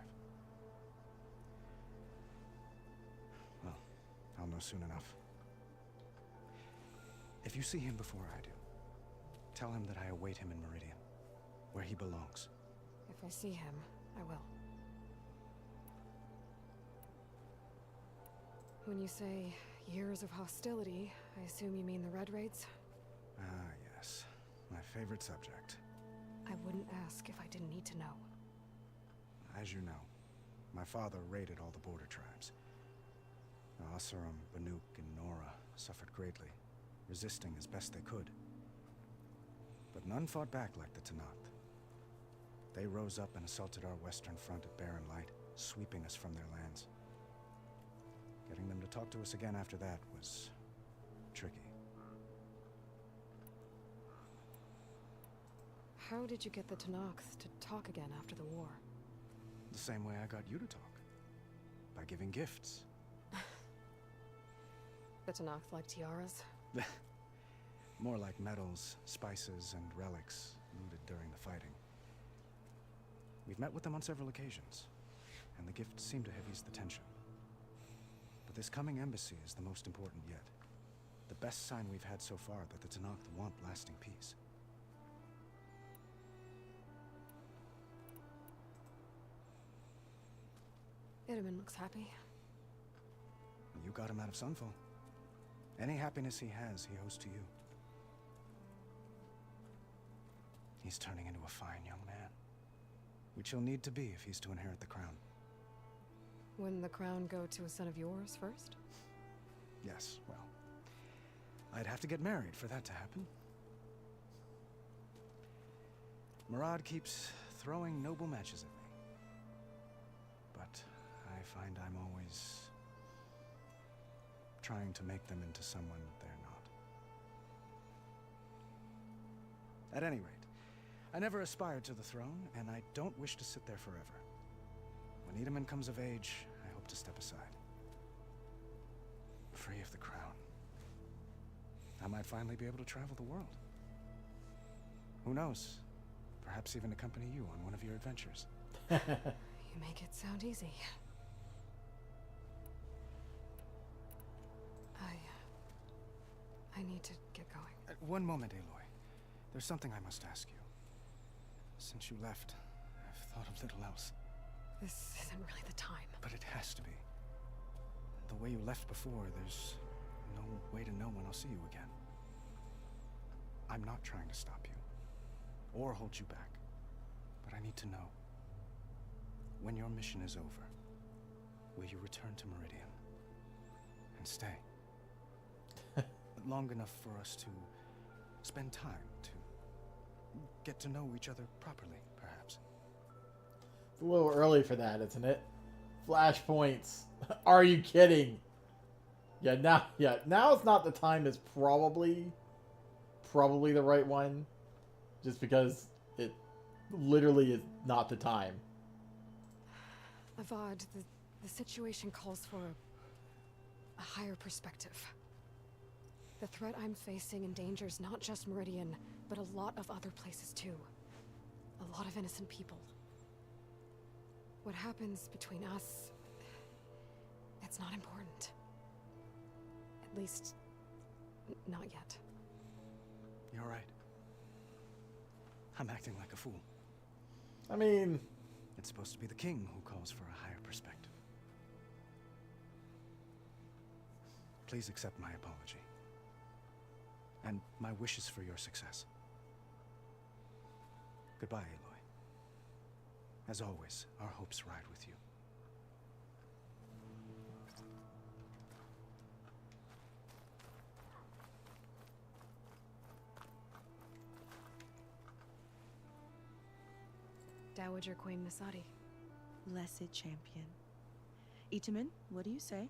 Well, I'll know soon enough. If you see him before I do, tell him that I await him in Meridian, where he belongs. If I see him, I will. When you say years of hostility, I assume you mean the Red Raids? Ah, yes. My favorite subject. I wouldn't ask if I didn't need to know. As you know, my father raided all the border tribes. Asurum, Banuk, and Nora suffered greatly, resisting as best they could. But none fought back like the Tanakh. They rose up and assaulted our western front at Barren Light, sweeping us from their lands. Getting them to talk to us again after that was tricky. How did you get the Tanakh to talk again after the war? The same way I got you to talk. By giving gifts. The Tanakh like tiaras? More like medals, spices, and relics looted during the fighting. We've met with them on several occasions, and the gifts seem to have eased the tension. But this coming embassy is the most important yet. The best sign we've had so far that the Tanakh want lasting peace. Itaman looks happy. You got him out of Sunfall. Any happiness he has, he owes to you. He's turning into a fine young man, which he'll need to be if he's to inherit the crown. Wouldn't the crown go to a son of yours first? Yes, well, I'd have to get married for that to happen. Murad keeps throwing noble matches at me. But I find I'm always trying to make them into someone they're not. At any rate, I never aspired to the throne, and I don't wish to sit there forever. When Itaman comes of age, I hope to step aside. Free of the crown. I might finally be able to travel the world. Who knows? Perhaps even accompany you on one of your adventures. You make it sound easy. I need to get going. One moment, Aloy. There's something I must ask you. Since you left, I've thought of little else. This isn't really the time. But it has to be. The way you left before, there's no way to know when I'll see you again. I'm not trying to stop you, or hold you back. But I need to know, when your mission is over, will you return to Meridian? And stay? Long enough for us to spend time, to get to know each other properly, perhaps. It's a little early for that, isn't it? Flashpoints. Are you kidding? Now it's not the time is probably the right one. Just because it literally is not the time. Avad, the situation calls for a higher perspective. The threat I'm facing endangers not just Meridian, but a lot of other places too. A lot of innocent people. What happens between us, it's not important. At least, not yet. You're right. I'm acting like a fool. I mean... It's supposed to be the king who calls for a higher perspective. Please accept my apology. And my wishes for your success. Goodbye, Aloy. As always, our hopes ride with you. Dowager Queen Nasadi. Blessed champion. Itamen, what do you say?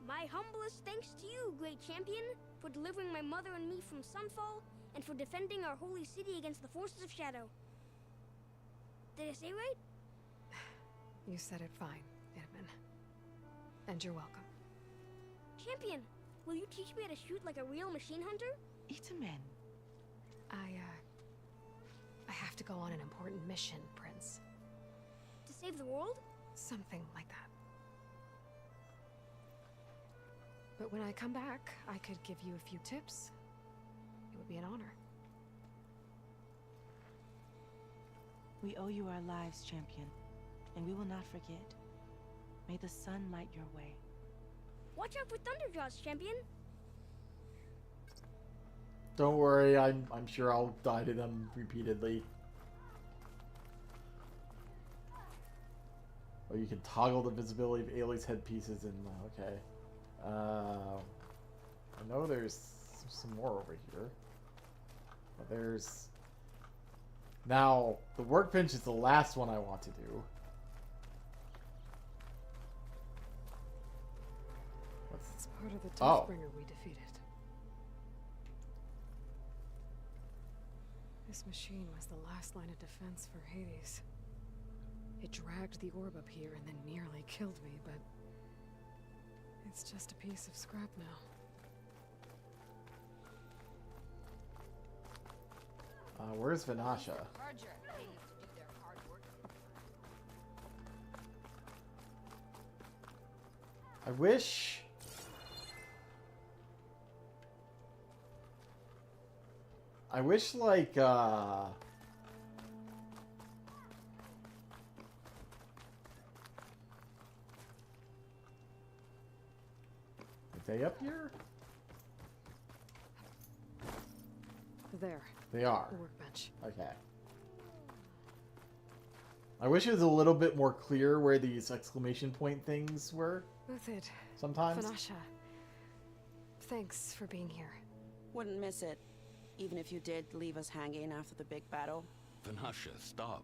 My humblest thanks to you, great champion, for delivering my mother and me from Sunfall, and for defending our holy city against the forces of Shadow. Did I say right? You said it fine, Edmund. And you're welcome. Champion, will you teach me how to shoot like a real machine hunter? Itamen. I have to go on an important mission, Prince. To save the world? Something like that. But when I come back, I could give you a few tips. It would be an honor. We owe you our lives, champion, and we will not forget. May the sun light your way. Watch out for Thunderjaws, champion. Don't worry, I'm sure I'll die to them repeatedly. Oh, you can toggle the visibility of Ailey's headpieces and okay. I know there's some more over here. But there's... Now, the workbench is the last one I want to do. It's part of the Deathbringer we defeated. This machine was the last line of defense for Hades. It dragged the orb up here and then nearly killed me, but it's just a piece of scrap now. Where's Vanasha? I wish... like, Are they up here? There. They are. The workbench. Okay. I wish it was a little bit more clear where these exclamation point things were. With it. Sometimes. Vanasha, thanks for being here. Wouldn't miss it, even if you did leave us hanging after the big battle. Vanasha, stop.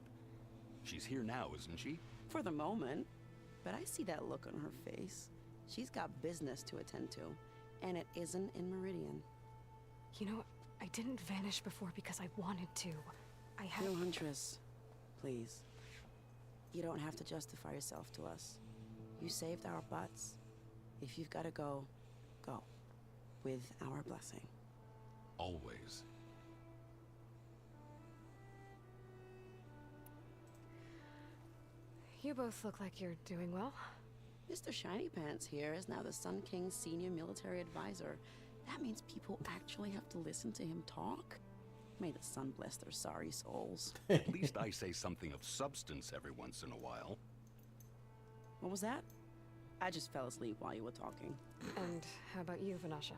She's here now, isn't she? For the moment. But I see that look on her face. She's got business to attend to, and it isn't in Meridian. You know, I didn't vanish before because I wanted to. I had... No, Huntress. Please. You don't have to justify yourself to us. You saved our butts. If you've got to go, go. With our blessing. Always. You both look like you're doing well. Mr. Shiny Pants here is now the Sun King's senior military advisor. That means people actually have to listen to him talk? May the sun bless their sorry souls. At least I say something of substance every once in a while. What was that? I just fell asleep while you were talking. And how about you, Vanasha?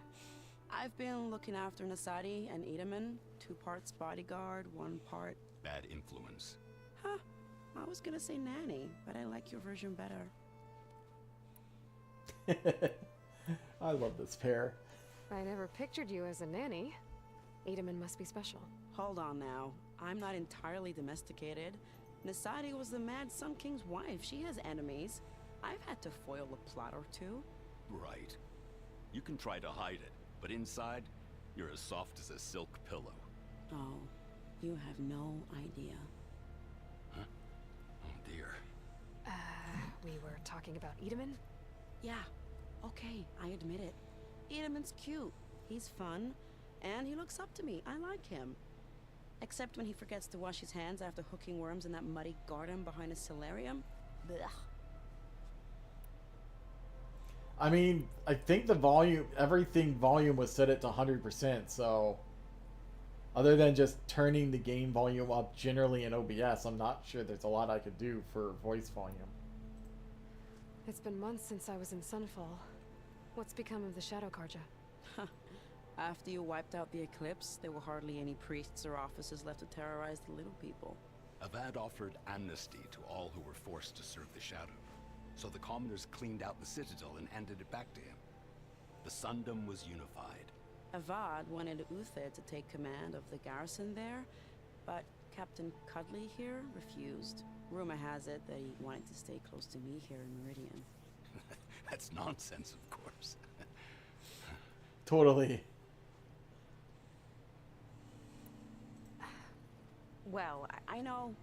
I've been looking after Nasadi and Itamen. 2 parts bodyguard, 1 part... Bad influence. Huh. I was gonna say nanny, but I like your version better. I love this pair. I never pictured you as a nanny. Itamen must be special. Hold on now. I'm not entirely domesticated. Nasadi was the Mad Sun King's wife. She has enemies. I've had to foil a plot or two. Right. You can try to hide it, but inside, you're as soft as a silk pillow. Oh, you have no idea. Huh? Oh dear. We were talking about Edaman? Yeah, okay, I admit it. Edaman's cute. He's fun, and he looks up to me. I like him. Except when he forgets to wash his hands after hooking worms in that muddy garden behind a solarium. Blech. I mean, I think the volume, volume was set at to 100%, so other than just turning the game volume up generally in OBS, I'm not sure there's a lot I could do for voice volume. It's been months since I was in Sunfall. What's become of the Shadow Karja? After you wiped out the Eclipse, there were hardly any priests or officers left to terrorize the little people. Avad offered amnesty to all who were forced to serve the Shadow. So the commoners cleaned out the Citadel and handed it back to him. The Sundom was unified. Avad wanted Uther to take command of the garrison there, but Captain Cudley here refused. Rumor has it that he wanted to stay close to me here in Meridian. That's nonsense, of course. Totally. Well, I know.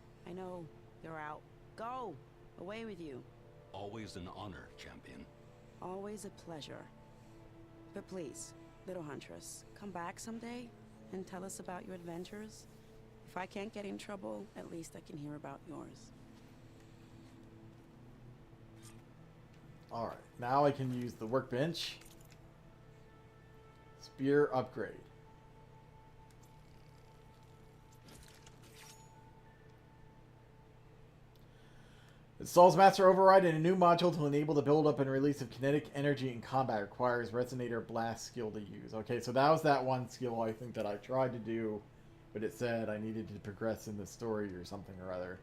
You're out. Go! Away with you. Always an honor, champion. Always a pleasure. But please, little huntress, come back someday and tell us about your adventures. If I can't get in trouble, at least I can hear about yours. Alright, now I can use the workbench. Spear upgrade. Installs Master Override and a new module to enable the buildup and release of kinetic energy in combat. Requires Resonator Blast skill to use. Okay, so that was that one skill I think that I tried to do, but it said I needed to progress in the story or something or other.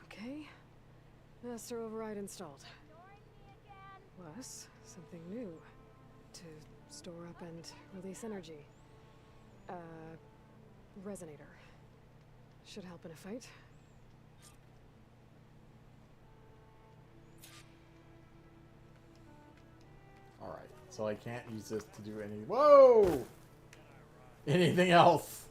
Okay. Master Override installed. Plus, something new. To store up and release energy. Resonator. Should help in a fight. Alright, so I can't use this to do any... Whoa! Anything else.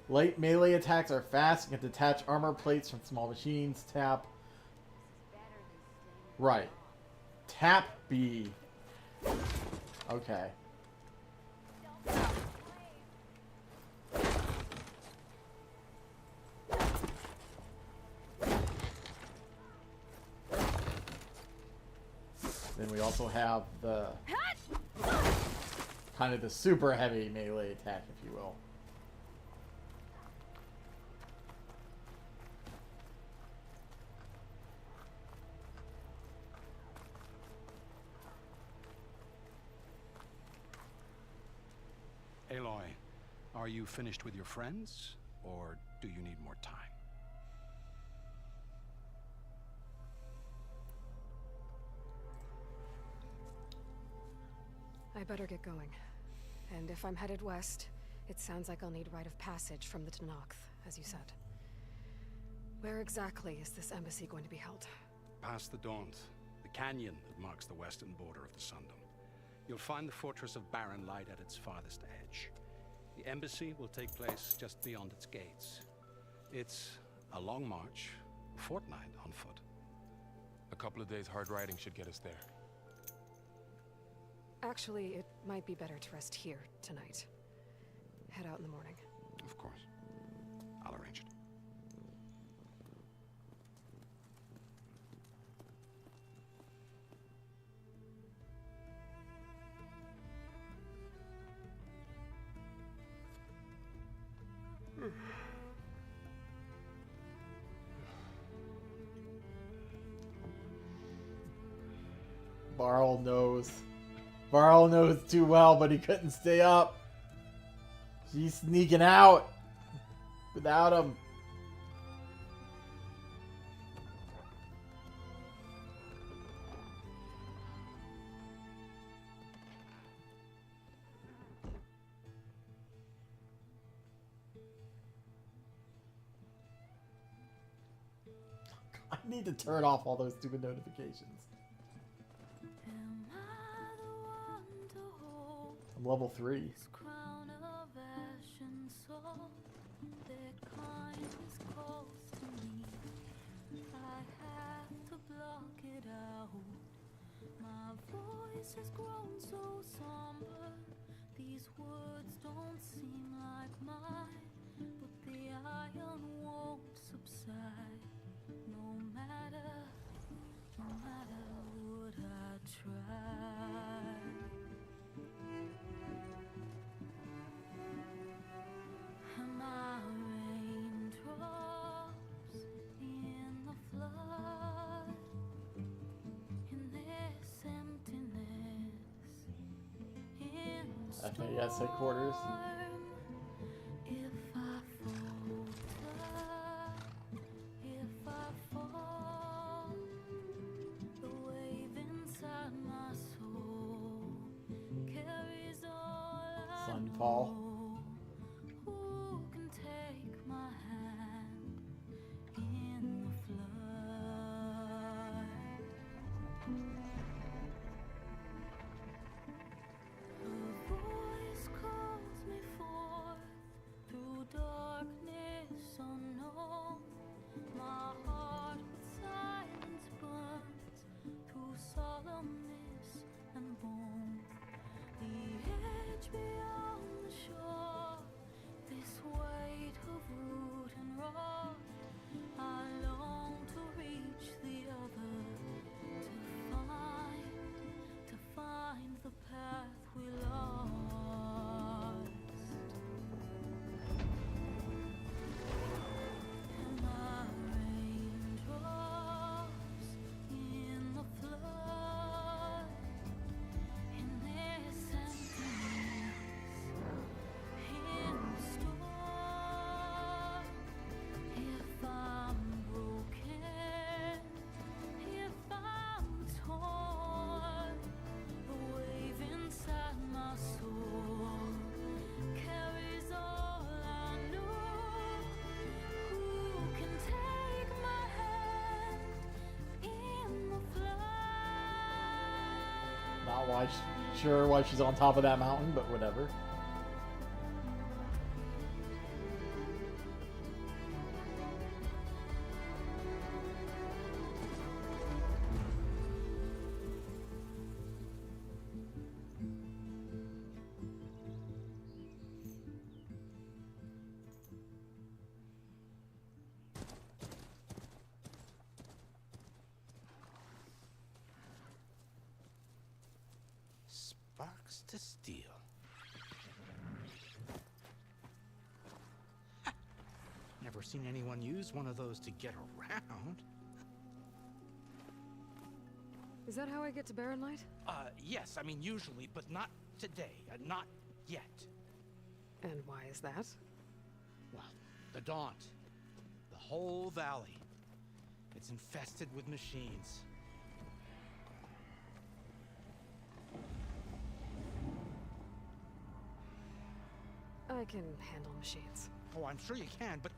Light melee attacks are fast and can detach armor plates from small machines. Tap. Right. Tap B. Okay. Then we also have the kind of the super heavy melee attack, if you will. Aloy, are you finished with your friends, or do you need more time? I better get going. And if I'm headed west, it sounds like I'll need rite of passage from the Tenakth, as you said. Where exactly is this embassy going to be held? Past the Daunt, the canyon that marks the western border of the Sundom. You'll find the fortress of Barren Light at its farthest edge. The embassy will take place just beyond its gates. It's a long march, a fortnight on foot. A couple of days hard riding should get us there. Actually, it might be better to rest here tonight. Head out in the morning. Of course. I'll arrange it. Varl knows. Varl knows too well, but he couldn't stay up. She's sneaking out without him. need to turn off all those stupid notifications. I'm level 3. My voice has grown so somber. These words don't seem like mine, but the iron won't subside. No matter what I try. Am I raindrops in the flood? In this emptiness, in FAS headquarters. if I falter, if I fall, the wave inside my soul carries all I Sunfall. know. Who can take my hand in the flood? A voice calls me forth through darkness unknown. My heart with silence burns through solemnness and bone. The edge beyond the shore, this weight of root and rot. I long to reach the other, to find the path we lost. Am I raindrops in the flood? In this emptiness, in the storm. If I'm broken, if I'm torn, the wave inside my soul carries all I know. Who can take my hand in the flood? Not sure why she's on top of that mountain, but whatever. Sparks to steel. Never seen anyone use one of those to get around. Is that how I get to Barren Light? Yes, I mean usually, but not today. Not yet. And why is that? Well, the Daunt. The whole valley. It's infested with machines. I can handle machines. Oh, I'm sure you can, but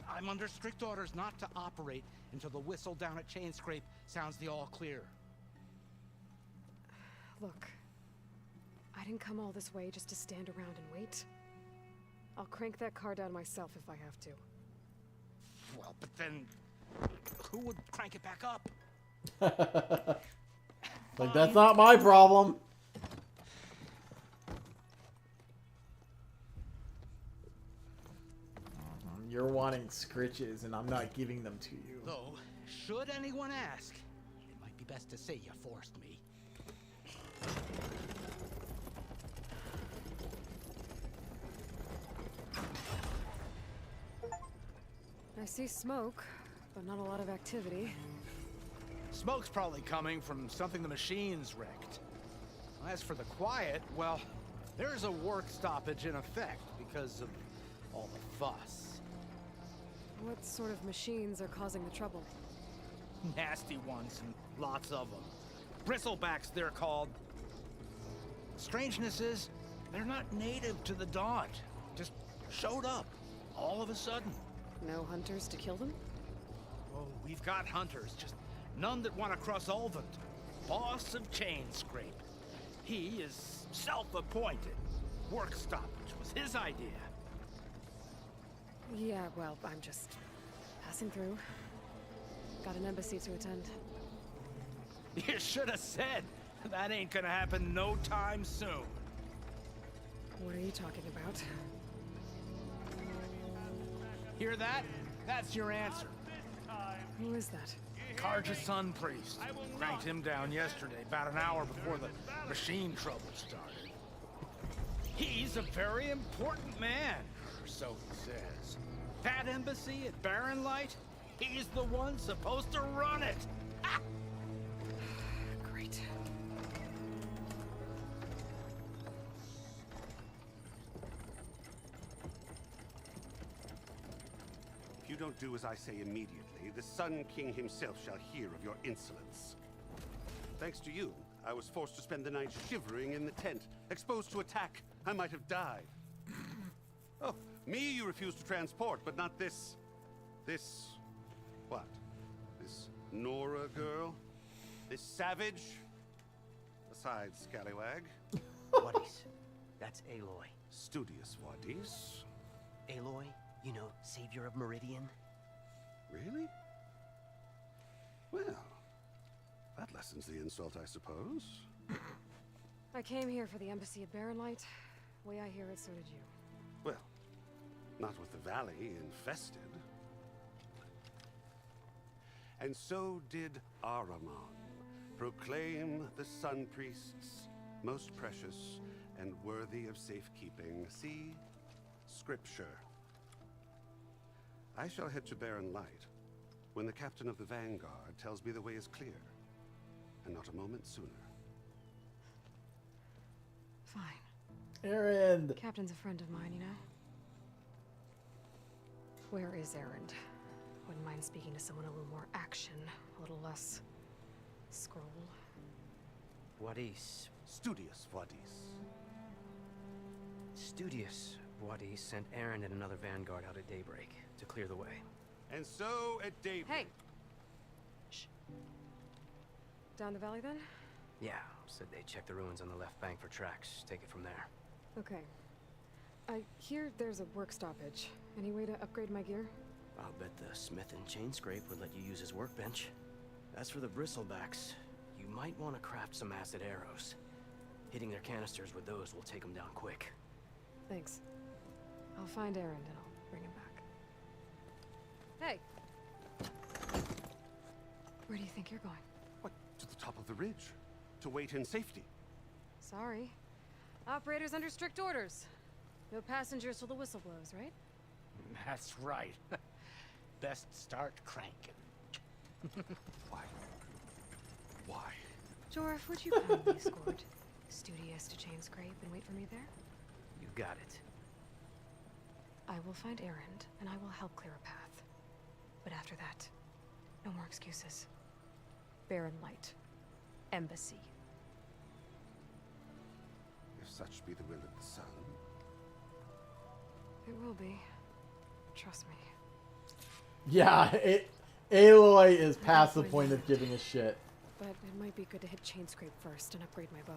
I'm under strict orders not to operate until the whistle down at Chainscrape sounds the all clear. Look, I didn't come all this way just to stand around and wait. I'll crank that car down myself if I have to. Well, but then who would crank it back up? Like, that's not my problem. You're wanting scritches, and I'm not giving them to you. Though, should anyone ask, it might be best to say you forced me. I see smoke, but not a lot of activity. Smoke's probably coming from something the machines wrecked. As for the quiet, well, there's a work stoppage in effect because of all the fuss. What sort of machines are causing the trouble? Nasty ones, and lots of them. Bristlebacks, they're called. Strangeness is, they're not native to the Daunt. Just showed up, all of a sudden. No hunters to kill them? Oh, we've got hunters, just none that want to cross Ulvund. Boss of Chainscrape. He is self-appointed. Work stoppage was his idea. Yeah, well, I'm just passing through. Got an embassy to attend. You should have said. That ain't gonna happen no time soon. What are you talking about? Hear that? That's your answer. Who is that? Karja's son priest. Cranked him down yesterday, about an hour before the machine trouble started. He's a very important man, or so he says. That embassy at Barren Light, he's the one supposed to run it. Great. If you don't do as I say immediately, the Sun King himself shall hear of your insolence. Thanks to you, I was forced to spend the night shivering in the tent, exposed to attack. I might have died. Oh, me you refuse to transport, but not this... what? This Nora girl? This savage? Besides, scallywag. Wadis. That's Aloy. Studious Wadis. Aloy, you know, savior of Meridian. Really? Well, that lessens the insult, I suppose. I came here for the embassy at Barren Light. Way I hear it, so did you. Well, not with the valley infested. And so did Ahriman, proclaim the Sun Priests most precious and worthy of safekeeping. See? Scripture. I shall head to Barren Light when the captain of the Vanguard tells me the way is clear, and not a moment sooner. Fine. Erend! Captain's a friend of mine, you know? Where is Erend? Wouldn't mind speaking to someone a little more action, a little less scroll. Wadis. Studious Wadis. Studious Wadis sent Aaron and another vanguard out at daybreak to clear the way. And so at daybreak... Hey! Shh. Down the valley, then? Yeah, said they checked the ruins on the left bank for tracks. Take it from there. Okay. I hear there's a work stoppage. Any way to upgrade my gear? I'll bet the smith in Chainscrape would let you use his workbench. As for the bristlebacks, you might want to craft some acid arrows. Hitting their canisters with those will take them down quick. Thanks. I'll find Erend and I'll bring him back. Hey! Where do you think you're going? What, to the top of the ridge? To wait in safety? Sorry. Operator's under strict orders. No passengers till the whistle blows, right? That's right. Best start cranking. Why? Why? Jorf, would you kindly escort Studious to Chainscrape and wait for me there? You got it. I will find Erend, and I will help clear a path. But after that, no more excuses. Barren Light. Embassy. If such be the will of the sun. It will be. Trust me. Yeah, Aloy is past the point of giving a shit. But it might be good to hit Chainscrape first and upgrade my bow.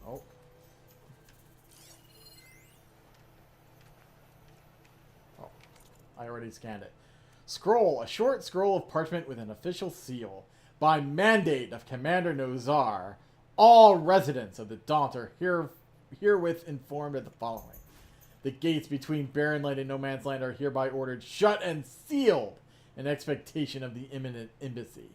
Oh. Oh. I already scanned it. Scroll. A short scroll of parchment with an official seal. By mandate of Commander Nozar, all residents of the Daunt are herewith informed of the following. The gates between Barren Light and No Man's Land are hereby ordered shut and sealed in expectation of the imminent embassy.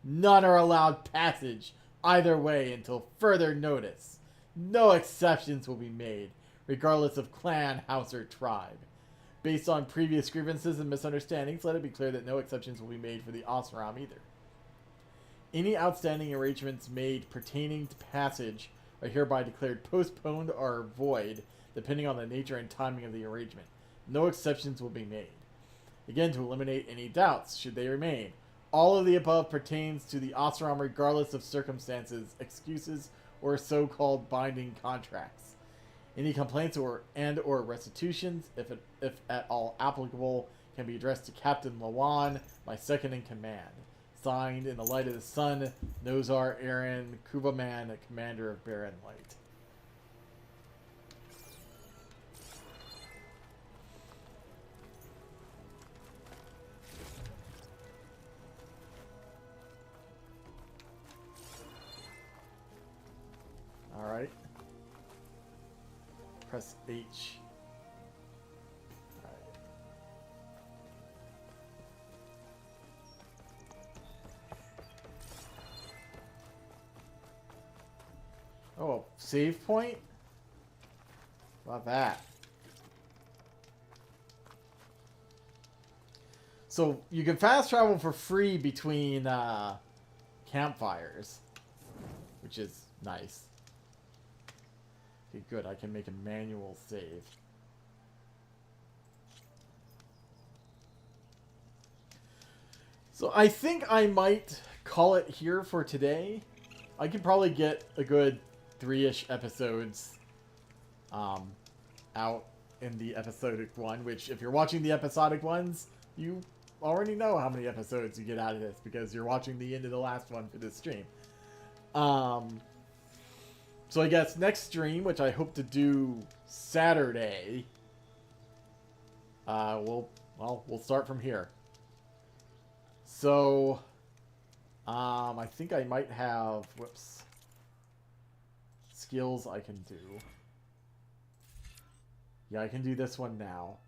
None are allowed passage either way until further notice. No exceptions will be made, regardless of clan, house, or tribe. Based on previous grievances and misunderstandings, let it be clear that no exceptions will be made for the Osram either. Any outstanding arrangements made pertaining to passage are hereby declared postponed or void, depending on the nature and timing of the arrangement. No exceptions will be made. Again, to eliminate any doubts, should they remain, all of the above pertains to the Osram regardless of circumstances, excuses, or so-called binding contracts. Any complaints or restitutions, if at all applicable, can be addressed to Captain Lawan, my second in command. Signed, in the light of the sun, Nozar Aaron Kuvaman, commander of Barren Light. Alright. Press H. Alright. Oh, save point? How about that? So you can fast travel for free between campfires, which is nice. Okay, good. I can make a manual save. So I think I might call it here for today. I could probably get a good 3-ish episodes out in the episodic one, which if you're watching the episodic ones, you already know how many episodes you get out of this because you're watching the end of the last one for this stream. So I guess next stream, which I hope to do Saturday, we'll start from here. So, I think I might have, skills I can do. Yeah, I can do this one now.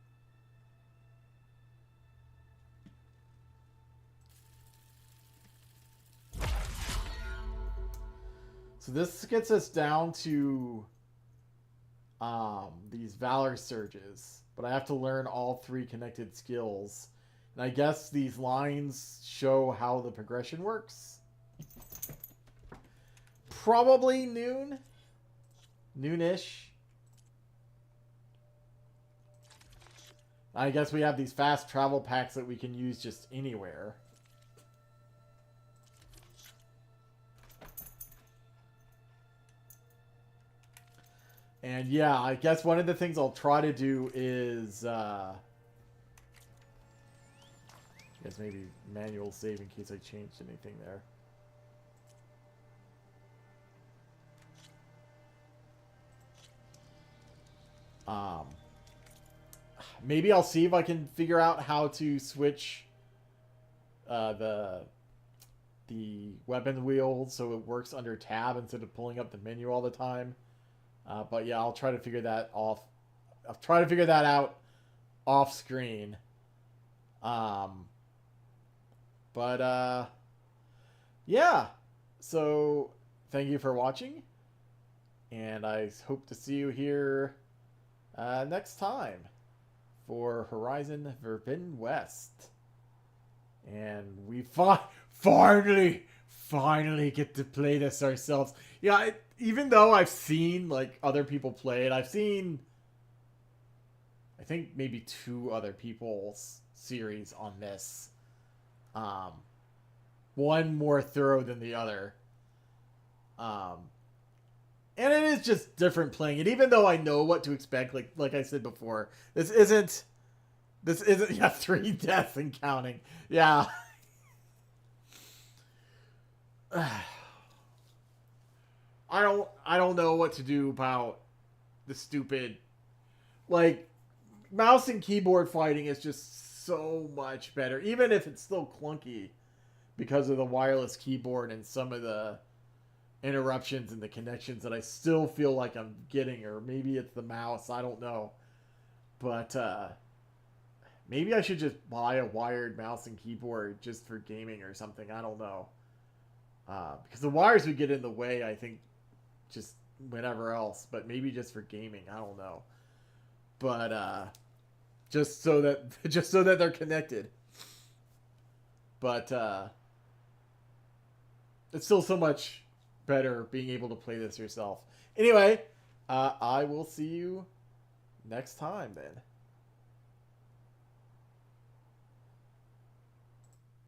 So this gets us down to these Valor Surges, but I have to learn all 3 connected skills. And I guess these lines show how the progression works. Probably noon. Noonish. I guess we have these fast travel packs that we can use just anywhere. And yeah, I guess one of the things I'll try to do is, I guess maybe manual save in case I changed anything there. Maybe I'll see if I can figure out how to switch the weapon wheel so it works under tab instead of pulling up the menu all the time. But yeah, I'll try to figure that off. I'll try to figure that out off screen. Yeah. So thank you for watching, and I hope to see you here next time for Horizon Forbidden West. And we finally get to play this ourselves. Yeah, even though I've seen like other people play it, I've seen I think maybe 2 other people's series on this. One more thorough than the other. And it is just different playing it, even though I know what to expect. Like I said before, this isn't yeah, 3 deaths and counting. Yeah. I don't know what to do about the stupid, like, mouse and keyboard fighting is just so much better, even if it's still clunky because of the wireless keyboard and some of the interruptions and the connections that I still feel like I'm getting, or maybe it's the mouse, I don't know. But maybe I should just buy a wired mouse and keyboard just for gaming or something, I don't know. Because the wires would get in the way, I think, just whatever else, but maybe just for gaming, I don't know. But just so that they're connected. But it's still so much better being able to play this yourself. Anyway, I will see you next time then.